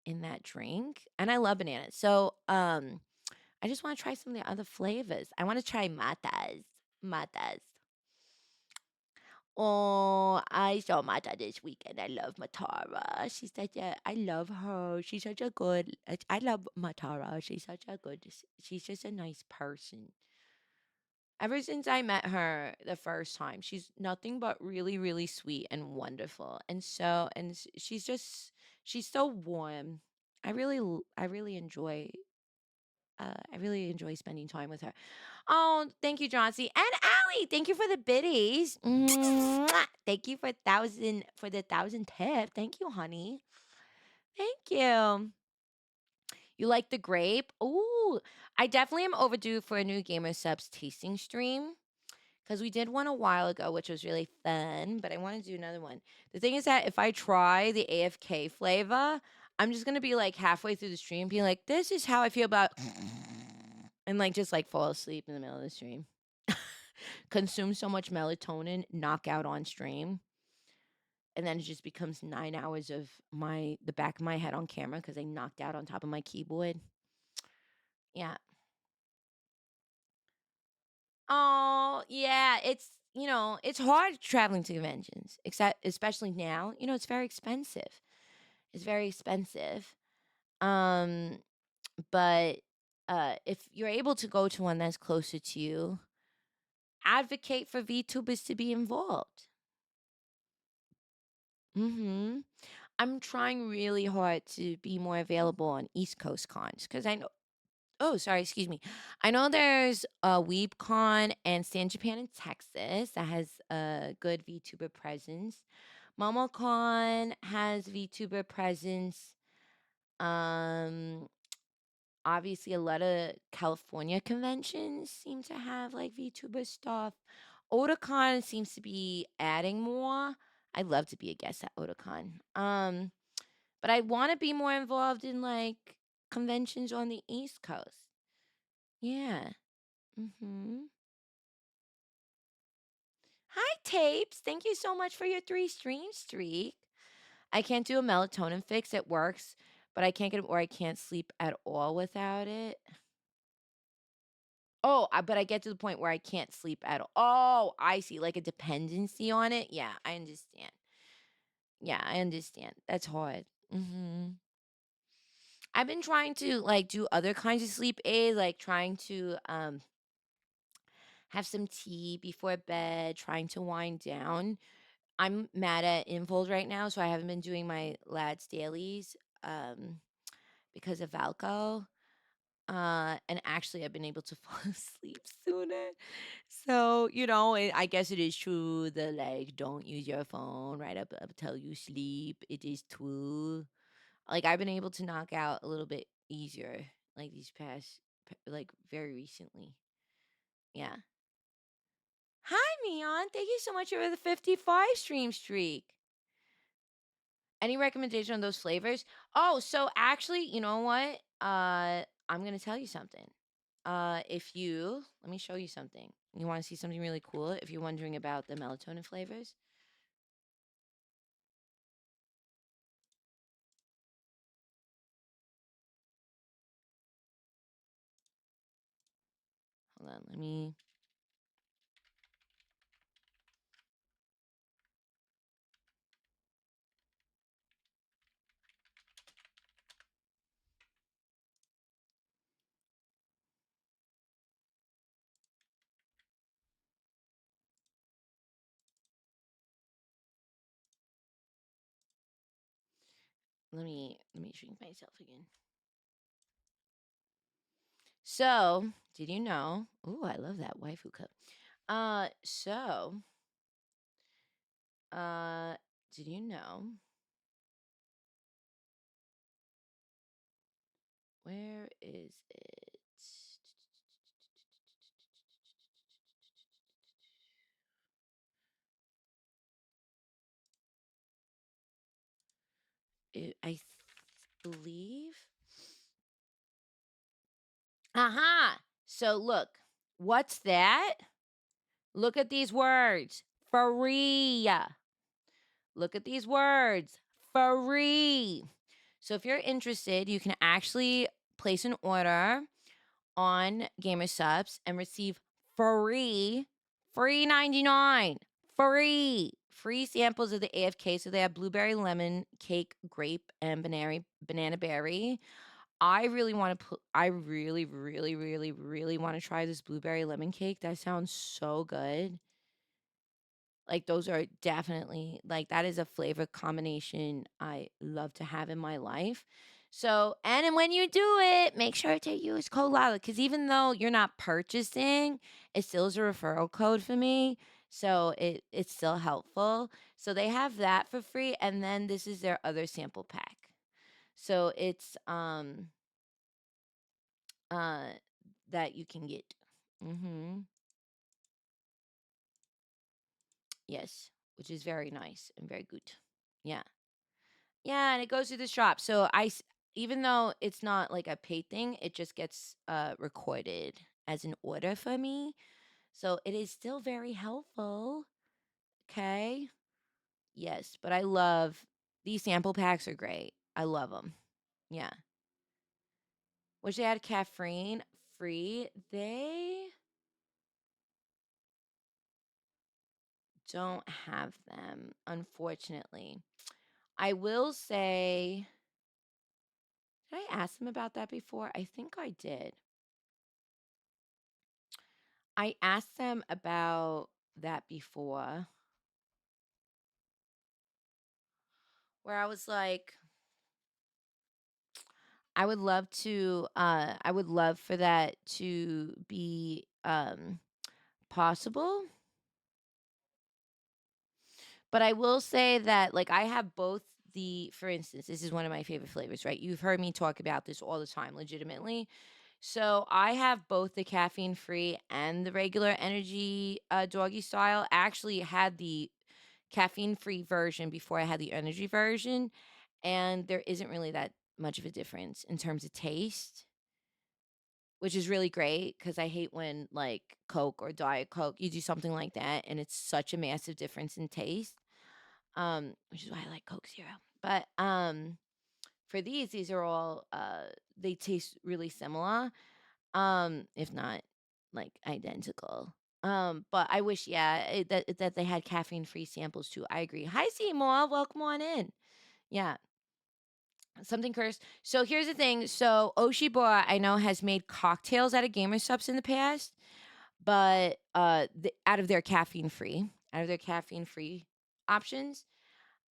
in that drink. And I love bananas. So I just want to try some of the other flavors. I want to try matas. Matas. Oh, I saw Mata this weekend. I love Matara. I love her. She's such a good, I love Matara. She's just a nice person. Ever since I met her the first time, she's nothing but really, really sweet and wonderful. She's so warm. I really enjoy spending time with her. Oh, thank you, Johnsy. And Allie, thank you for the biddies. Mwah. Thank you for the thousand tip. Thank you, honey. Thank you. You like the grape? Ooh, I definitely am overdue for a new Gamer Subs tasting stream. Because we did one a while ago, which was really fun, but I want to do another one. The thing is that if I try the AFK flavor, I'm just gonna be like halfway through the stream, being like, "This is how I feel about," and like just like fall asleep in the middle of the stream. Consume so much melatonin, knock out on stream, and then it just becomes 9 hours of the back of my head on camera because I knocked out on top of my keyboard. Yeah, yeah, it's hard traveling to conventions, except especially now. It's very expensive. It's very expensive. Um, but if you're able to go to one that's closer to you, advocate for VTubers to be involved. Mm-hmm. I'm trying really hard to be more available on East Coast cons because I know. Oh, sorry, excuse me. I know there's a WeebCon and Stand Japan in Texas that has a good VTuber presence. MomoCon has VTuber presence. Um, Obviously, a lot of California conventions seem to have like VTuber stuff. Otakon seems to be adding more. I'd love to be a guest at Otakon. But I want to be more involved in like conventions on the East Coast. Yeah. Mm-hmm. Hi, Tapes. Thank you so much for your 3 stream streak. I can't do a melatonin fix. It works, but I can't get or I can't sleep at all without it. Oh, but I get to the point where I can't sleep at all. Oh, I see. Like a dependency on it. Yeah, I understand. Yeah, I understand. That's hard. I've been trying to like do other kinds of sleep aids, like trying to have some tea before bed, trying to wind down. I'm mad at Infold right now, so I haven't been doing my lads dailies because of Valco. And actually, I've been able to fall asleep sooner. So, I guess it is true that, like, don't use your phone right up till you sleep. It is true. Like, I've been able to knock out a little bit easier, like, these past, like, very recently. Yeah. Hi, Mion. Thank you so much for the 55 stream streak. Any recommendation on those flavors? Oh, so actually, you know what? I'm gonna tell you something. If you let me show you something. You want to see something really cool? If you're wondering about the melatonin flavors, hold on. Let me shrink myself again. So, did you know? Ooh, I love that waifu cup. So, uh, did you know? Where is it? I believe. Aha. So look, what's that? Look at these words. Free. Look at these words. Free. So if you're interested, you can actually place an order on Gamersubs and receive free 99, free samples of the AFK. So they have blueberry, lemon, cake, grape, and banana berry. I really want to put. I really, really, really, really want to try this blueberry lemon cake. That sounds so good. Like those are definitely like that is a flavor combination I love to have in my life. So, and then when you do it, make sure to use code Lila because even though you're not purchasing, it still is a referral code for me. So it's still helpful. So they have that for free, and then this is their other sample pack. So it's uh that you can get. Mm-hmm. Yes, which is very nice and very good. Yeah. Yeah, and it goes to the shop. So even though it's not like a paid thing, it just gets recorded as an order for me. So it is still very helpful. Okay. Yes, but I love these sample packs are great. I love them. Yeah. Wish they had caffeine free. don't have them, unfortunately. I will say, did I ask them about that before? I think I did. I asked them about that before, where I was like, I would love for that to be possible. But I will say that, like, I have both for instance, this is one of my favorite flavors, right? You've heard me talk about this all the time, legitimately. So I have both the caffeine free and the regular energy doggy style. I actually had the caffeine free version before I had the energy version, and there isn't really that much of a difference in terms of taste, which is really great because I hate when like Coke or Diet Coke, you do something like that and it's such a massive difference in taste. Which is why I like Coke Zero. But for these are all they taste really similar, if not like identical. But I wish, yeah, that they had caffeine free samples too. I agree. Hi Seymour, welcome on in. Yeah, something cursed. So here's the thing. So Oshiba, I know, has made cocktails out of Gamer Subs in the past, but out of their caffeine free options.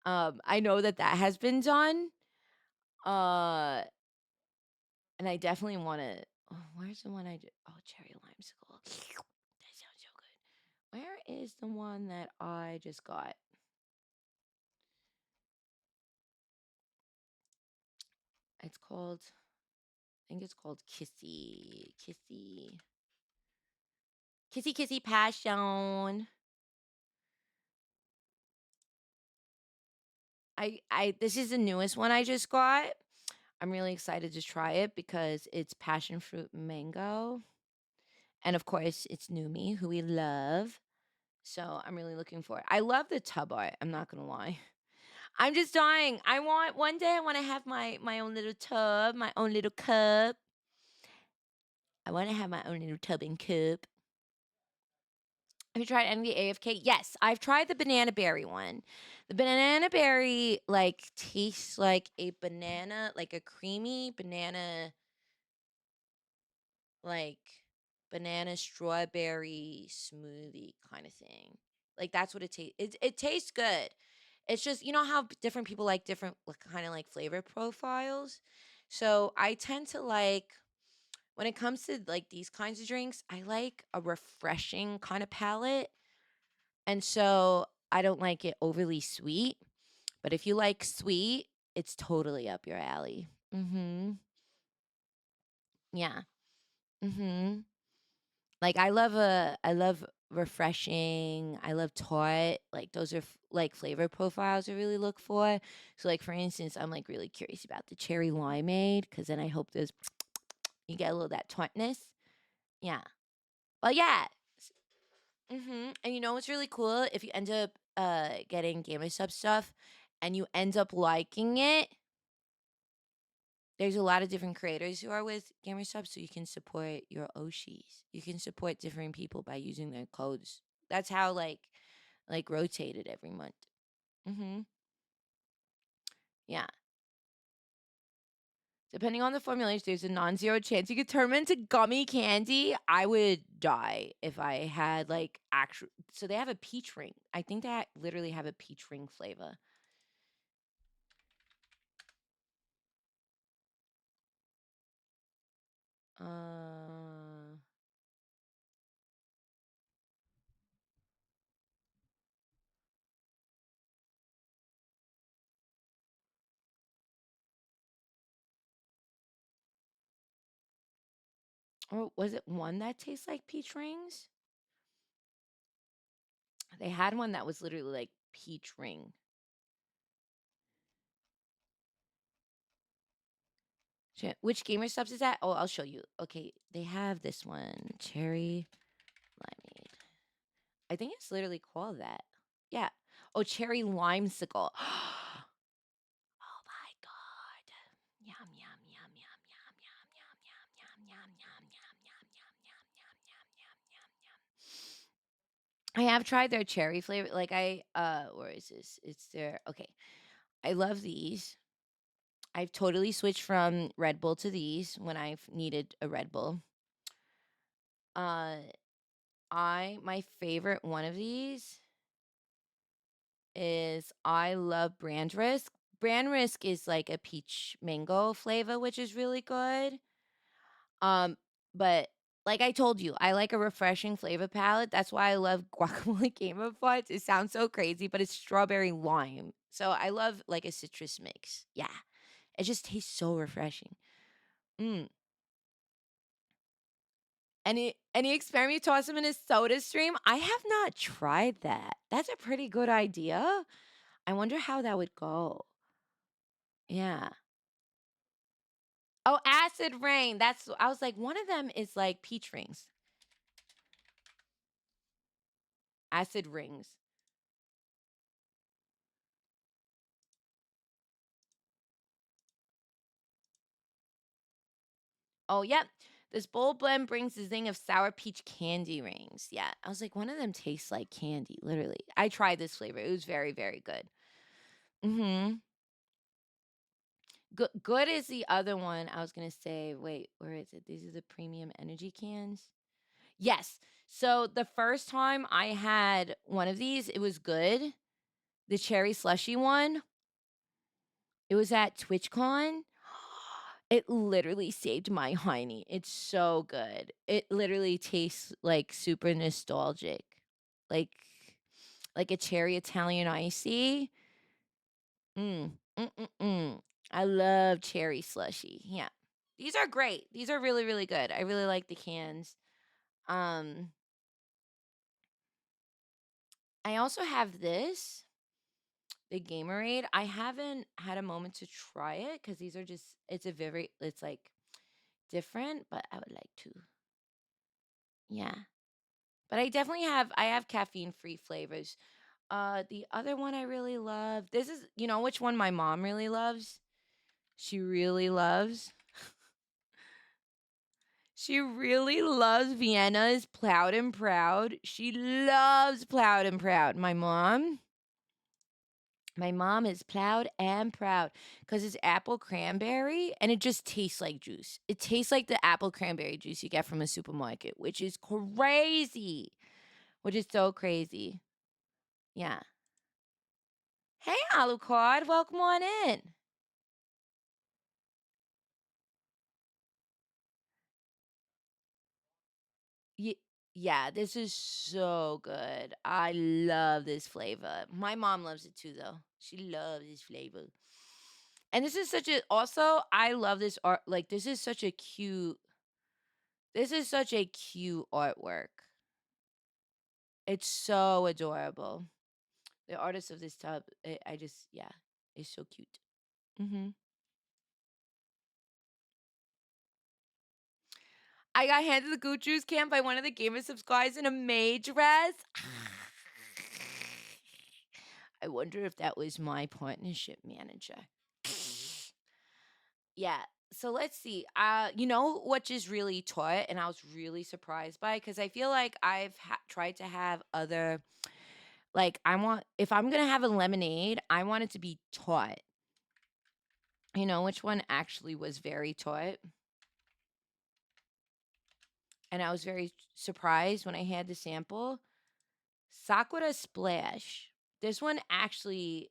I know that has been done. Uh, and I definitely want to. Oh, where's the one I did? Oh, cherry limesicle. That sounds so good. Where is the one that I just got? It's called. I think it's called Kissy Passion. This is the newest one I just got. I'm really excited to try it because it's passion fruit mango. And of course, it's Numi, who we love. So I'm really looking forward. I love the tub art. I'm not gonna lie. I'm just dying. I want one day. I want to have my own little tub, my own little cup. I want to have my own little tub and cup. Have you tried any of the AFK? Yes, I've tried the banana berry one. The banana berry like tastes like a banana, like a creamy banana, like banana strawberry smoothie kind of thing. Like that's what it tastes. It tastes good. It's just, you know how different people like different kind of like flavor profiles. So I tend to like, when it comes to like these kinds of drinks, I like a refreshing kind of palate. And so I don't like it overly sweet. But if you like sweet, it's totally up your alley. Mm-hmm. Yeah. Mm-hmm. Like I love refreshing. I love tart. Like those are like flavor profiles I really look for. So like for instance, I'm like really curious about the cherry limeade because then I hope there's you get a little of that tartness. Yeah. Well, yeah. And you know what's really cool? If you end up getting Gamer Sub stuff and you end up liking it, there's a lot of different creators who are with Gamer Subs, so you can support your Oshis. You can support different people by using their codes. That's how like rotated every month. Mm-hmm. Yeah. Depending on the formulation, there's a non-zero chance you could turn them into gummy candy. I would die if I had like actual. So they have a peach ring. I think they literally have a peach ring flavor. Uh, or was it one that tastes like peach rings? They had one that was literally like peach ring. Which Gamer Subs is that? Oh, I'll show you. Okay, they have this one, cherry limeade. I think it's literally called that. Yeah. Oh, cherry limesicle. Oh my god. Yum yum yum yum yum yum yum yum yum yum yum yum yum yum yum yum yum yum yum. I have tried their cherry flavor. Like where is this? It's their okay. I love these. I've totally switched from Red Bull to these when I've needed a Red Bull. Uh, my favorite one of these is I love Brand Risk. Brand Risk is like a peach mango flavor, which is really good. Um, but like I told you, I like a refreshing flavor palette. That's why I love guacamole Game of Fudge. It sounds so crazy, but it's strawberry lime. So I love like a citrus mix. Yeah. It just tastes so refreshing. Mm. Any experiment you toss them in a soda stream? I have not tried that. That's a pretty good idea. I wonder how that would go. Yeah. Oh, acid rain. That's I was like, one of them is like peach rings. Acid rings. Oh, yep. This bold blend brings the zing of sour peach candy rings. Yeah. I was like, one of them tastes like candy, literally. I tried this flavor. It was very, very good. Mm-hmm. Good is the other one. I was gonna say, wait, where is it? These are the premium energy cans. Yes. So the first time I had one of these, it was good. The cherry slushy one. It was at TwitchCon. It literally saved my hiney. It's so good. It literally tastes like super nostalgic. Like like a cherry Italian icy. Mm. Mm-mm-mm. I love cherry slushy. Yeah. These are great. These are really, really good. I really like the cans. Um, I also have this, the Gamerade. I haven't had a moment to try it because these are just it's like different, but I would like to. Yeah. But I have caffeine free flavors. The other one I really love. This is which one my mom really loves? She really loves. She really loves Vienna's Plowed and Proud. She loves Plowed and Proud. My mom is Plowed and Proud because it's apple cranberry and it just tastes like juice. It tastes like the apple cranberry juice you get from a supermarket, which is crazy. Which is so crazy. Yeah. Hey, Alucard, welcome on in. Ye Yeah, this is so good. I love this flavor. My mom loves it too, though. She loves this flavor. And this is such a also, I love this art. Like, this is such a cute artwork. It's so adorable. The artist of this tub, I just, yeah, it's so cute. Hmm. I got handed the Goot Juice can by one of the Gamer Subs guys in a May dress. I wonder if that was my partnership manager. Yeah. So let's see. You know what just really taught, and I was really surprised by, because I feel like I've tried to have other, like I want if I'm gonna have a lemonade, I want it to be taught. You know which one actually was very taught, and I was very surprised when I had the sample. Sakura Splash. This one actually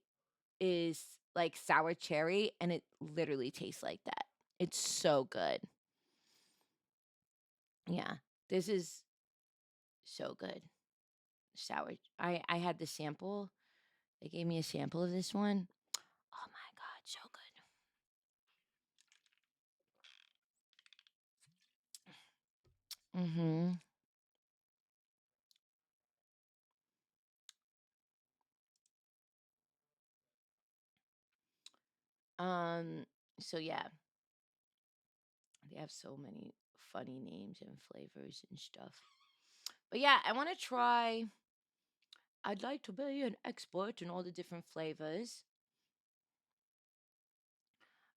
is like sour cherry, and it literally tastes like that. It's so good. Yeah. This is so good. Sour. I had the sample. They gave me a sample of this one. Oh my god, so good. Mhm. Um so yeah, they have so many funny names and flavors and stuff. But yeah, I want to try. I'd like to be an expert in all the different flavors.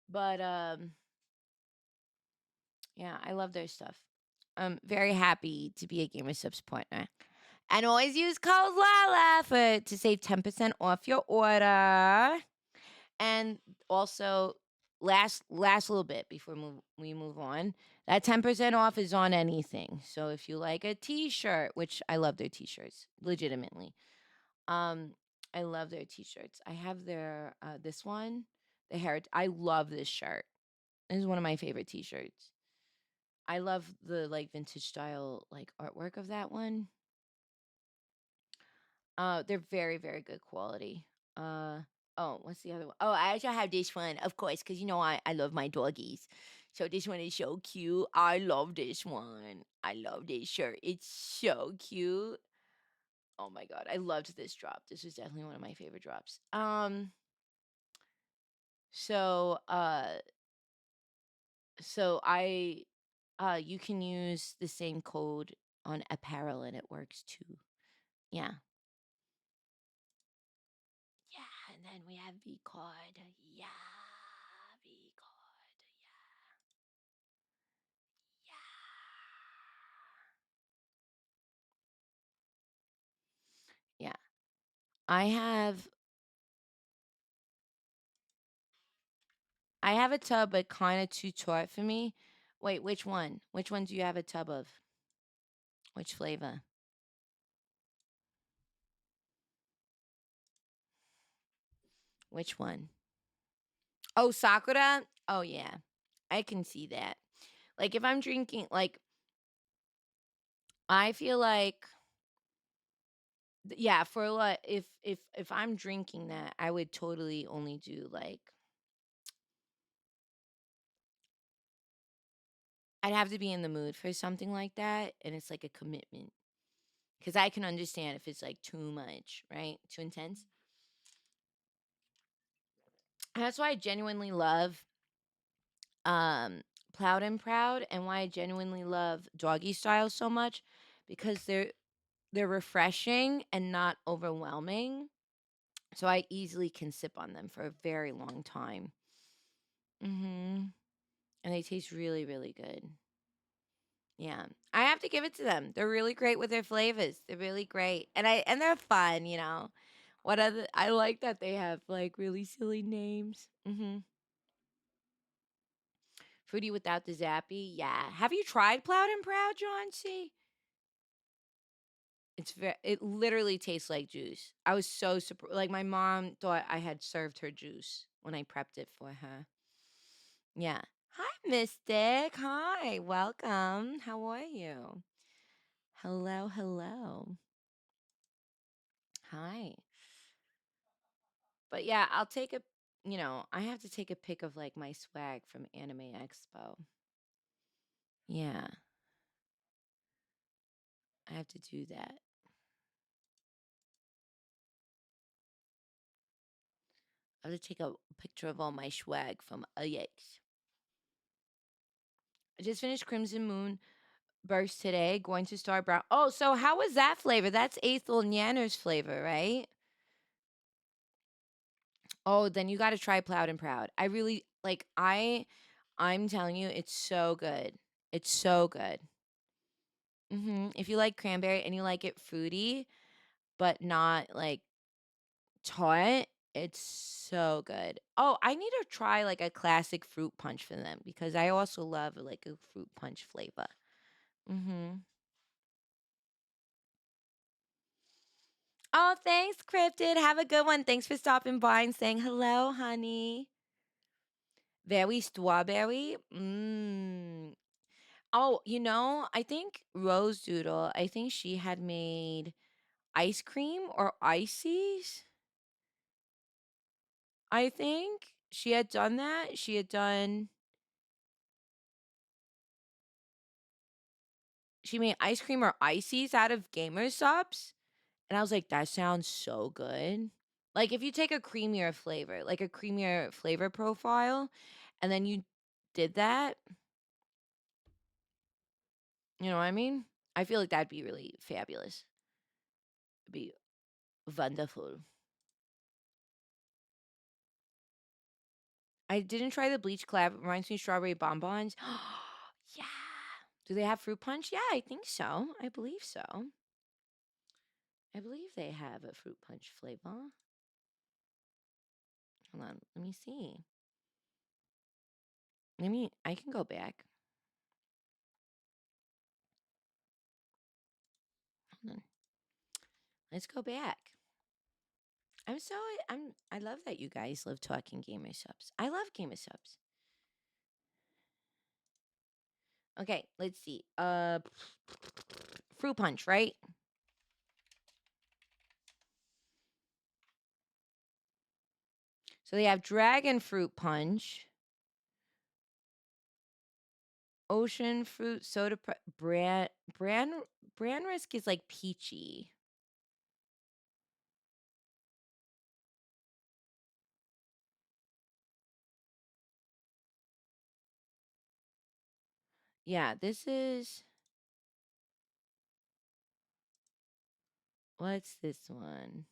But yeah, I love their stuff. I'm very happy to be a Gamer Subs partner. And always use code Lala to save 10% off your order. And also, last little bit before we move on, that 10% off is on anything. So if you like a T-shirt, which I love their T-shirts, legitimately. Um, I love their T-shirts. I have their this one, the hair. I love this shirt. This is one of my favorite T-shirts. I love the like vintage style like artwork of that one. They're very, very good quality. Uh, oh, what's the other one? Oh, I also have this one, of course, because I love my doggies. So this one is so cute. I love this one. I love this shirt. It's so cute. Oh my god, I loved this drop. This was definitely one of my favorite drops. So so I you can use the same code on apparel and it works too. Yeah. Yeah, and then we have V card. Yeah, V card. Yeah, yeah. Yeah. I have a tub, but kind of too short for me. Wait, which one? Which one do you have a tub of? Which flavor? Which one? Oh, Sakura? Oh yeah. I can see that. Like if I'm drinking like I feel like yeah, for like if I'm drinking that, I would totally only do like I'd have to be in the mood for something like that and it's like a commitment. Cuz I can understand if it's like too much, right? Too intense. And that's why I genuinely love um Plowed and Proud and why I genuinely love Doggy Style so much because they're refreshing and not overwhelming. So I easily can sip on them for a very long time. Mhm. And they taste really really good. Yeah. I have to give it to them. They're really great with their flavors. They're really great. And they're fun. What other I like that they have like really silly names. Mhm. Fruity without the zappy. Yeah. Have you tried Plowed and Proud, John C? It literally tastes like juice. I was so surprised. Like my mom thought I had served her juice when I prepped it for her. Yeah. Hi, Mystic. Hi. Welcome. How are you? Hello, hello. Hi. But yeah, I have to take a pic of like my swag from Anime Expo. Yeah, I have to do that. I have to take a picture of all my swag from AX. I just finished Crimson Moon Burst today. Going to start brown. Oh, so how was that flavor? That's Ethel Nyanner's flavor, right? Oh, then you got to try Plowed and Proud. I really like. I'm telling you, it's so good. It's so good. If you like cranberry and you like it fruity, but not like tart, it's so good. Oh, I need to try like a classic fruit punch for them because I also love like a fruit punch flavor. Mhm. Oh, thanks, Cryptid. Have a good one. Thanks for stopping by and saying hello, honey. Very strawberry. Oh, I think Rose Doodle, I think she had made ice cream or ices. I think she had done that. She made ice cream or ices out of gamer subs. And I was like, that sounds so good. Like if you take a creamier flavor, like a creamier flavor profile, and then you did that, you know what I mean? I feel like that'd be really fabulous. It'd be wonderful. I didn't try the bleach collab. It reminds me of strawberry bonbons. Yeah. Do they have fruit punch? Yeah, I think so. I believe so. I believe they have a fruit punch flavor. Hold on, let me see. I can go back. Hold on. Let's go back. I love that you guys love talking gamer subs. I love gamer subs. Okay, let's see. Fruit punch, right? So they have dragon fruit punch, ocean fruit soda, bran risk is like peachy. Yeah, this is what's this one?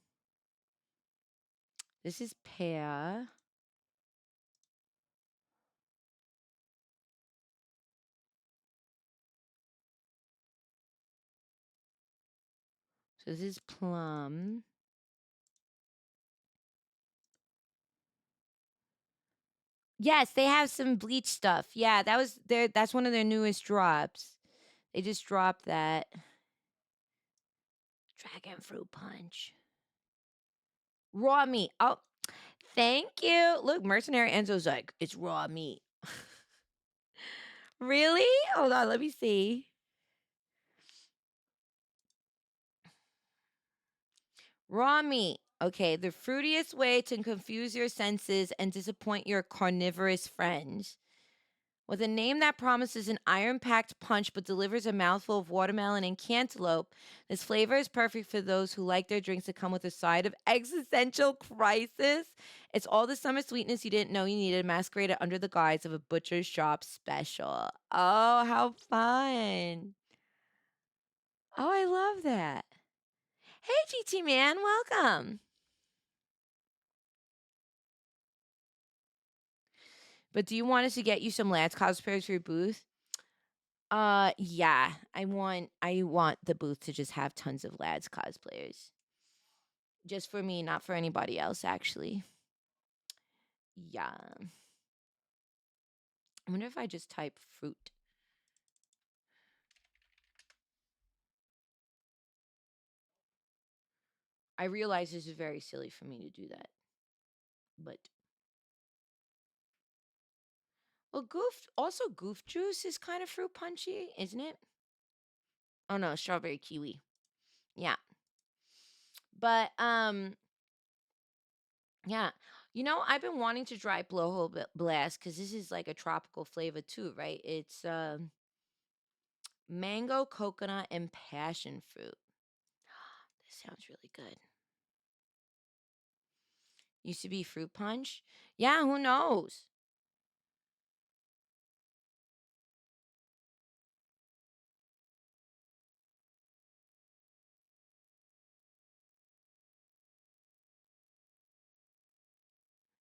This is pear. So this is plum. Yes, they have some bleach stuff. Yeah, that's one of their newest drops. They just dropped that. Dragon fruit punch. Raw meat. Oh, thank you. Look, Mercenary Enzo's like, it's raw meat. Really? Hold on, let me see. Raw meat. Okay, the fruitiest way to confuse your senses and disappoint your carnivorous friends. With a name that promises an iron packed punch but delivers a mouthful of watermelon and cantaloupe, this flavor is perfect for those who like their drinks to come with a side of existential crisis. It's all the summer sweetness you didn't know you needed, masqueraded under the guise of a butcher's shop special. Oh, how fun! Oh, I love that. Hey, GT man, welcome. But do you want us to get you some Lads cosplayers for your booth? Yeah. I want the booth to just have tons of Lads cosplayers. Just for me, not for anybody else, actually. Yeah. I wonder if I just type fruit. I realize this is very silly for me to do that. But well, goof juice is kind of fruit punchy, isn't it? Oh no, strawberry kiwi. Yeah. But yeah. You know, I've been wanting to try blowhole blast because this is like a tropical flavor too, right? It's mango, coconut, and passion fruit. This sounds really good. Used to be fruit punch. Yeah, who knows?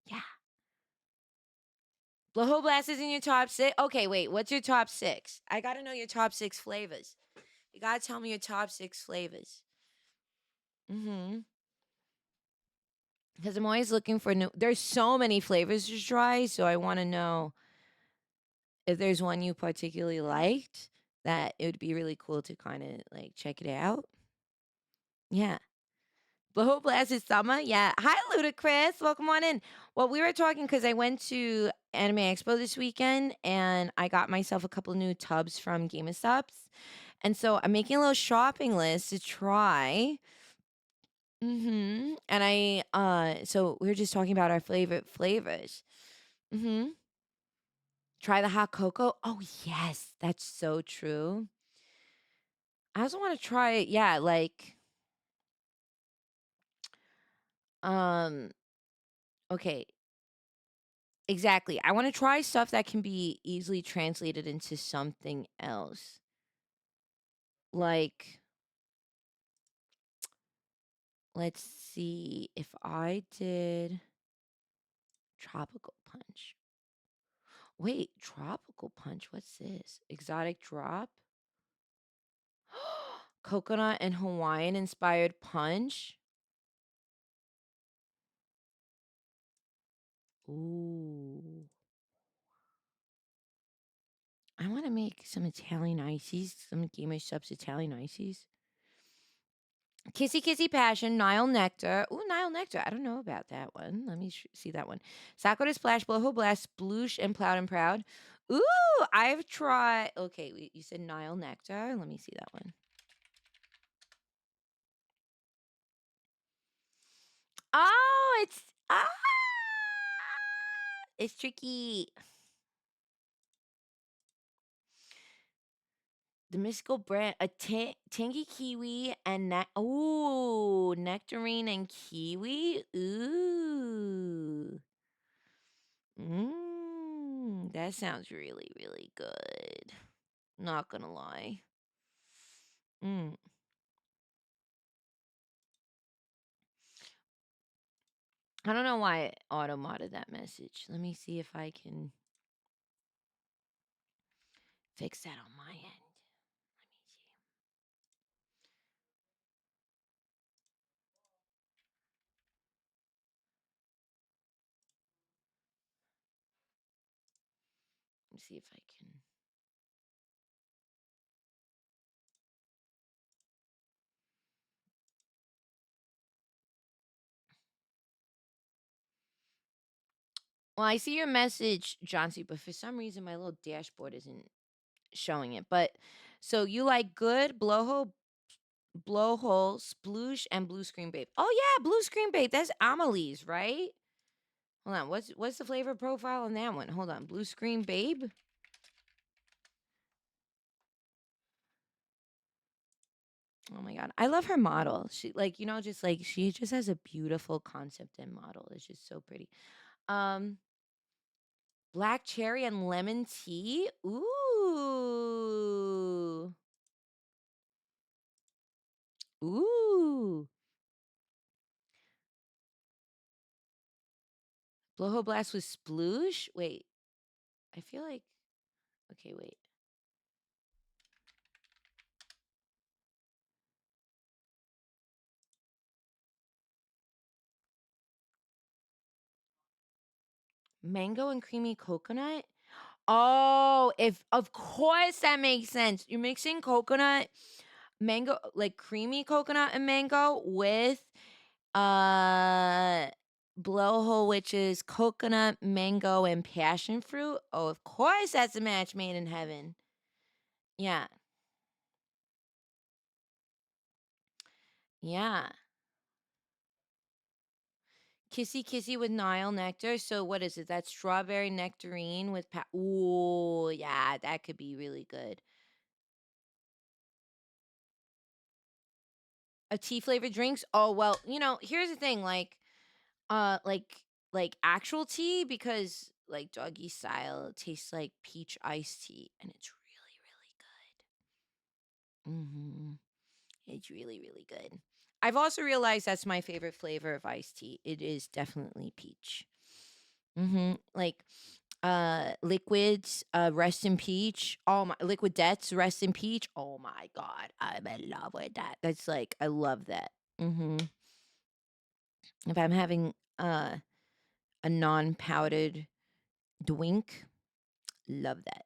Yeah. Blowhole blast is in your top six. Okay, wait. What's your top six? I gotta know your top six flavors. You gotta tell me your top six flavors. Mm-hmm. Because I'm always looking for new. There's so many flavors to try, so I want to know if there's one you particularly liked. That it would be really cool to kind of like check it out. Yeah. Blowhole blast is summer. Yeah. Hi, Ludacris. Welcome on in. Well, we were talking because I went to Anime Expo this weekend and I got myself a couple new tubs from GameStops. And so I'm making a little shopping list to try. And so we were just talking about our favorite flavors. Mm-hmm. Try the hot cocoa. Oh yes, that's so true. I also want to try it. Yeah, like um. Okay, exactly. I want to try stuff that can be easily translated into something else. Like, let's see if I did tropical punch. Wait, tropical punch. What's this? Exotic drop? coconut and Hawaiian inspired punch. Ooh. I want to make some Italian ices, some Gamer Subs Italian ices. Kissy Kissy Passion, Nile Nectar. Ooh, Nile Nectar. I don't know about that one. Let me see that one. Sakura Splash, Bloho Blast, Sploosh, and Plowed and Proud. Ooh, I've tried. Okay, you said Nile Nectar. Let me see that one. Oh, it's tricky. The mystical brand, a tangy kiwi and ooh, nectarine and kiwi. Ooh, that sounds really, really good. Not gonna lie. Mm. I don't know why it auto-modded that message. Let me see if I can fix that on my end. Let me see if I can. Well, I see your message, Johnsy, but for some reason my little dashboard isn't showing it. But so you like good blowhole, sploosh, and blue screen babe. Oh yeah, blue screen babe. That's Amelie's, right? Hold on. What's the flavor profile on that one? Hold on. Blue screen babe. Oh my god, I love her model. She just like she just has a beautiful concept and model. It's just so pretty. Um, black cherry and lemon tea. Ooh. Ooh. Bloho blast with sploosh. Wait, I feel like. Okay, wait. Mango and creamy coconut. Oh, if of course that makes sense. You're mixing coconut, mango, like creamy coconut and mango with uh blowhole, which is coconut, mango, and passion fruit. Oh, of course that's a match made in heaven. Yeah. Yeah. Kissy Kissy with Nile nectar. So what is it? That's strawberry nectarine with ooh, yeah, that could be really good. A tea flavored drinks? Oh, well, here's the thing, uh like actual tea, because like doggy style it tastes like peach iced tea and it's really, really good. It's really, really good. I've also realized that's my favorite flavor of iced tea. It is definitely peach. Like liquids, rest in peach. Oh my, liquid debts, rest in peach. Oh my god, I'm in love with that. That's like I love that. If I'm having a non-powdered Dwink. Love that.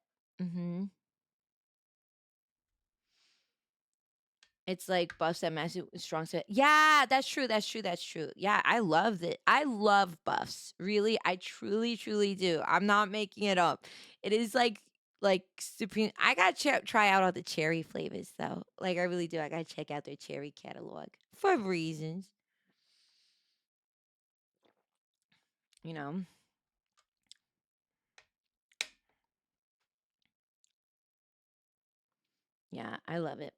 It's like buffs that massive strong set. Yeah, that's true. That's true. That's true. Yeah, I love it. I love buffs. Really, I truly, truly do. I'm not making it up. It is like supreme. I gotta try out all the cherry flavors though. Like I really do. I gotta check out their cherry catalog for reasons. You know. Yeah, I love it.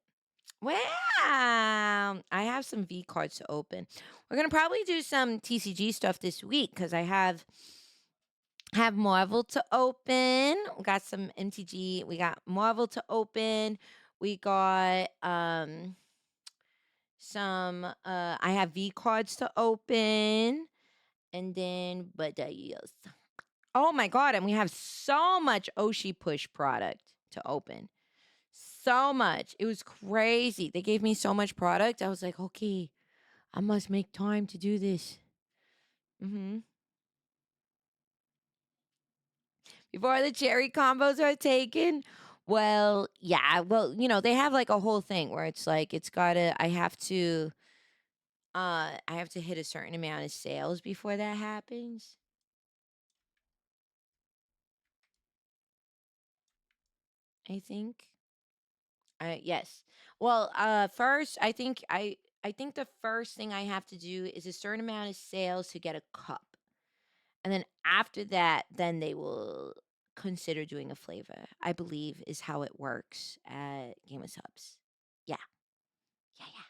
Wow. I have some V cards to open. We're gonna probably do some TCG stuff this week because I have Marvel to open. We got some MTG. We got Marvel to open. We got some I have V cards to open. And then but yes. Oh my god, and we have so much Oshi Push product to open. so much. It was crazy. They gave me so much product. I was like, okay, I must make time to do this. Hmm. Before the cherry combos are taken. Well, yeah. Well, they have like a whole thing where it's like it's gotta. I have to hit a certain amount of sales before that happens. I think. Yes. Well, first, I think the first thing I have to do is a certain amount of sales to get a cup. And then after that, then they will consider doing a flavor, I believe is how it works at Game of Subs. Yeah. Yeah, yeah.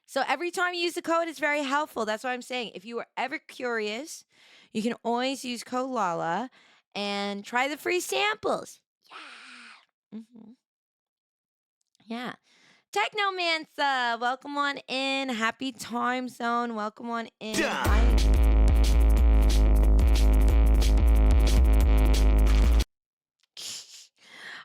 So every time you use the code, it's very helpful. That's what I'm saying. If you are ever curious, you can always use code Lala and try the free samples. Yeah. Yeah. Technomancer, welcome on in. Happy time zone. Welcome on in.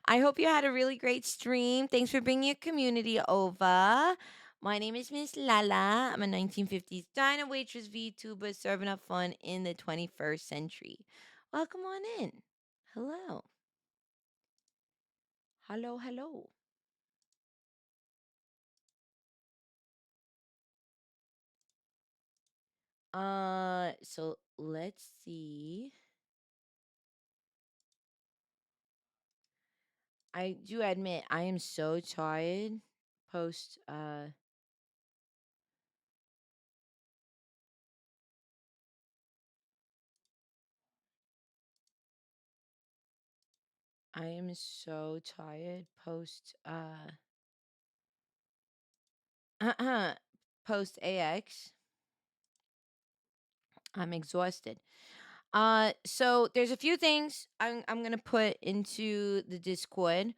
I hope you had a really great stream. Thanks for bringing your community over. My name is Miss Lala. I'm a 1950s diner waitress VTuber serving up fun in the 21st century. Welcome on in. Hello. Hello, hello. So let's see. I do admit I am so tired post I am so tired post post AX. I'm exhausted. So there's a few things I'm gonna put into the Discord.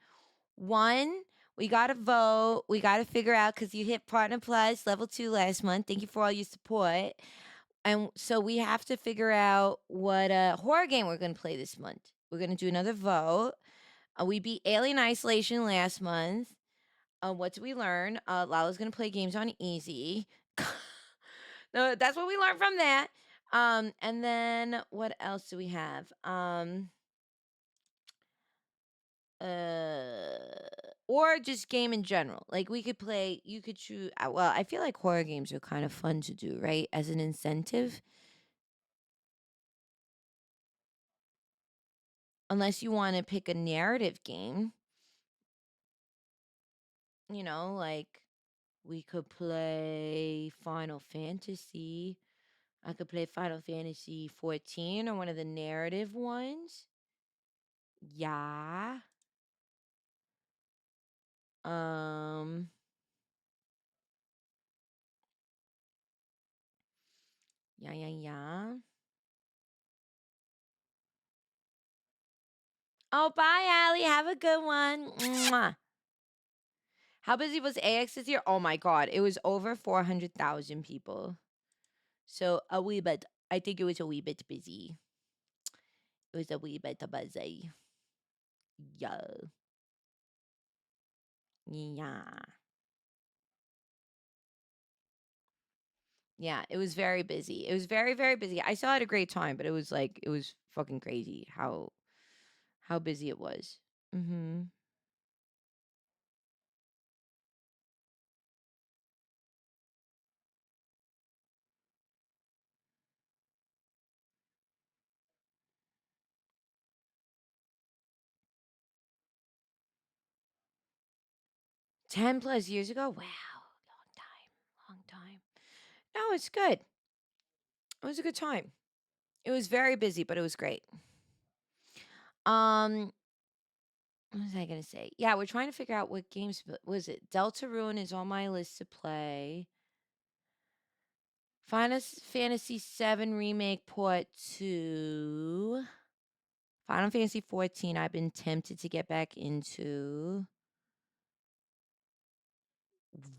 One, we gotta vote. We gotta figure out because you hit Partner Plus level 2 last month. Thank you for all your support. And so we have to figure out what horror game we're gonna play this month. We're gonna do another vote. We beat Alien Isolation last month. What did we learn? Lala's gonna play games on easy. No, that's what we learned from that. And then what else do we have? Or just game in general. Like we could play. You could choose. Well, I feel like horror games are kind of fun to do, right? As an incentive, unless you want to pick a narrative game. Like we could play Final Fantasy. I could play Final Fantasy 14 or one of the narrative ones. Yeah. Um yeah, yeah, yeah. Oh, bye, Allie. Have a good one. Mwah. How busy was AX this year? Oh my god, it was over 400,000 people. So a wee bit. I think it was a wee bit busy. It was a wee bit busy. Yeah. Yeah. Yeah, it was very busy. It was very, very busy. I still had a great time, but it was fucking crazy how busy it was. Mm-hmm. 10 plus years ago? Wow. Long time. Long time. No, it's good. It was a good time. It was very busy, but it was great. Um, what was I gonna say? Yeah, we're trying to figure out what games was it? Deltarune is on my list to play. Final Fantasy VII Remake Port 2. Final Fantasy 14, I've been tempted to get back into.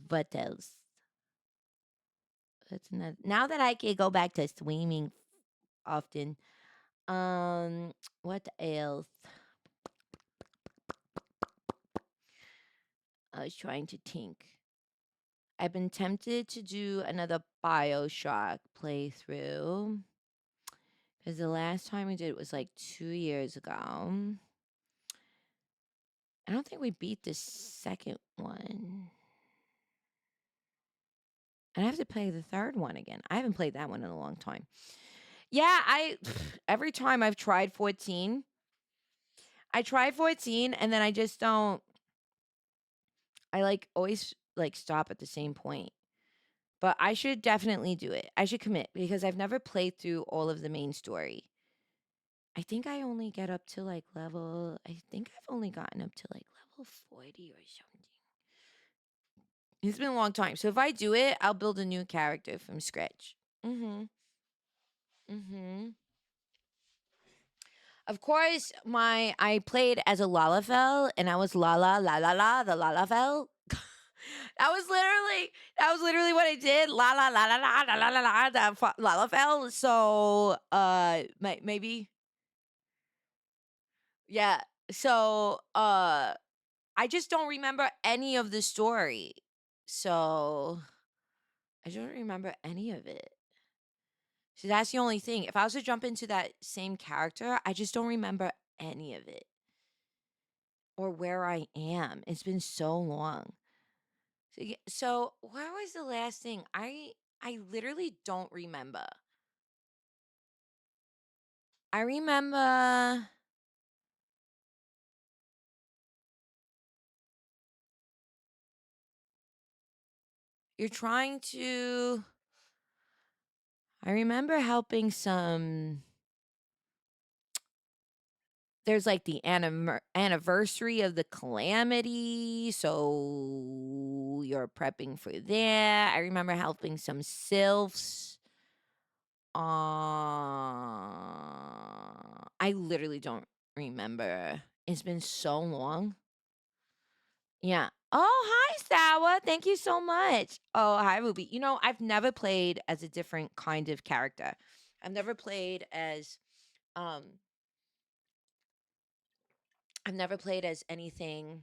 What else? That's not now that I can go back to streaming often. What else? I was trying to think. I've been tempted to do another Bioshock playthrough because the last time we did it was like 2 years ago. I don't think we beat the second one. And I have to play the third one again. I haven't played that one in a long time. Yeah, every time I've tried 14, I try 14 and then I just don't. I like always like stop at the same point. But I should definitely do it. I should commit because I've never played through all of the main story. I think I only get up to like level. I think I've only gotten up to like level 40 or something. It's been a long time. So if I do it, I'll build a new character from scratch. Mm-hmm. Mm-hmm. Of course, I played as a Lalafell, and I was Lala la la la the Lalafell. That was literally what I did. La la la la la la la la la the Lalafell. So maybe yeah. So I just don't remember any of the story. So I don't remember any of it. So that's the only thing. If I was to jump into that same character, I just don't remember any of it or where I am. It's been so long. So where was the last thing? I literally don't remember. I remember you're trying to I remember helping some there's like the anniversary of the calamity, so you're prepping for that. I remember helping some sylphs. I literally don't remember. It's been so long. Yeah. Oh, hi, Sour. Thank you so much. Oh, hi, Ruby. I've never played as a different kind of character. I've never played as um I've never played as anything.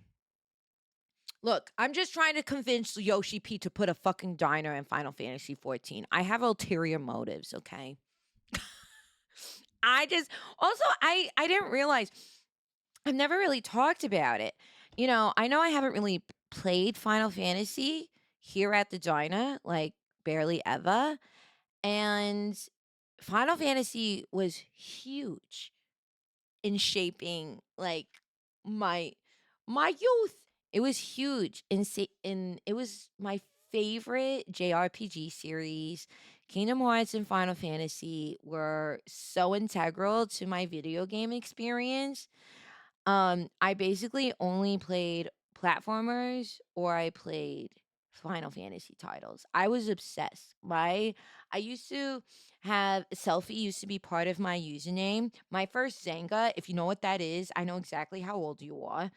Look, I'm just trying to convince Yoshi P to put a fucking diner in Final Fantasy 14. I have ulterior motives, okay? I just also I didn't realize I've never really talked about it. I know I haven't really played Final Fantasy here at the diner, like barely ever. And Final Fantasy was huge in shaping like my my youth. It was huge in it was my favorite JRPG series. Kingdom Hearts and Final Fantasy were so integral to my video game experience. I basically only played platformers or I played Final Fantasy titles. I was obsessed. I used to have selfie used to be part of my username. My first Zanga, if you know what that is, I know exactly how old you are.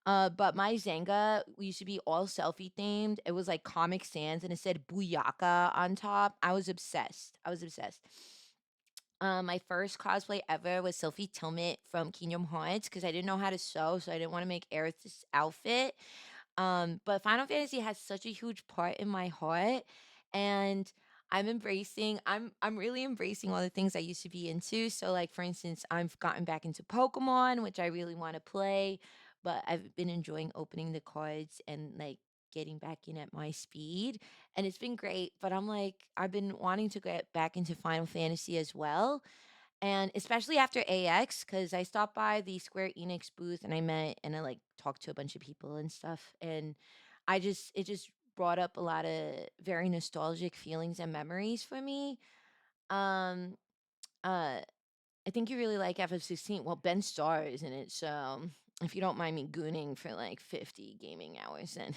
But my Zanga used to be all selfie themed. It was like Comic Sans and it said Booyaka on top. I was obsessed. I was obsessed. My first cosplay ever was Sophie Tilmit from Kingdom Hearts because I didn't know how to sew, so I didn't want to make Aerith's outfit. But Final Fantasy has such a huge part in my heart, and I'm really embracing all the things I used to be into. So, like for instance, I've gotten back into Pokemon, which I really want to play, but I've been enjoying opening the cards and like getting back in at my speed and it's been great. But I'm like, I've been wanting to get back into Final Fantasy as well. And especially after AX, because I stopped by the Square Enix booth and I met and I like talked to a bunch of people and stuff. And it just brought up a lot of very nostalgic feelings and memories for me. Um, uh, I think you really like FF16. Well, Ben Starr is in it, so if you don't mind me gooning for like 50 gaming hours, then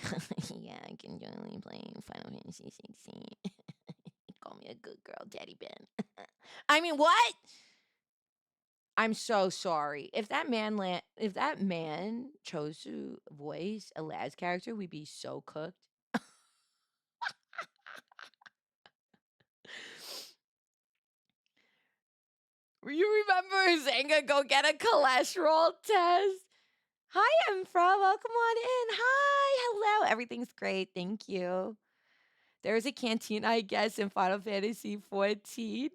yeah, I can totally play Final Fantasy 16. Call me a good girl, Daddy Ben. I mean, what? I'm so sorry. If that man chose to voice a Laz character, we'd be so cooked. You remember Zanga go get a cholesterol test? Hi, Emfra. Welcome on in. Hi. Hello. Everything's great. Thank you. There's a canteen, I guess, in Final Fantasy 14.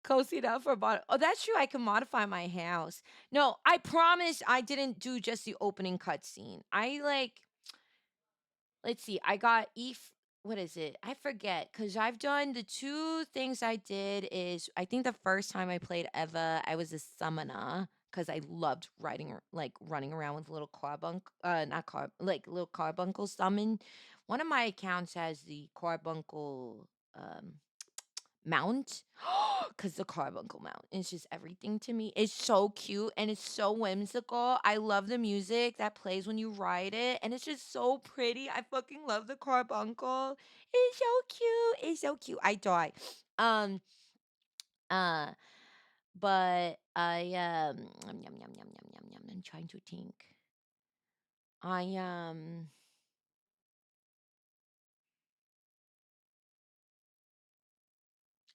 Cozy enough for bottom. Oh, that's true. I can modify my house. No, I promise I didn't do just the opening cutscene. Let's see. I got what is it? I forget because I've done the two things I did is I think the first time I played Eva, I was a summoner because I loved running around with little like little carbuncle summon. One of my accounts has the carbuncle um mount because the carbuncle mount is just everything to me. It's so cute and it's so whimsical. I love the music that plays when you ride it, and it's just so pretty. I fucking love the carbuncle. It's so cute. It's so cute. I die. Um, uh, but yum, yum, yum, yum, yum, yum. I'm trying to think. I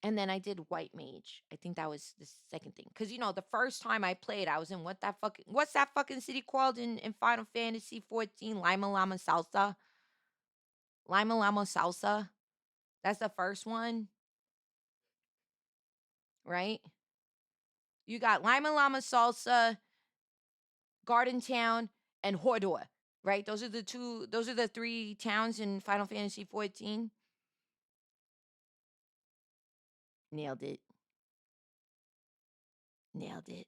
And then I did White Mage. I think that was the second thing. Cause the first time I played, I was in what's that fucking city called in Final Fantasy 14? Lima Lama Salsa. Lima Lama Salsa. That's the first one, right? You got Lima Lama Salsa, Garden Town, and Hordor, right? Those are the three towns in Final Fantasy 14. Nailed it. Nailed it.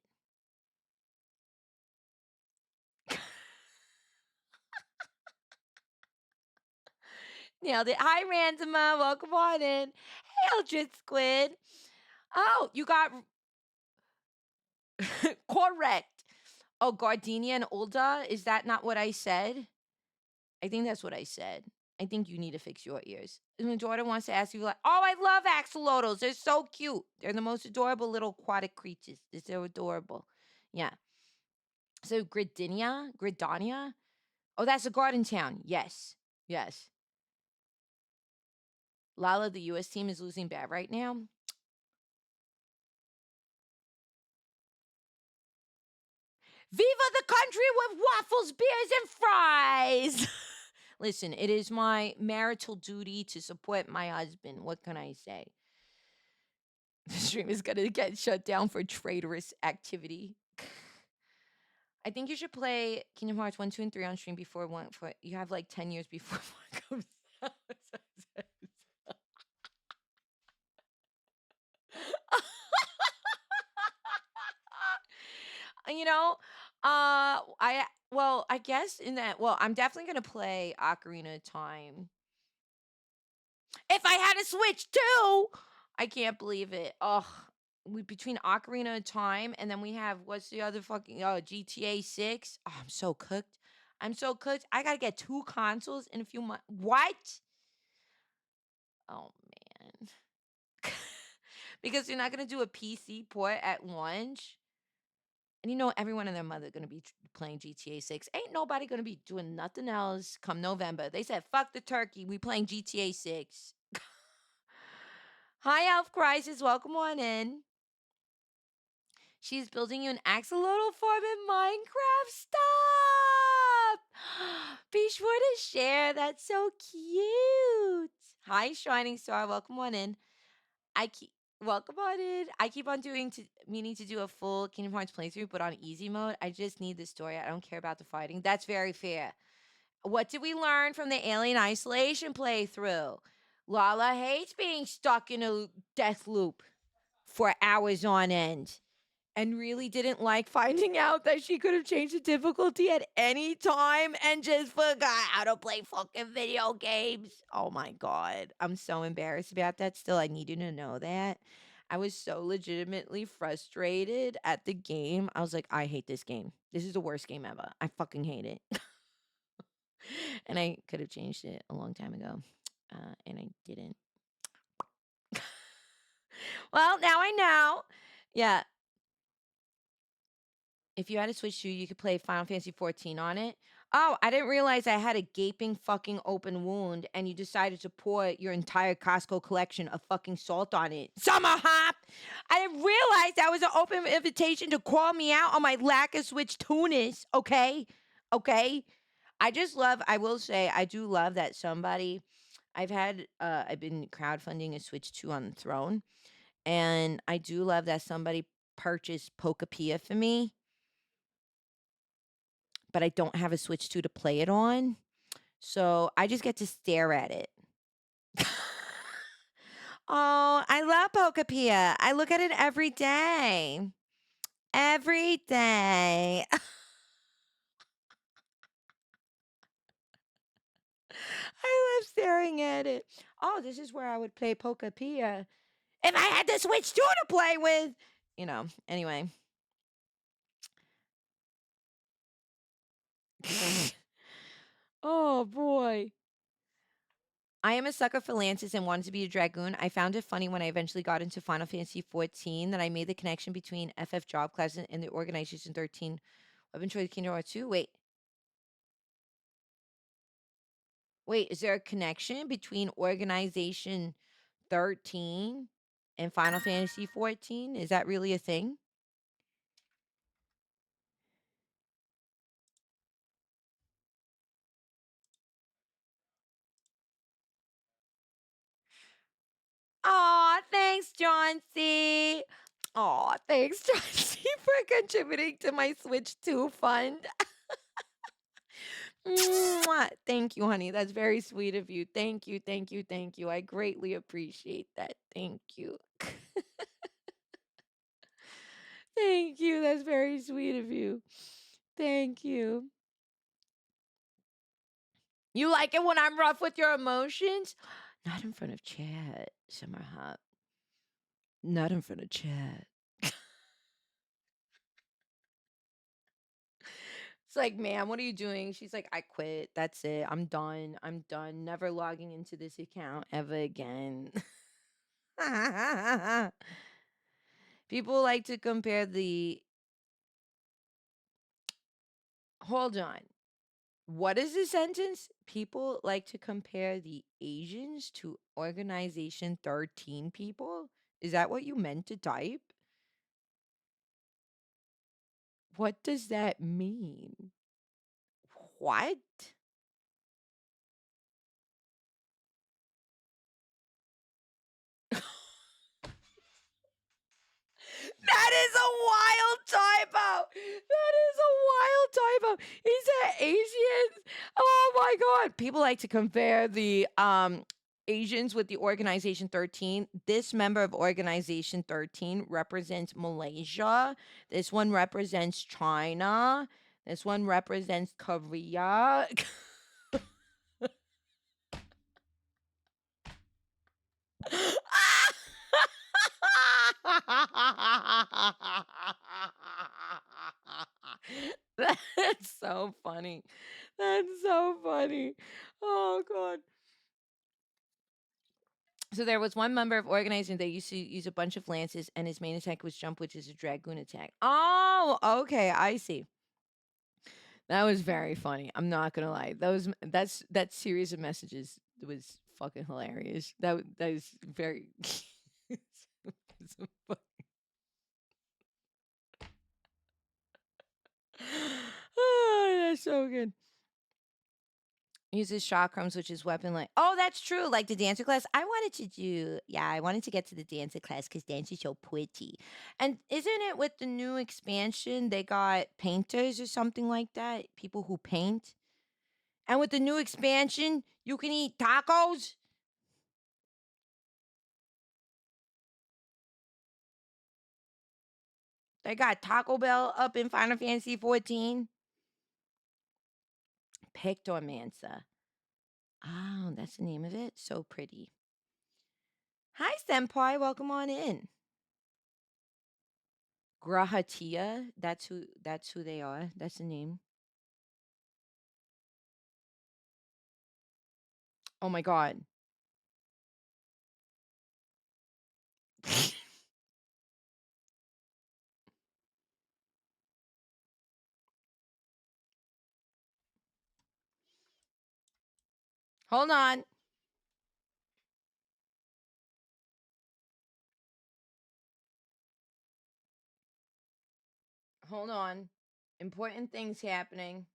Nailed it. Hi, Randoma. Welcome on in. Hey, Eldritch Squid. Oh, you got correct. Oh, Gardenia and Ulda. Is that not what I said? I think that's what I said. I think you need to fix your ears. And my daughter wants to ask you, like, oh, I love axolotls. They're so cute. They're the most adorable little aquatic creatures. They're adorable. Yeah. So Gridania. Oh, that's a garden town. Yes. Yes. Lala, the U.S. team is losing bad right now. Viva the country with waffles, beers, and fries. Listen, it is my marital duty to support my husband. What can I say? The stream is going to get shut down for traitorous activity. I think you should play Kingdom Hearts 1, 2, and 3 on stream before one. For you have like 10 years before one comes out. you know, I guess I'm definitely gonna play Ocarina of Time. If I had a Switch too, I can't believe it. Ugh. Between Ocarina of Time and then we have what's the other fucking GTA 6. Oh, I'm so cooked. I'm so cooked. I gotta get two consoles in a few months. What? Oh man. Because you're not gonna do a PC port at launch. And everyone and their mother gonna be playing GTA 6. Ain't nobody gonna be doing nothing else come November. They said, fuck the turkey. We playing GTA 6. Hi, Elf Crisis. Welcome on in. She's building you an axolotl farm in Minecraft. Stop! Be sure to share. That's so cute. Hi, Shining Star. Welcome on in. Welcome on in. I keep on meaning to do a full Kingdom Hearts playthrough, but on easy mode. I just need the story. I don't care about the fighting. That's very fair. What did we learn from the Alien Isolation playthrough? Lala hates being stuck in a death loop for hours on end and really didn't like finding out that she could have changed the difficulty at any time and just forgot how to play fucking video games. Oh my God. I'm so embarrassed about that. Still, I need you to know that. I was so legitimately frustrated at the game. I was like, I hate this game. This is the worst game ever. I fucking hate it. And I could have changed it a long time ago. And I didn't. Well, now I know. Yeah. If you had a Switch 2, you could play Final Fantasy 14 on it. Oh, I didn't realize I had a gaping fucking open wound and you decided to pour your entire Costco collection of fucking salt on it. Summer Hop! I didn't realize that was an open invitation to call me out on my lack of switch tunis, okay? Okay? I will say, I do love that somebody, I've been crowdfunding a Switch 2 on the throne, and I do love that somebody purchased Pokapia for me, but I don't have a Switch 2 to play it on. So I just get to stare at it. Oh, I love Pokapia. I look at it every day. Every day. I love staring at it. Oh, this is where I would play Pokapia if I had the Switch 2 to play with. Anyway. Oh boy. I am a sucker for lances and wanted to be a dragoon. I found it funny when I eventually got into Final Fantasy 14 that I made the connection between FF Job Class and the Organization 13 Weapon Choice Kingdom Hearts 2. Wait, is there a connection between Organization 13 and Final Fantasy 14? Is that really a thing? Aw, thanks, John C. Aw, thanks, John C, for contributing to my Switch 2 fund. Mwah. Thank you, honey. That's very sweet of you. Thank you, thank you, thank you. I greatly appreciate that. Thank you. Thank you. That's very sweet of you. Thank you. You like it when I'm rough with your emotions? Not in front of Chad, Summer Hop. Not in front of Chad. It's like, ma'am, what are you doing? She's like, I quit. That's it. I'm done. I'm done. Never logging into this account ever again. People like to compare the. Hold on. What is the sentence? People like to compare the Asians to Organization 13 people? Is that what you meant to type? What does that mean? What? That is a wild typo. That is a wild typo. He said Asians. Oh my god. People like to compare the Asians with the Organization 13. This member of Organization 13 represents Malaysia. This one represents China. This one represents Korea. That's so funny. That's so funny. Oh god. So there was one member of organizing that used to use a bunch of lances, and his main attack was jump, which is a dragoon attack. Oh, okay, I see. That was very funny. I'm not gonna lie. That series of messages was fucking hilarious. That is very. It's oh, that's so good. Uses chakrams, which is weapon like. Oh, that's true. Like the dancer class. I wanted to get to the dancer class because dance is so pretty. And isn't it with the new expansion, they got painters or something like that? People who paint. And with the new expansion, you can eat tacos. They got Taco Bell up in Final Fantasy 14. Pictomancer. Oh, that's the name of it. So pretty. Hi, Senpai. Welcome on in. Grahatia. That's who they are. That's the name. Oh my god. Hold on. Hold on. Important things happening.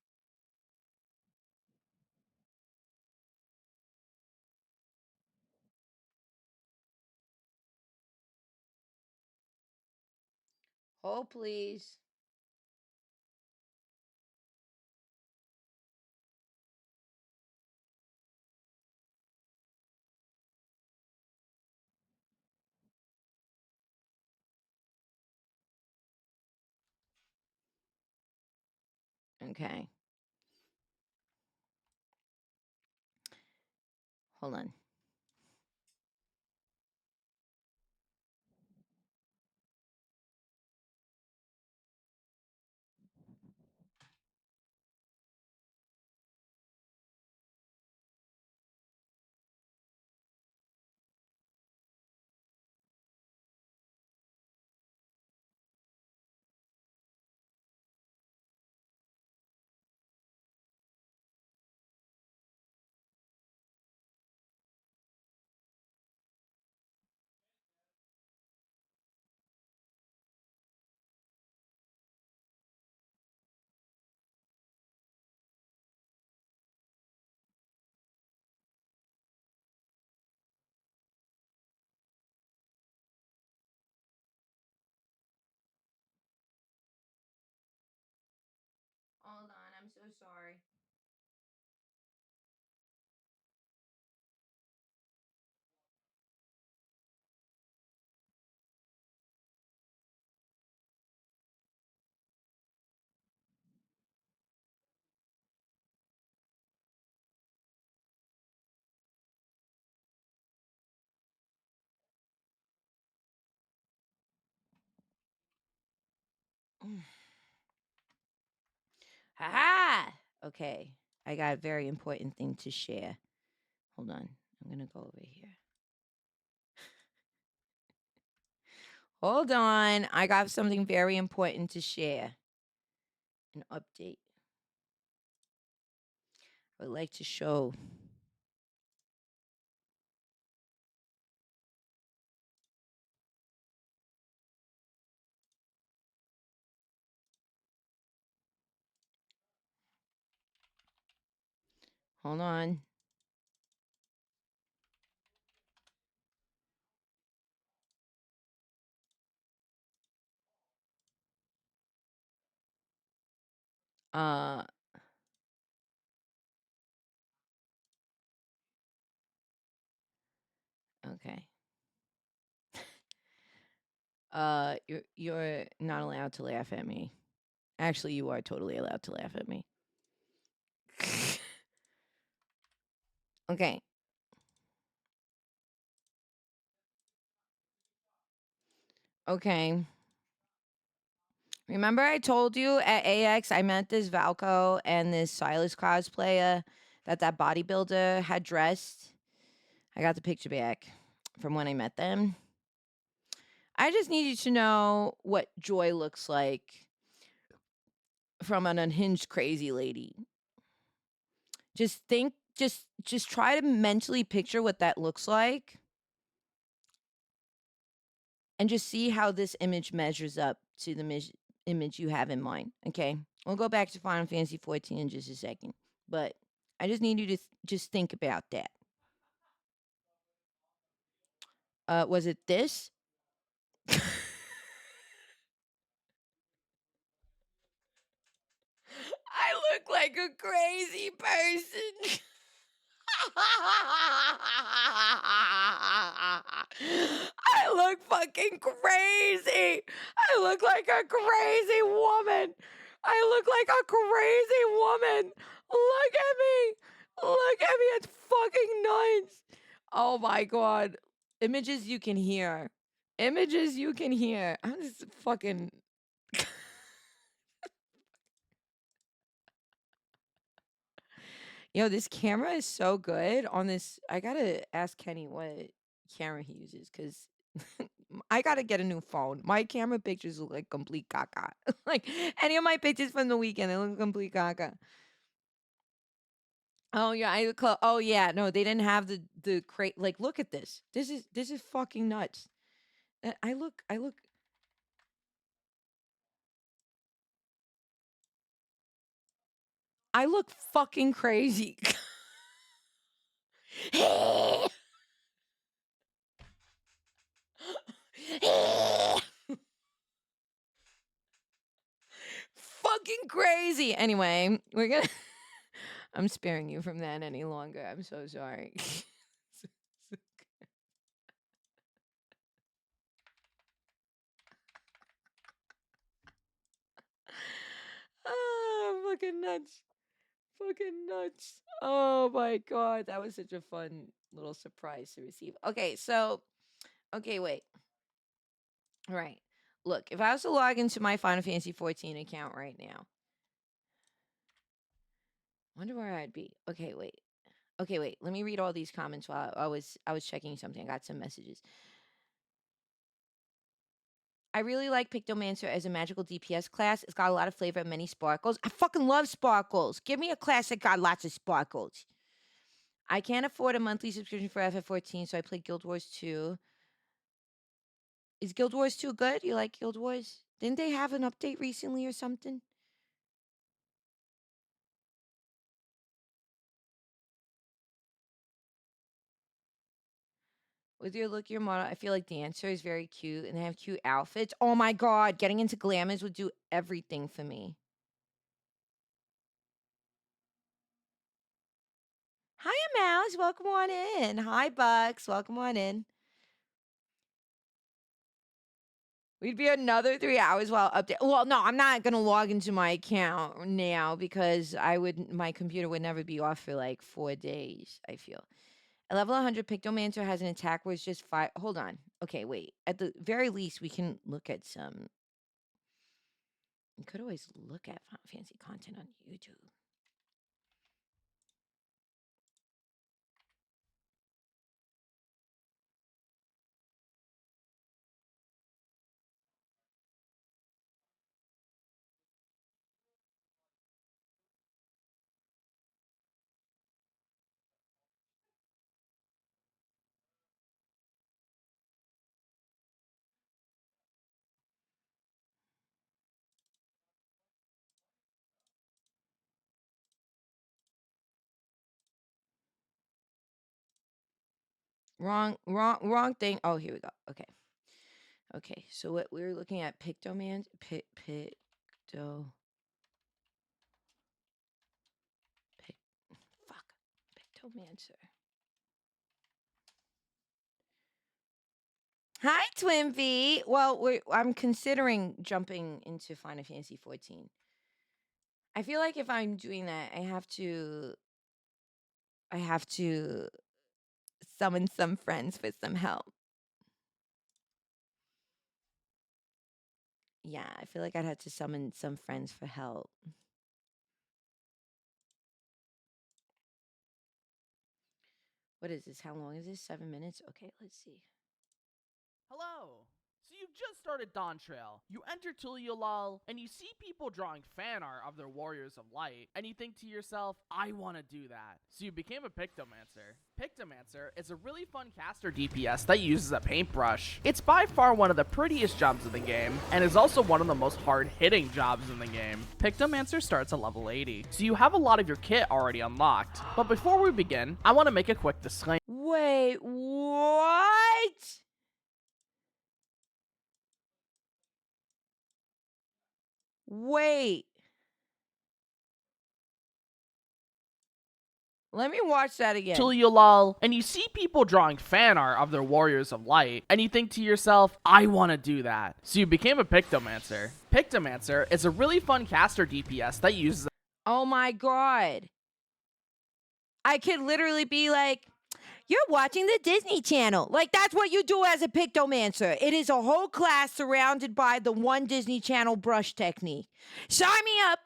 Hold, please. Okay. Hold on. Hold on. I'm so sorry. Ha ha! Okay. I got a very important thing to share. Hold on. I'm going to go over here. Hold on. I got something very important to share. An update. I would like to show. Hold on. Uh okay. You're not allowed to laugh at me. Actually, you are totally allowed to laugh at me. Okay. Okay. Remember I told you at AX I met this Valco and this Silas cosplayer that bodybuilder had dressed? I got the picture back from when I met them. I just need you to know what joy looks like from an unhinged crazy lady. Just think, just try to mentally picture what that looks like and just see how this image measures up to the image you have in mind. Okay, we'll go back to Final Fantasy 14 in just a second, but I just need you to just think about that. Was it this? I look like a crazy person. I look fucking crazy. I look like a crazy woman. I look like a crazy woman. Look at me. Look at me. It's fucking nuts. Oh my god. Images you can hear. Images you can hear. I'm just fucking. Yo, this camera is so good on this. I gotta ask Kenny what camera he uses because I gotta get a new phone. My camera pictures look like complete caca. Like any of my pictures from the weekend, they look complete caca. Oh yeah, oh yeah, no, they didn't have the crate. Like, look at this. This is fucking nuts. I look. I look fucking crazy. Fucking crazy. Anyway, we're gonna. I'm sparing you from that any longer. I'm so sorry. Oh, fucking nuts. Fucking nuts. Oh my god, that was such a fun little surprise to receive. Okay, wait. All right. Look, if I was to log into my Final Fantasy 14 account right now, wonder where I'd be. Okay, wait. Okay, wait. Let me read all these comments while I was checking something. I got some messages. I really like Pictomancer as a magical DPS class. It's got a lot of flavor and many sparkles. I fucking love sparkles. Give me a class that got lots of sparkles. I can't afford a monthly subscription for FF14, so I play Guild Wars 2. Is Guild Wars 2 good? You like Guild Wars? Didn't they have an update recently or something? With your look, your model, I feel like Dancer is very cute and they have cute outfits. Oh my god, getting into glamours would do everything for me. Hiya, Mouse. Welcome on in. Hi, Bucks. Welcome on in. We'd be another 3 hours while update. Well, no, I'm not gonna log into my account now because my computer would never be off for like 4 days, I feel. At level 100, Pictomancer has an attack where it's just 5. Hold on. Okay, wait. At the very least, we can look at some. You could always look at Final Fantasy content on YouTube. Wrong thing. Oh, here we go. Okay. Okay, so what we're looking at, Pictoman, Picto, Pic, fuck, Pictomancer. Hi, Twin V. Well, I'm considering jumping into Final Fantasy 14. I feel like if I'm doing that, I have to summon some friends for some help. Yeah, I feel like I'd have to summon some friends for help. What is this? How long is this? 7 minutes? Okay, let's see. Hello! So you've just started Dawn Trail. You enter Tuliolal, and you see people drawing fan art of their Warriors of Light, and you think to yourself, I want to do that. So you became a Pictomancer. Pictomancer is a really fun caster DPS that uses a paintbrush. It's by far one of the prettiest jobs in the game, and is also one of the most hard-hitting jobs in the game. Pictomancer starts at level 80, so you have a lot of your kit already unlocked. But before we begin, I want to make a quick disclaimer. Wait, what? Wait. Let me watch that again. Tuliolal, and you see people drawing fan art of their Warriors of Light, and you think to yourself, I want to do that. So you became a Pictomancer. Pictomancer is a really fun caster DPS that uses. Oh my god. I could literally be like, you're watching the Disney Channel. Like, that's what you do as a Pictomancer. It is a whole class surrounded by the one Disney Channel brush technique. Sign me up.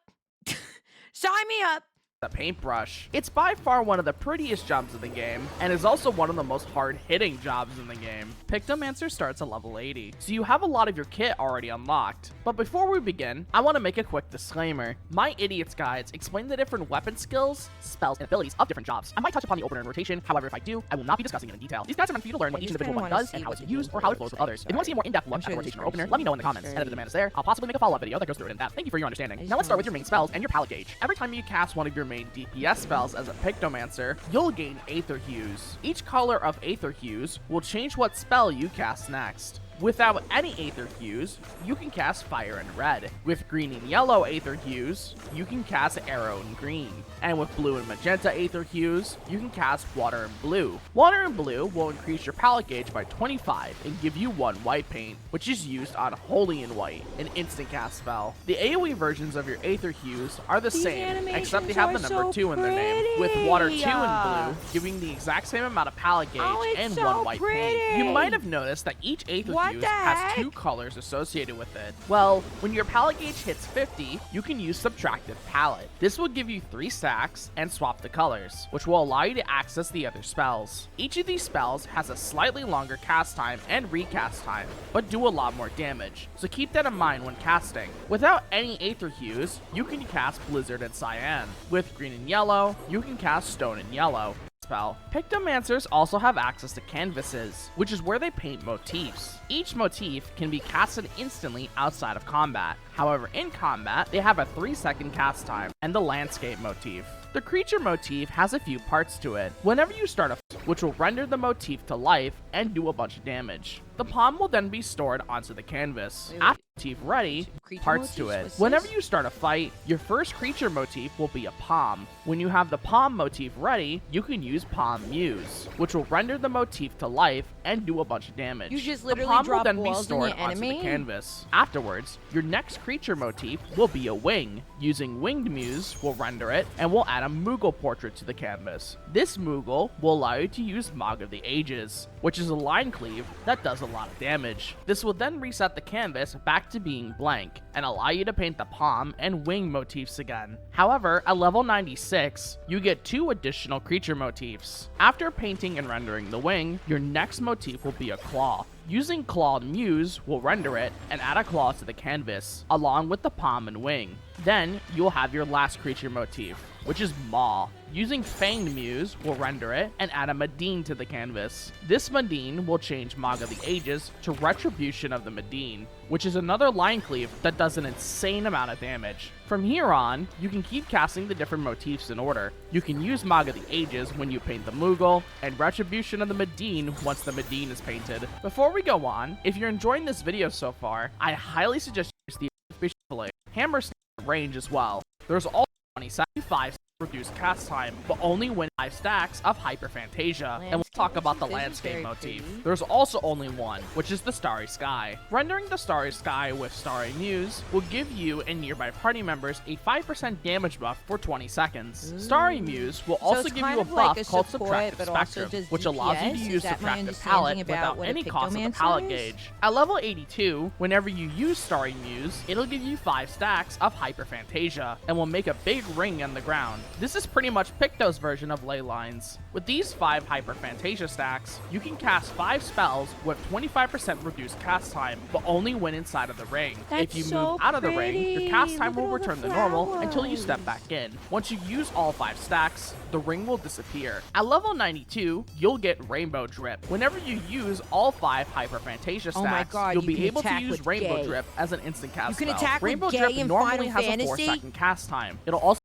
Sign me up. the paintbrush. It's by far one of the prettiest jobs in the game, and is also one of the most hard-hitting jobs in the game. Pictomancer starts at level 80, so you have a lot of your kit already unlocked. But before we begin, I want to make a quick disclaimer. My Idiot's Guides explain the different weapon skills, spells, and abilities of different jobs. I might touch upon the opener and rotation, however if I do, I will not be discussing it in detail. These guides are meant for you to learn what each individual one does and how it's used or how it flows with others. If you want to see a more in-depth look at rotation or opener, let me know in the comments, and if the demand is there, I'll possibly make a follow-up video that goes through it in depth. Thank you for your understanding. Now let's start with your main spells and your palette gauge. Every time you cast one of your main DPS spells as a Pictomancer, you'll gain Aether Hues. Each color of Aether Hues will change what spell you cast next. Without any Aether Hues, you can cast Fire and Red. With green and yellow Aether Hues, you can cast Arrow and Green. And with blue and magenta Aether Hues, you can cast Water and Blue. Water and Blue will increase your palette gauge by 25 and give you 1 white paint, which is used on Holy and White, an instant cast spell. The AoE versions of your Aether Hues are the same, except they have the number 2 in their name, with Water 2 and Blue giving the exact same amount of palette gauge and 1 white paint. You might have noticed that each Aether Hue has 2 colors associated with it. Well, when your palette gauge hits 50, you can use Subtractive Palette. This will give you 3 stacks and swap the colors, which will allow you to access the other spells. Each of these spells has a slightly longer cast time and recast time, but do a lot more damage, so keep that in mind when casting. Without any Aether Hues, you can cast Blizzard and Cyan. With green and yellow, you can cast Stone and Yellow. Pictomancers also have access to canvases, which is where they paint motifs. Each motif can be casted instantly outside of combat. However, in combat, they have a 3-second cast time, and the landscape motif. The creature motif has a few parts to it. Whenever you start a fight, which will render the motif to life and do a bunch of damage. The palm will then be stored onto the canvas. After the motif ready, parts to it. Whenever you start a fight, your first creature motif will be a palm. When you have the palm motif ready, you can use Palm Muse, which will render the motif to life and do a bunch of damage. You just the literally palm drop will then be balls in stored your onto the enemy? canvas. Afterwards, your next creature motif will be a wing. Using Winged Muse will render it, and will add a Moogle portrait to the canvas. This Moogle will allow you to use Mog of the Ages, which is a line cleave that does a lot of damage. This will then reset the canvas back to being blank, and allow you to paint the palm and wing motifs again. However, at level 96, you get 2 additional creature motifs. After painting and rendering the wing, your next motif will be a claw. Using Clawed Muse will render it and add a claw to the canvas, along with the palm and wing. Then, you'll have your last creature motif, which is Maw. Using Fanged Muse will render it and add a Medine to the canvas. This Medine will change Mog of the Ages to Retribution of the Medine, which is another line cleave that does an insane amount of damage. From here on, you can keep casting the different motifs in order. You can use Mog of the Ages when you paint the Moogle, and Retribution of the Medine once the Medine is painted. Before we go on, if you're enjoying this video so far, I highly suggest you use the Archbishop Blade Hammer range as well. There's also 25 reduced cast time, but only win 5 stacks of Hyperphantasia, and we'll talk about the landscape motif. There's also only one, which is the Starry Sky. Rendering the Starry Sky with Starry Muse will give you and nearby party members a 5% damage buff for 20 seconds. Starry Muse will also give you a buff called Subtractive Spectrum, which allows you to use Subtractive Palette without any cost of the palette gauge. At level 82, whenever you use Starry Muse, it'll give you 5 stacks of Hyperphantasia, and will make a big ring on the ground. This is pretty much Picto's version of Ley Lines. With these 5 Hyperphantasia stacks, you can cast 5 spells with 25% reduced cast time, but only when inside of the ring. If you move out of the ring, your cast time will return to normal until you step back in. Once you use all 5 stacks, the ring will disappear. At level 92, you'll get Rainbow Drip. Whenever you use all 5 Hyperphantasia stacks, you'll be able to use Rainbow Drip as an instant cast spell. attack with Rainbow Gay Drip in normally Final has a Fantasy? 4-second cast time. It'll also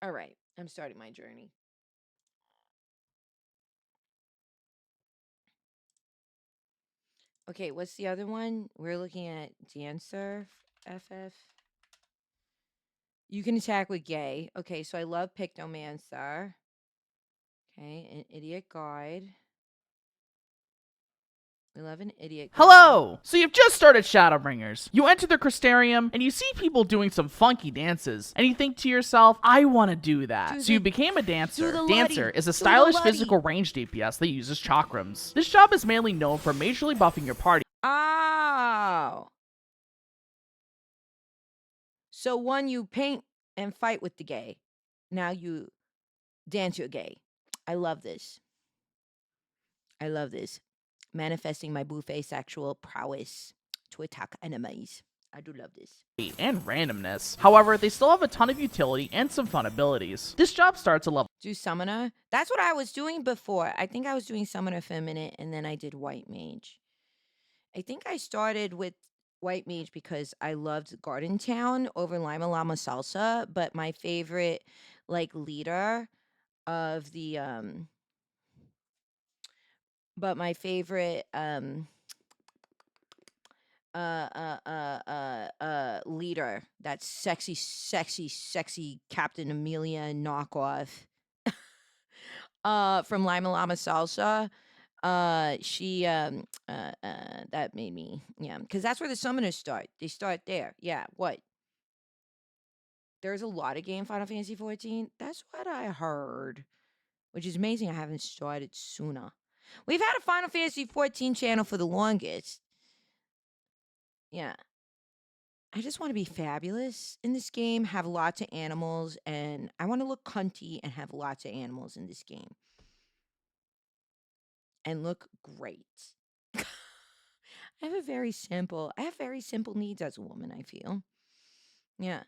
Alright, I'm starting my journey. Okay, what's the other one? We're looking at Dancer FF. You can attack with Gay. Okay, so I love Pictomancer. Okay, an Idiot Guide. We love an Idiot Guide. Hello! So you've just started Shadowbringers. You enter the Crystarium, and you see people doing some funky dances. And you think to yourself, I want to do that. So you became a dancer. Dancer is a stylish physical range DPS that uses chakrams. This job is mainly known for majorly buffing your party. Oh. So one, you paint and fight with the Gay. Now you Dance you're gay. I love this. I love this. Manifesting my buffet sexual prowess to attack enemies. I do love this. and randomness. However, they still have a ton of utility and some fun abilities. This job starts at level Do summoner. That's what I was doing before. I think I was doing summoner for a minute and then I did white mage. I think I started with white mage because I loved Garden Town over Lima Llama Salsa, but my favorite leader of the but my favorite leader, that's sexy Captain Amelia knockoff from Lima Llama Salsa. She that made me, yeah, because that's where the summoners start. They start there. Yeah, what? There's a lot of game Final Fantasy 14. That's what I heard, which is amazing. I haven't started sooner. We've had a Final Fantasy 14 channel for the longest. Yeah. I just want to be fabulous in this game, have lots of animals, and I want to look cunty and have lots of animals in this game. And look great. I have very simple needs as a woman, I feel. Yeah.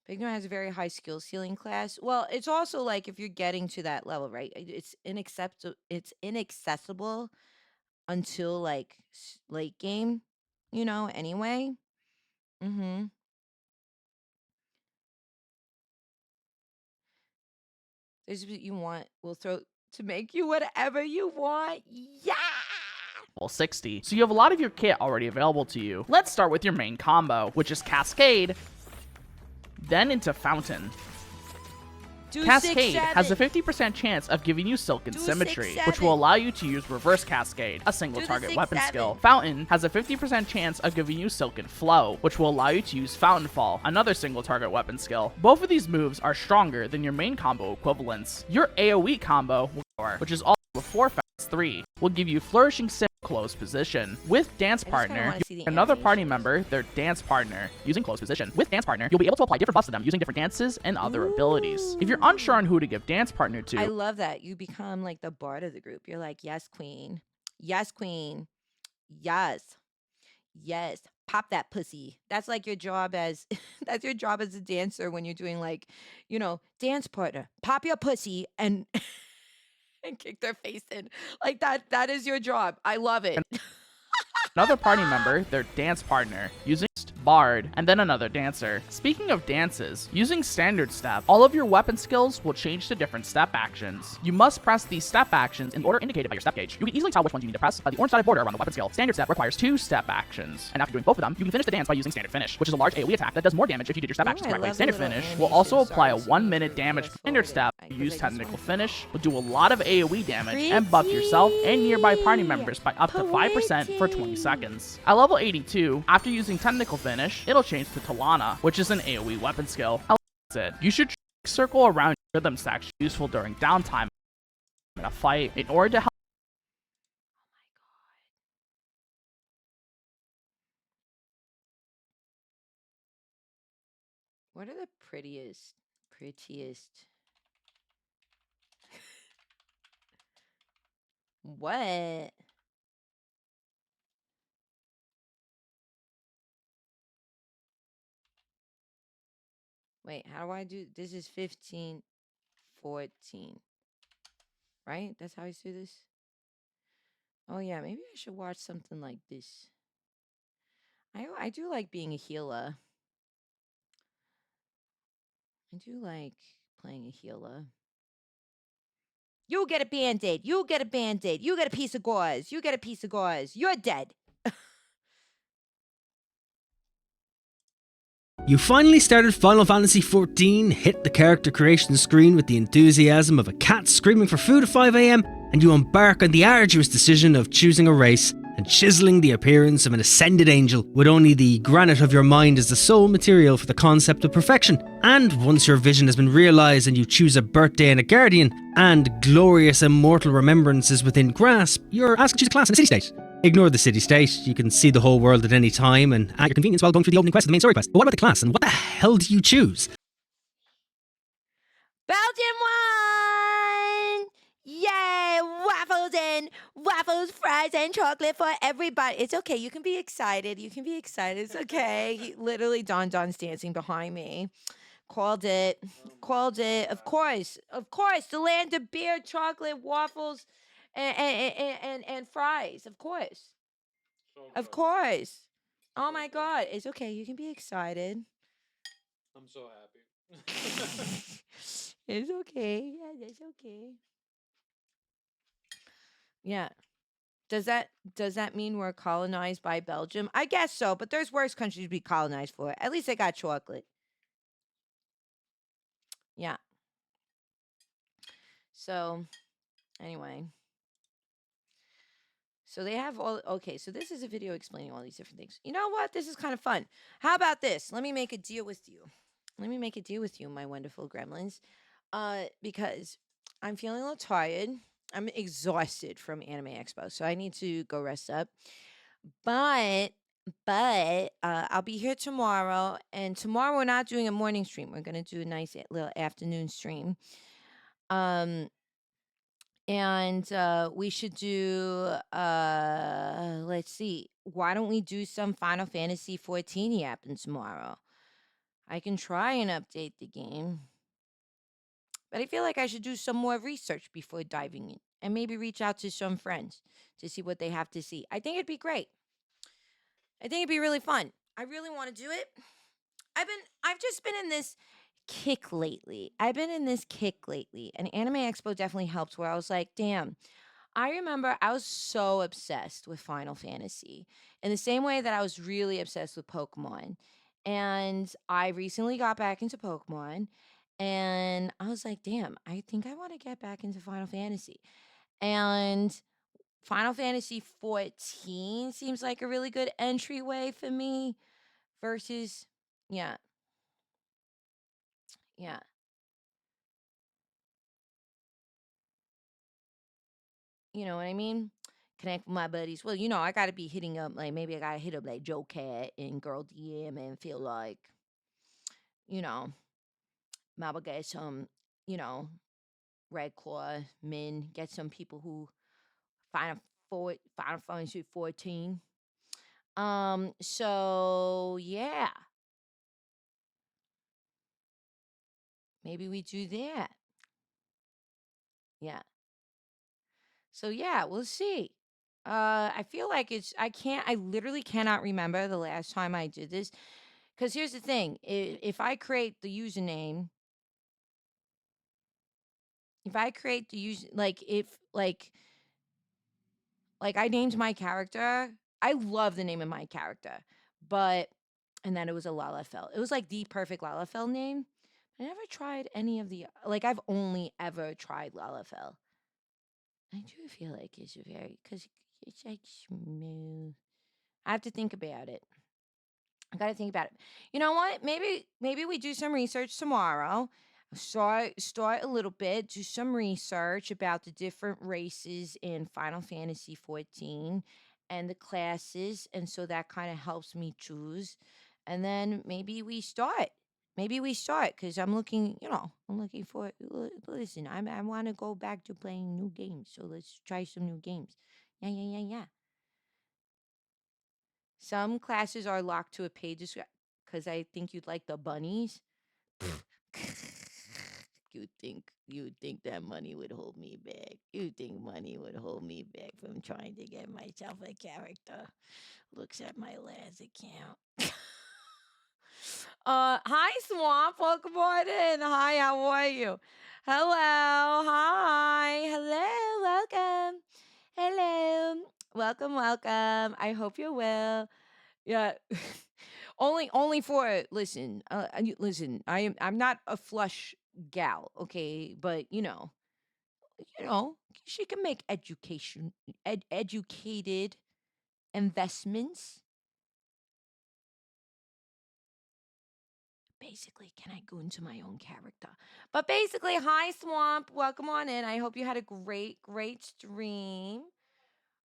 Pigno has a very high skill ceiling class. Well, it's also like if you're getting to that level, right? It's inaccessible until late game, anyway. Mm-hmm. This is what you want. We'll throw to make you whatever you want. Yeah. 60. So you have a lot of your kit already available to you. Let's start with your main combo, which is Cascade, then into Fountain. Cascade has a 50% chance of giving you Silken Symmetry, which will allow you to use Reverse Cascade, a single target weapon skill. Fountain has a 50% chance of giving you Silken Flow, which will allow you to use Fountain Fall, another single target weapon skill. Both of these moves are stronger than your main combo equivalents. Your AoE combo, which is all before Fountain 3, will give you Flourishing Sim close position. With Dance Partner, another party member, their dance partner, using close position. With Dance Partner, you'll be able to apply different buffs to them using different dances and other abilities. If you're unsure on who to give Dance Partner to, I love that. You become like the bard of the group. You're like, yes, queen. Yes, queen. Yes. Yes. Pop that pussy. That's like your job as that's your job as a dancer when you're doing dance partner. Pop your pussy and and kick their face in. Like that is your job. I love it. another party member, their dance partner, using Bard, and then another dancer. Speaking of dances, using Standard Step, all of your weapon skills will change to different step actions. You must press these step actions in order indicated by your step gauge. You can easily tell which ones you need to press by the orange dotted border around the weapon skill. Standard Step requires 2 step actions, and after doing both of them, you can finish the dance by using Standard Finish, which is a large AoE attack that does more damage if you did your step actions correctly. Standard Finish will also apply a 1-minute damage. Standard Step, use Technical Finish, will do a lot of AoE damage and buff yourself and nearby party members by up to 5% for 20 seconds. At level 82, after using Technical Finish, it'll change to Talana, which is an AoE weapon skill. That's it. You should circle around rhythm stacks useful during downtime in a fight in order to help. What are the prettiest? What? Wait, how do I do? This is 15, 14. Right? That's how I do this? Oh, yeah. Maybe I should watch something like this. I do like being a healer. I do like playing a healer. You get a Band-Aid. You get a Band-Aid. You get a piece of gauze. You get a piece of gauze. You're dead. You finally started Final Fantasy XIV, hit the character creation screen with the enthusiasm of a cat screaming for food at 5 AM, and you embark on the arduous decision of choosing a race and chiseling the appearance of an ascended angel with only the granite of your mind as the sole material for the concept of perfection. And once your vision has been realised and you choose a birthday and a guardian, and glorious immortal remembrances within grasp, you're asked to choose a class in a city-state. Ignore the city-state, you can see the whole world at any time and at your convenience while going through the opening quest of the main story quest. But what about the class, and what the hell do you choose? Belgium won! Yay! Waffles, fries, and chocolate for everybody. It's okay. You can be excited. You can be excited. It's okay. Literally, Don's dancing behind me. Called it. Called it. Of course. Of course. The land of beer, chocolate, waffles, and fries. Of course. Of course. Oh my God. It's okay. You can be excited. I'm so happy. It's okay. Yeah, that's okay. Yeah. Does that mean we're colonized by Belgium? I guess so, but there's worse countries to be colonized for. At least they got chocolate. Yeah. So, anyway. So they have all okay, so this is a video explaining all these different things. You know what? This is kind of fun. How about this? Let me make a deal with you. Let me make a deal with you, my wonderful gremlins. Because I'm feeling a little tired. I'm exhausted from Anime Expo, so I need to go rest up. But I'll be here tomorrow, and tomorrow we're not doing a morning stream. We're gonna do a nice little afternoon stream. Um, and we should do let's see. Why don't we do some Final Fantasy 14 yapping tomorrow? I can try and update the game. But I feel like I should do some more research before diving in and maybe reach out to some friends to see what they have to see. I think it'd be great. I think it'd be really fun. I really want to do it. I've just been in this kick lately. And Anime Expo definitely helped where I was like, damn. I remember I was so obsessed with Final Fantasy in the same way that I was really obsessed with Pokemon. And I recently got back into Pokemon and I was like, damn, I think I want to get back into Final Fantasy. And Final Fantasy 14 seems like a really good entryway for me versus, yeah, yeah. You know what I mean? Connect with my buddies. Well, I got to be hitting up, like, maybe I got to hit up, like, Joe Cat and Girl DM and feel like, you know, maybe get some, you know, Red Claw men, get some people who Final Fantasy 14. So yeah, maybe we do that. Yeah. So yeah, we'll see. I feel like I literally cannot remember the last time I did this. Because here's the thing, if I create the username, if I create the use like if like I named my character, I love the name of my character, but and then it was a Lalafell. It was like the perfect Lalafell name. I never tried any of the like I've only ever tried Lalafell. I do feel like it's very because it's like smooth. I have to think about it. I gotta think about it. You know what? Maybe we do some research tomorrow. Start a little bit, do some research about the different races in Final Fantasy 14 and the classes, and so that kind of helps me choose. And then maybe we start. Maybe we start because I'm looking for. Listen, I want to go back to playing new games, so let's try some new games. Yeah, yeah, yeah, yeah. Some classes are locked to a page because I think you'd like the bunnies. You think that money would hold me back? You think money would hold me back from trying to get myself a character? Looks at my last account. Hi Swamp, welcome on in. Hi, how are you? Hello, hi, hello, welcome, hello, welcome. I hope you're well. Yeah. only for listen, I'm not a flush gal, okay? But you know, she can make educated investments. Basically, can I go into my own character? But basically, hi Swamp, welcome on in. I hope you had a great stream.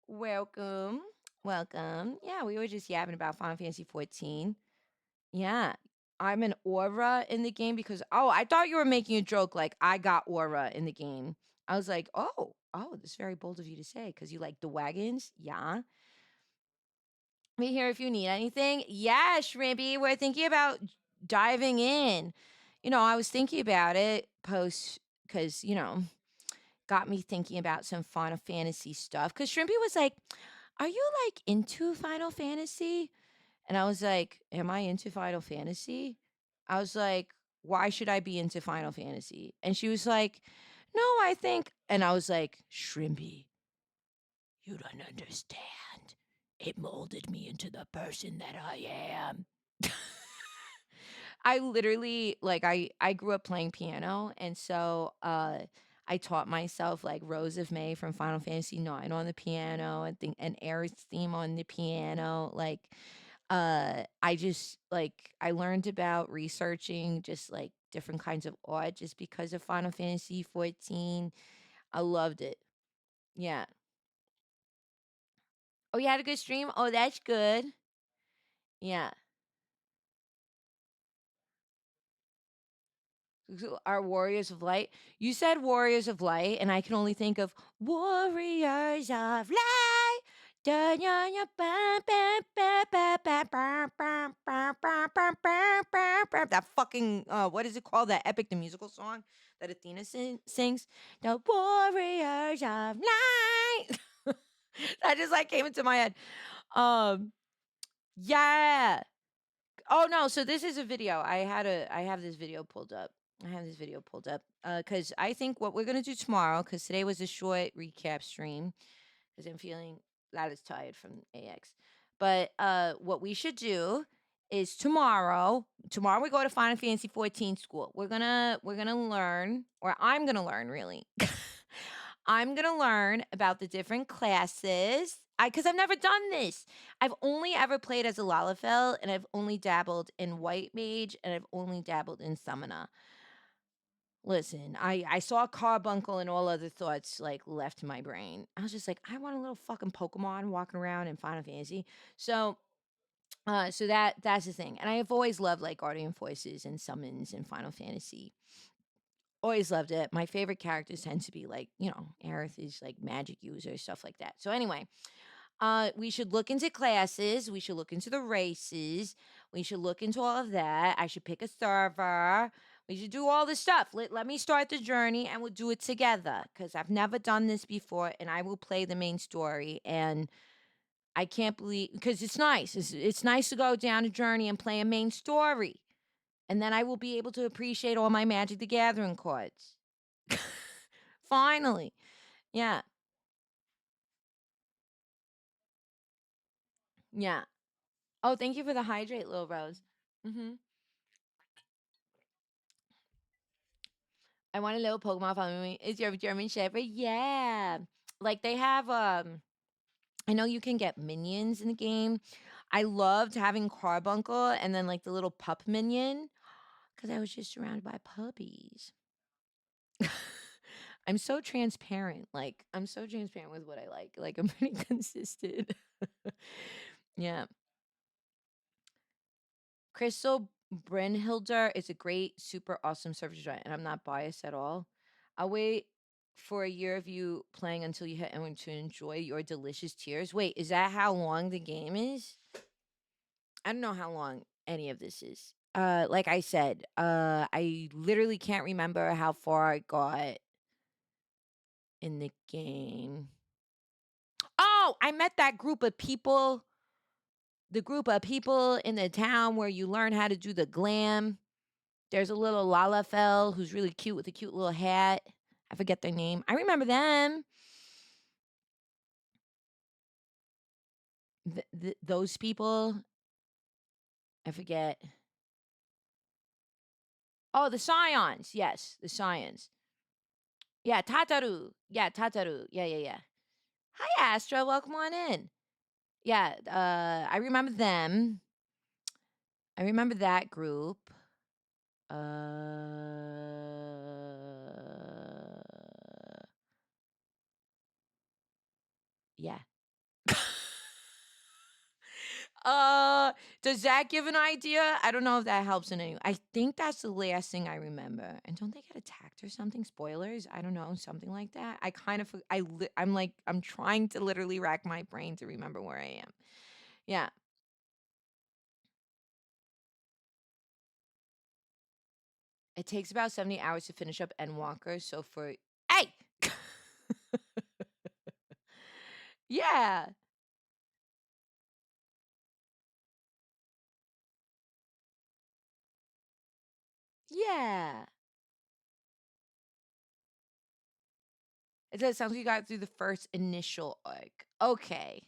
Welcome. Welcome. Yeah, we were just yapping about Final Fantasy 14. Yeah. I'm an aura in the game because I thought you were making a joke like I got aura in the game. I was like, that's very bold of you to say because you like the wagons. Yeah. Me here if you need anything. Yeah, Shrimpy, we're thinking about diving in. I was thinking about it post because, got me thinking about some Final Fantasy stuff. Because Shrimpy was like, are you like into Final Fantasy? And I was like, am I into Final Fantasy? I was like, why should I be into Final Fantasy? And she was like, no, I think. And I was like, Shrimpy, you don't understand. It molded me into the person that I am. I literally I grew up playing piano and so I taught myself like Rose of May from Final Fantasy 9 on the piano and think and Aerith's theme on the piano. I just I learned about researching just like different kinds of art just because of Final Fantasy 14. I loved it. Yeah. Oh, you had a good stream? Oh, that's good. Yeah. Our Warriors of Light. You said Warriors of Light, and I can only think of Warriors of Light. That fucking what is it called? That Epic the musical song that Athena sings. The Warriors of Light. That just like came into my head. Um, yeah. Oh no, so this is a video. I have this video pulled up. I have this video pulled up cuz I think what we're going to do tomorrow cuz today was a short recap stream cuz I'm feeling that is tired from AX. But what we should do is tomorrow we go to Final Fantasy 14 school. We're going to learn or I'm going to learn really. I'm going to learn about the different classes. Cuz I've never done this. I've only ever played as a Lalafell, and I've only dabbled in White Mage, and I've only dabbled in Summoner. Listen, I saw Carbuncle and all other thoughts like left my brain. I was just like, I want a little fucking Pokemon walking around in Final Fantasy. So that's the thing. And I've always loved like Guardian Voices and summons in Final Fantasy. Always loved it. My favorite characters tend to be like, Aerith is like magic user, stuff like that. So anyway, we should look into classes. We should look into the races. We should look into all of that. I should pick a server. We should do all this stuff. Let me start the journey and we'll do it together because I've never done this before and I will play the main story. And I can't believe because it's nice. It's nice to go down a journey and play a main story. And then I will be able to appreciate all my Magic the Gathering cards. Finally. Yeah. Yeah. Oh, thank you for the hydrate, little Rose. Mm-hmm. I want a little Pokemon following me. Is your German Shepherd? Yeah. Like they have I know you can get minions in the game. I loved having Carbuncle and then like the little pup minion because I was just surrounded by puppies. I'm so transparent. Like I'm so transparent with what I like. Like I'm pretty consistent. Yeah. Crystal Brynhilder is a great, super awesome service giant, and I'm not biased at all. I'll wait for a year of you playing until you hit and to enjoy your delicious tears. Wait, is that how long the game is? I don't know how long any of this is. Like I said, I literally can't remember how far I got in the game. Oh, I met that group of people. The group of people in the town where you learn how to do the glam. There's a little Lalafell who's really cute with a cute little hat. I forget their name. I remember them. Those people. I forget. Oh, the Scions. Yes, the Scions. Yeah, Tataru. Yeah, Tataru. Yeah. Hi, Astra. Welcome on in. Yeah, I remember them. I remember that group. Yeah. Does that give an idea? I don't know if that helps in any way. I think that's the last thing I remember. And don't they get attacked or something? Spoilers? I don't know, something like that. I kind of I'm like I'm trying to literally rack my brain to remember where I am. Yeah. It takes about 70 hours to finish up Endwalker, so for Hey! Yeah. Yeah. It sounds like you got through the first initial arc. Okay.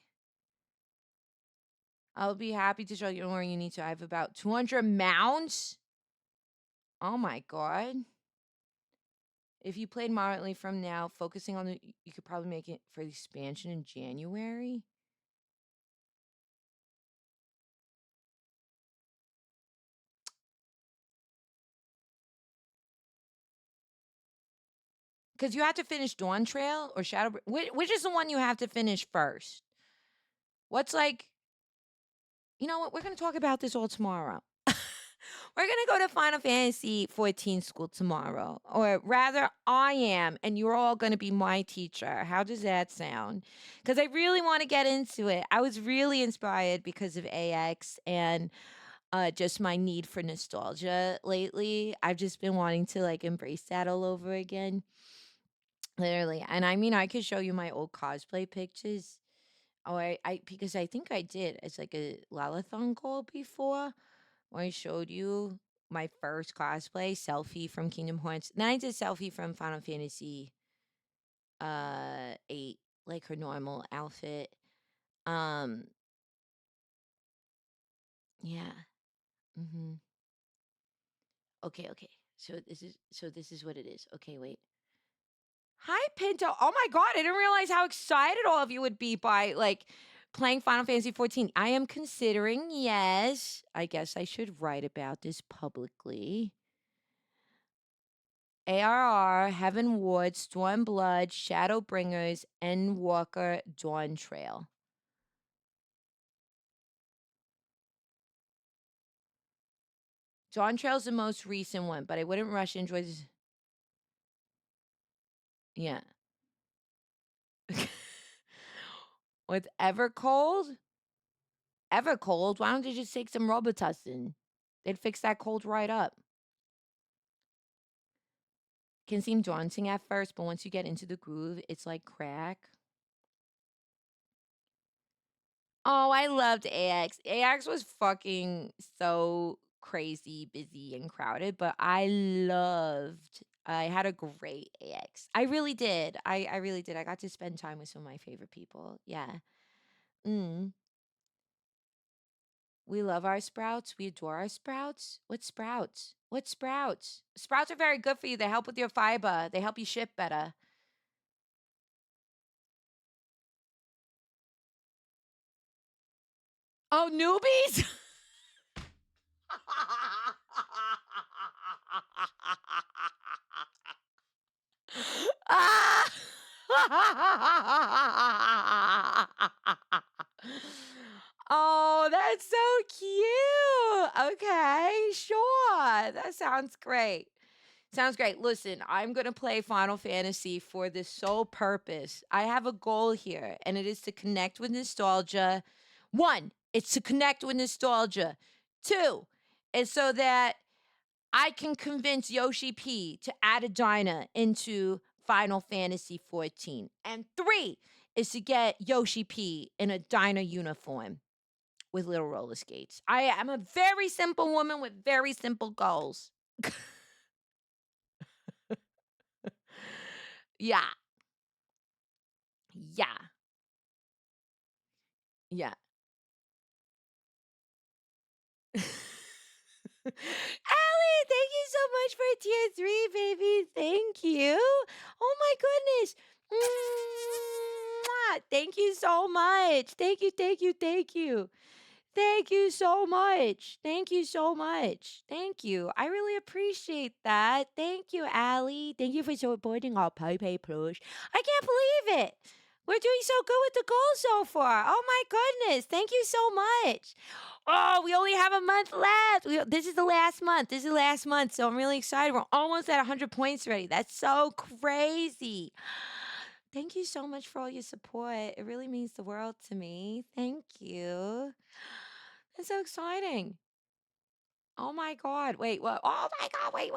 I'll be happy to show you where you need to. I have about 200 mounts. Oh my god. If you played moderately from now, focusing on you could probably make it for the expansion in January. Because you have to finish Dawn Trail or Shadow. Which is the one you have to finish first? What's like. You know what? We're going to talk about this all tomorrow. We're going to go to Final Fantasy 14 school tomorrow. Or rather, I am, and you're all going to be my teacher. How does that sound? Because I really want to get into it. I was really inspired because of AX and just my need for nostalgia lately. I've just been wanting to like embrace that all over again. Literally. And I mean, I could show you my old cosplay pictures. Oh, I because I think I did. It's like a Lalathon goal before where I showed you my first cosplay selfie from Kingdom Hearts. Then I did selfie from Final Fantasy 8, like her normal outfit. Um yeah. Mhm. Okay. So this is what it is. Okay, wait. Hi, Pinto. Oh my god, I didn't realize how excited all of you would be by like playing Final Fantasy 14. I am considering, yes. I guess I should write about this publicly. ARR, Heaven Ward, Stormblood, Shadowbringers, Endwalker, Dawn Trail. Dawn Trail's the most recent one, but I wouldn't rush into it. Yeah. With Evercold? Evercold? Why don't they just take some Robitussin? They'd fix that cold right up. Can seem daunting at first, but once you get into the groove, it's like crack. Oh, I loved AX. AX was fucking so crazy, busy, and crowded, but I had a great AX. I really did. I really did. I got to spend time with some of my favorite people. Yeah. Mm. We love our sprouts. We adore our sprouts. What sprouts? What sprouts? Sprouts are very good for you. They help with your fiber. They help you ship better. Oh, newbies? Ah! Oh, that's so cute. Okay, sure. That sounds great. Sounds great. Listen, I'm going to play Final Fantasy for the sole purpose. I have a goal here, and it is to connect with nostalgia. One, it's to connect with nostalgia. Two, is so that I can convince Yoshi P to add a Dinah into Final Fantasy 14. And three is to get Yoshi P in a Dinah uniform with little roller skates. I am a very simple woman with very simple goals. Yeah. Yeah. Yeah. Allie, thank you so much for tier 3, baby. Thank you. Oh my goodness. Mwah. Thank you so much. Thank you. Thank you so much. Thank you so much. Thank you. I really appreciate that. Thank you, Allie. Thank you for supporting our Pope Plush. I can't believe it. We're doing so good with the goals so far. Oh my goodness. Thank you so much. Oh, we only have a month left. This is the last month. This is the last month. So I'm really excited. We're almost at 100 points already. That's so crazy. Thank you so much for all your support. It really means the world to me. Thank you. That's so exciting. Oh my God. Wait, what? Oh my God. Wait.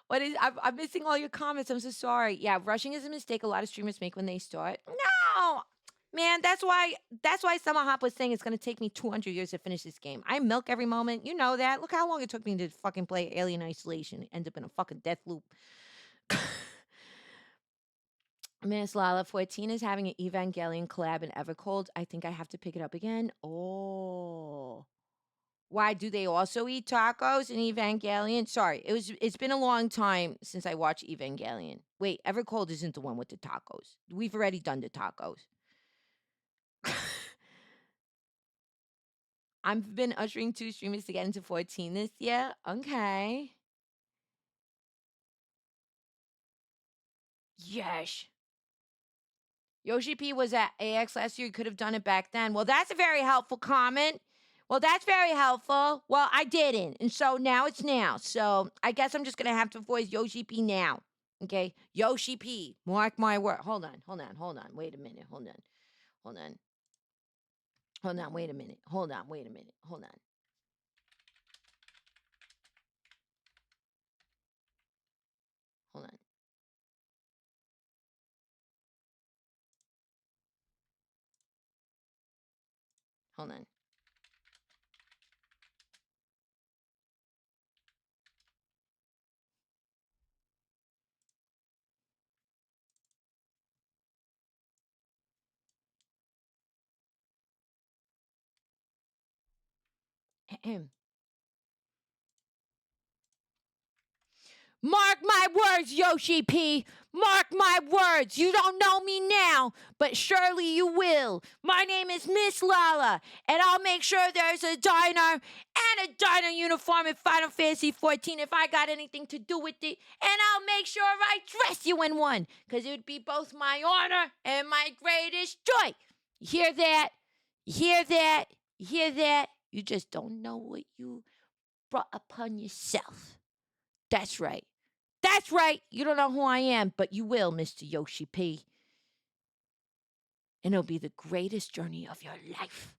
What is, I'm missing all your comments. I'm so sorry. Yeah, rushing is a mistake a lot of streamers make when they start. No, man, that's why Summer Hop was saying it's gonna take me 200 years to finish this game. I milk every moment. You know that. Look how long it took me to fucking play Alien Isolation. End up in a fucking death loop. Miss Lala 14 is having an Evangelion collab in Evercold. I think I have to pick it up again. Oh. Why do they also eat tacos in Evangelion? Sorry, it's been a long time since I watched Evangelion. Wait, Evercold isn't the one with the tacos. We've already done the tacos. I've been ushering 2 streamers to get into 14 this year. Okay. Yes. Yoshi P was at AX last year. You could have done it back then. Well, that's a very helpful comment. Well, that's very helpful. Well, I didn't. And so now it's now. So I guess I'm just going to have to voice Yoshi P now. Okay? Yoshi P. Mark my word. Hold on. Wait a minute. Hold on. Wait a minute. Hold on. Ahem. Mark my words, Yoshi P. Mark my words. You don't know me now, but surely you will. My name is Miss Lala, and I'll make sure there's a diner and a diner uniform in Final Fantasy 14 if I got anything to do with it. And I'll make sure I dress you in one, because it would be both my honor and my greatest joy. You hear that? You just don't know what you brought upon yourself. That's right. You don't know who I am, but you will, Mr. Yoshi P. And it'll be the greatest journey of your life.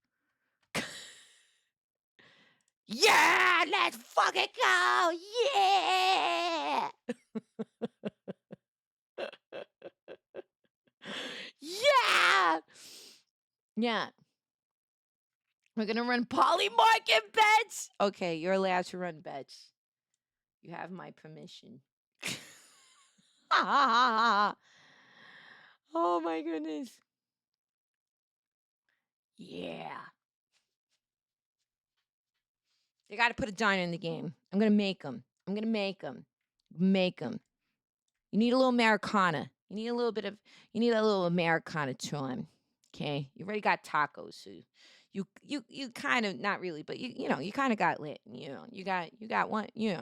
Yeah, let's fucking go. Yeah. Yeah. We're going to run polymarket bets. Okay, you're allowed to run bets. You have my permission. Oh my goodness. Yeah. They got to put a diner in the game. I'm going to make them. You need a little Americana. You need a little Americana to them. Okay? You already got tacos. So you kind of, not really, but you kind of got lit. You got one, well, you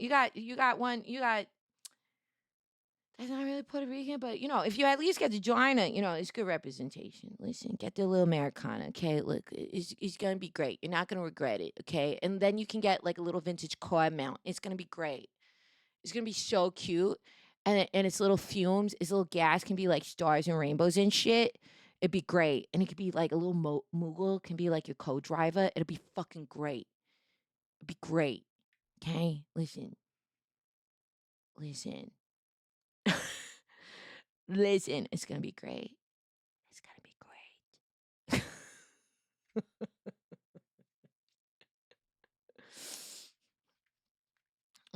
got one, that's not really Puerto Rican, but if you at least get the joiner, it's good representation. Listen, get the little Americana, okay? Look, it's gonna be great. You're not gonna regret it, okay? And then you can get like a little vintage car mount. It's gonna be great. It's gonna be so cute, and its little fumes, its little gas can be like stars and rainbows and shit. It'd be great, and it could be like a little Moogle can be like your co-driver. It'll be fucking great. It'd be great, okay? Listen. Listen, it's gonna be great.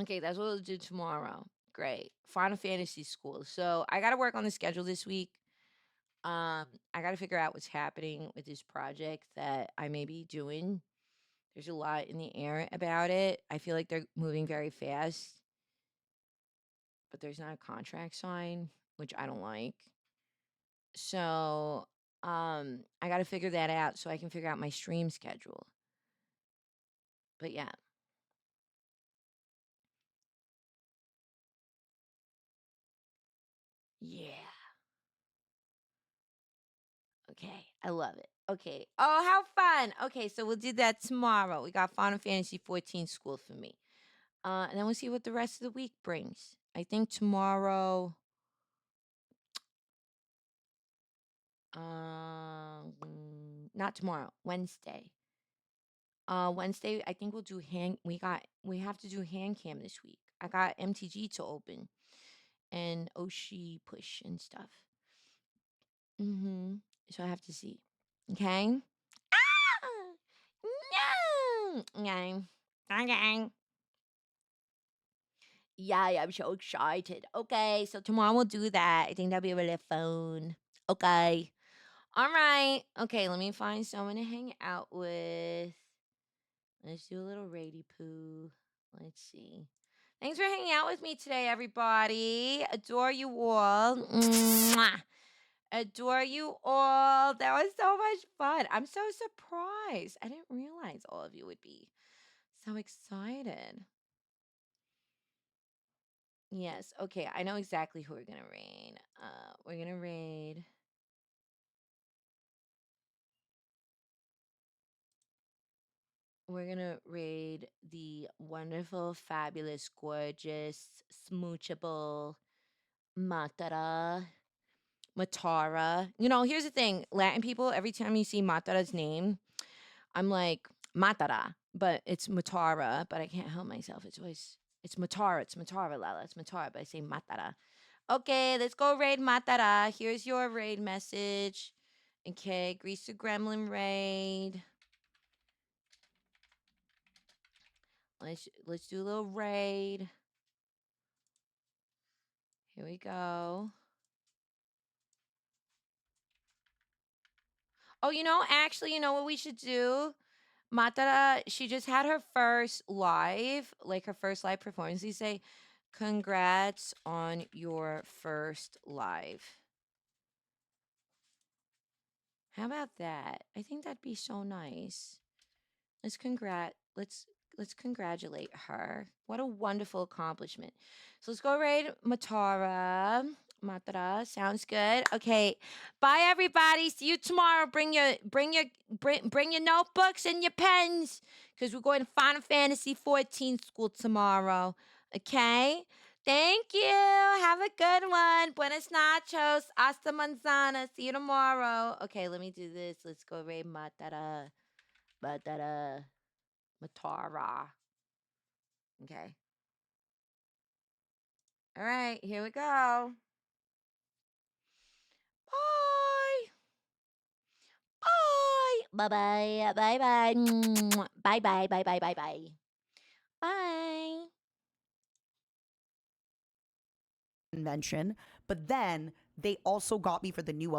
Okay, that's what we'll do tomorrow. Great. Final Fantasy School. So I gotta work on the schedule this week. I gotta figure out what's happening with this project that I may be doing. There's a lot in the air about it. I feel like they're moving very fast, but there's not a contract signed, which I don't like. So, I gotta figure that out so I can figure out my stream schedule. But yeah. Yeah. Okay, I love it. Okay. Oh, how fun. Okay, so we'll do that tomorrow. We got Final Fantasy 14 school for me. And then we'll see what the rest of the week brings. I think tomorrow. Not tomorrow. Wednesday. Wednesday. I think we'll do hand. We have to do hand cam this week. I got MTG to open and Oshi push and stuff. So I have to see. Okay. Ah! No. Okay. Okay. Yeah, I'm so excited. Okay, so tomorrow we'll do that. I think that'll be really fun. Okay. All right. Okay, let me find someone to hang out with. Let's do a little rady poo. Let's see. Thanks for hanging out with me today, everybody. Adore you all. Mwah. Adore you all. That was so much fun. I'm so surprised. I didn't realize all of you would be so excited. Yes. Okay. I know exactly who we're gonna raid. We're gonna raid. We're gonna raid the wonderful, fabulous, gorgeous, smoochable Matara. Matara. You know, here's the thing. Latin people, every time you see Matara's name, I'm like, Matara. But it's Matara, but I can't help myself. It's always it's Matara, Lala. It's Matara, but I say Matara. Okay, let's go raid Matara. Here's your raid message. Okay, Grease the Gremlin raid. Let's do a little raid. Here we go. Oh, actually, you know what we should do? Matara, she just had her first live, like her first live performance. You say, congrats on your first live. How about that? I think that'd be so nice. Let's congratulate her. What a wonderful accomplishment. So let's go raid Matara. Matara, sounds good. Okay. Bye everybody. See you tomorrow. Bring your notebooks and your pens cuz we're going to Final Fantasy 14 school tomorrow. Okay? Thank you. Have a good one. Buenas nachos. Hasta manzana. See you tomorrow. Okay, let me do this. Let's go raid Matara. Matara. Matara. Okay. All right, here we go. Bye. Bye. Bye bye. Bye bye. Bye bye. Bye bye. Bye bye. Bye. Convention, but then they also got me for the new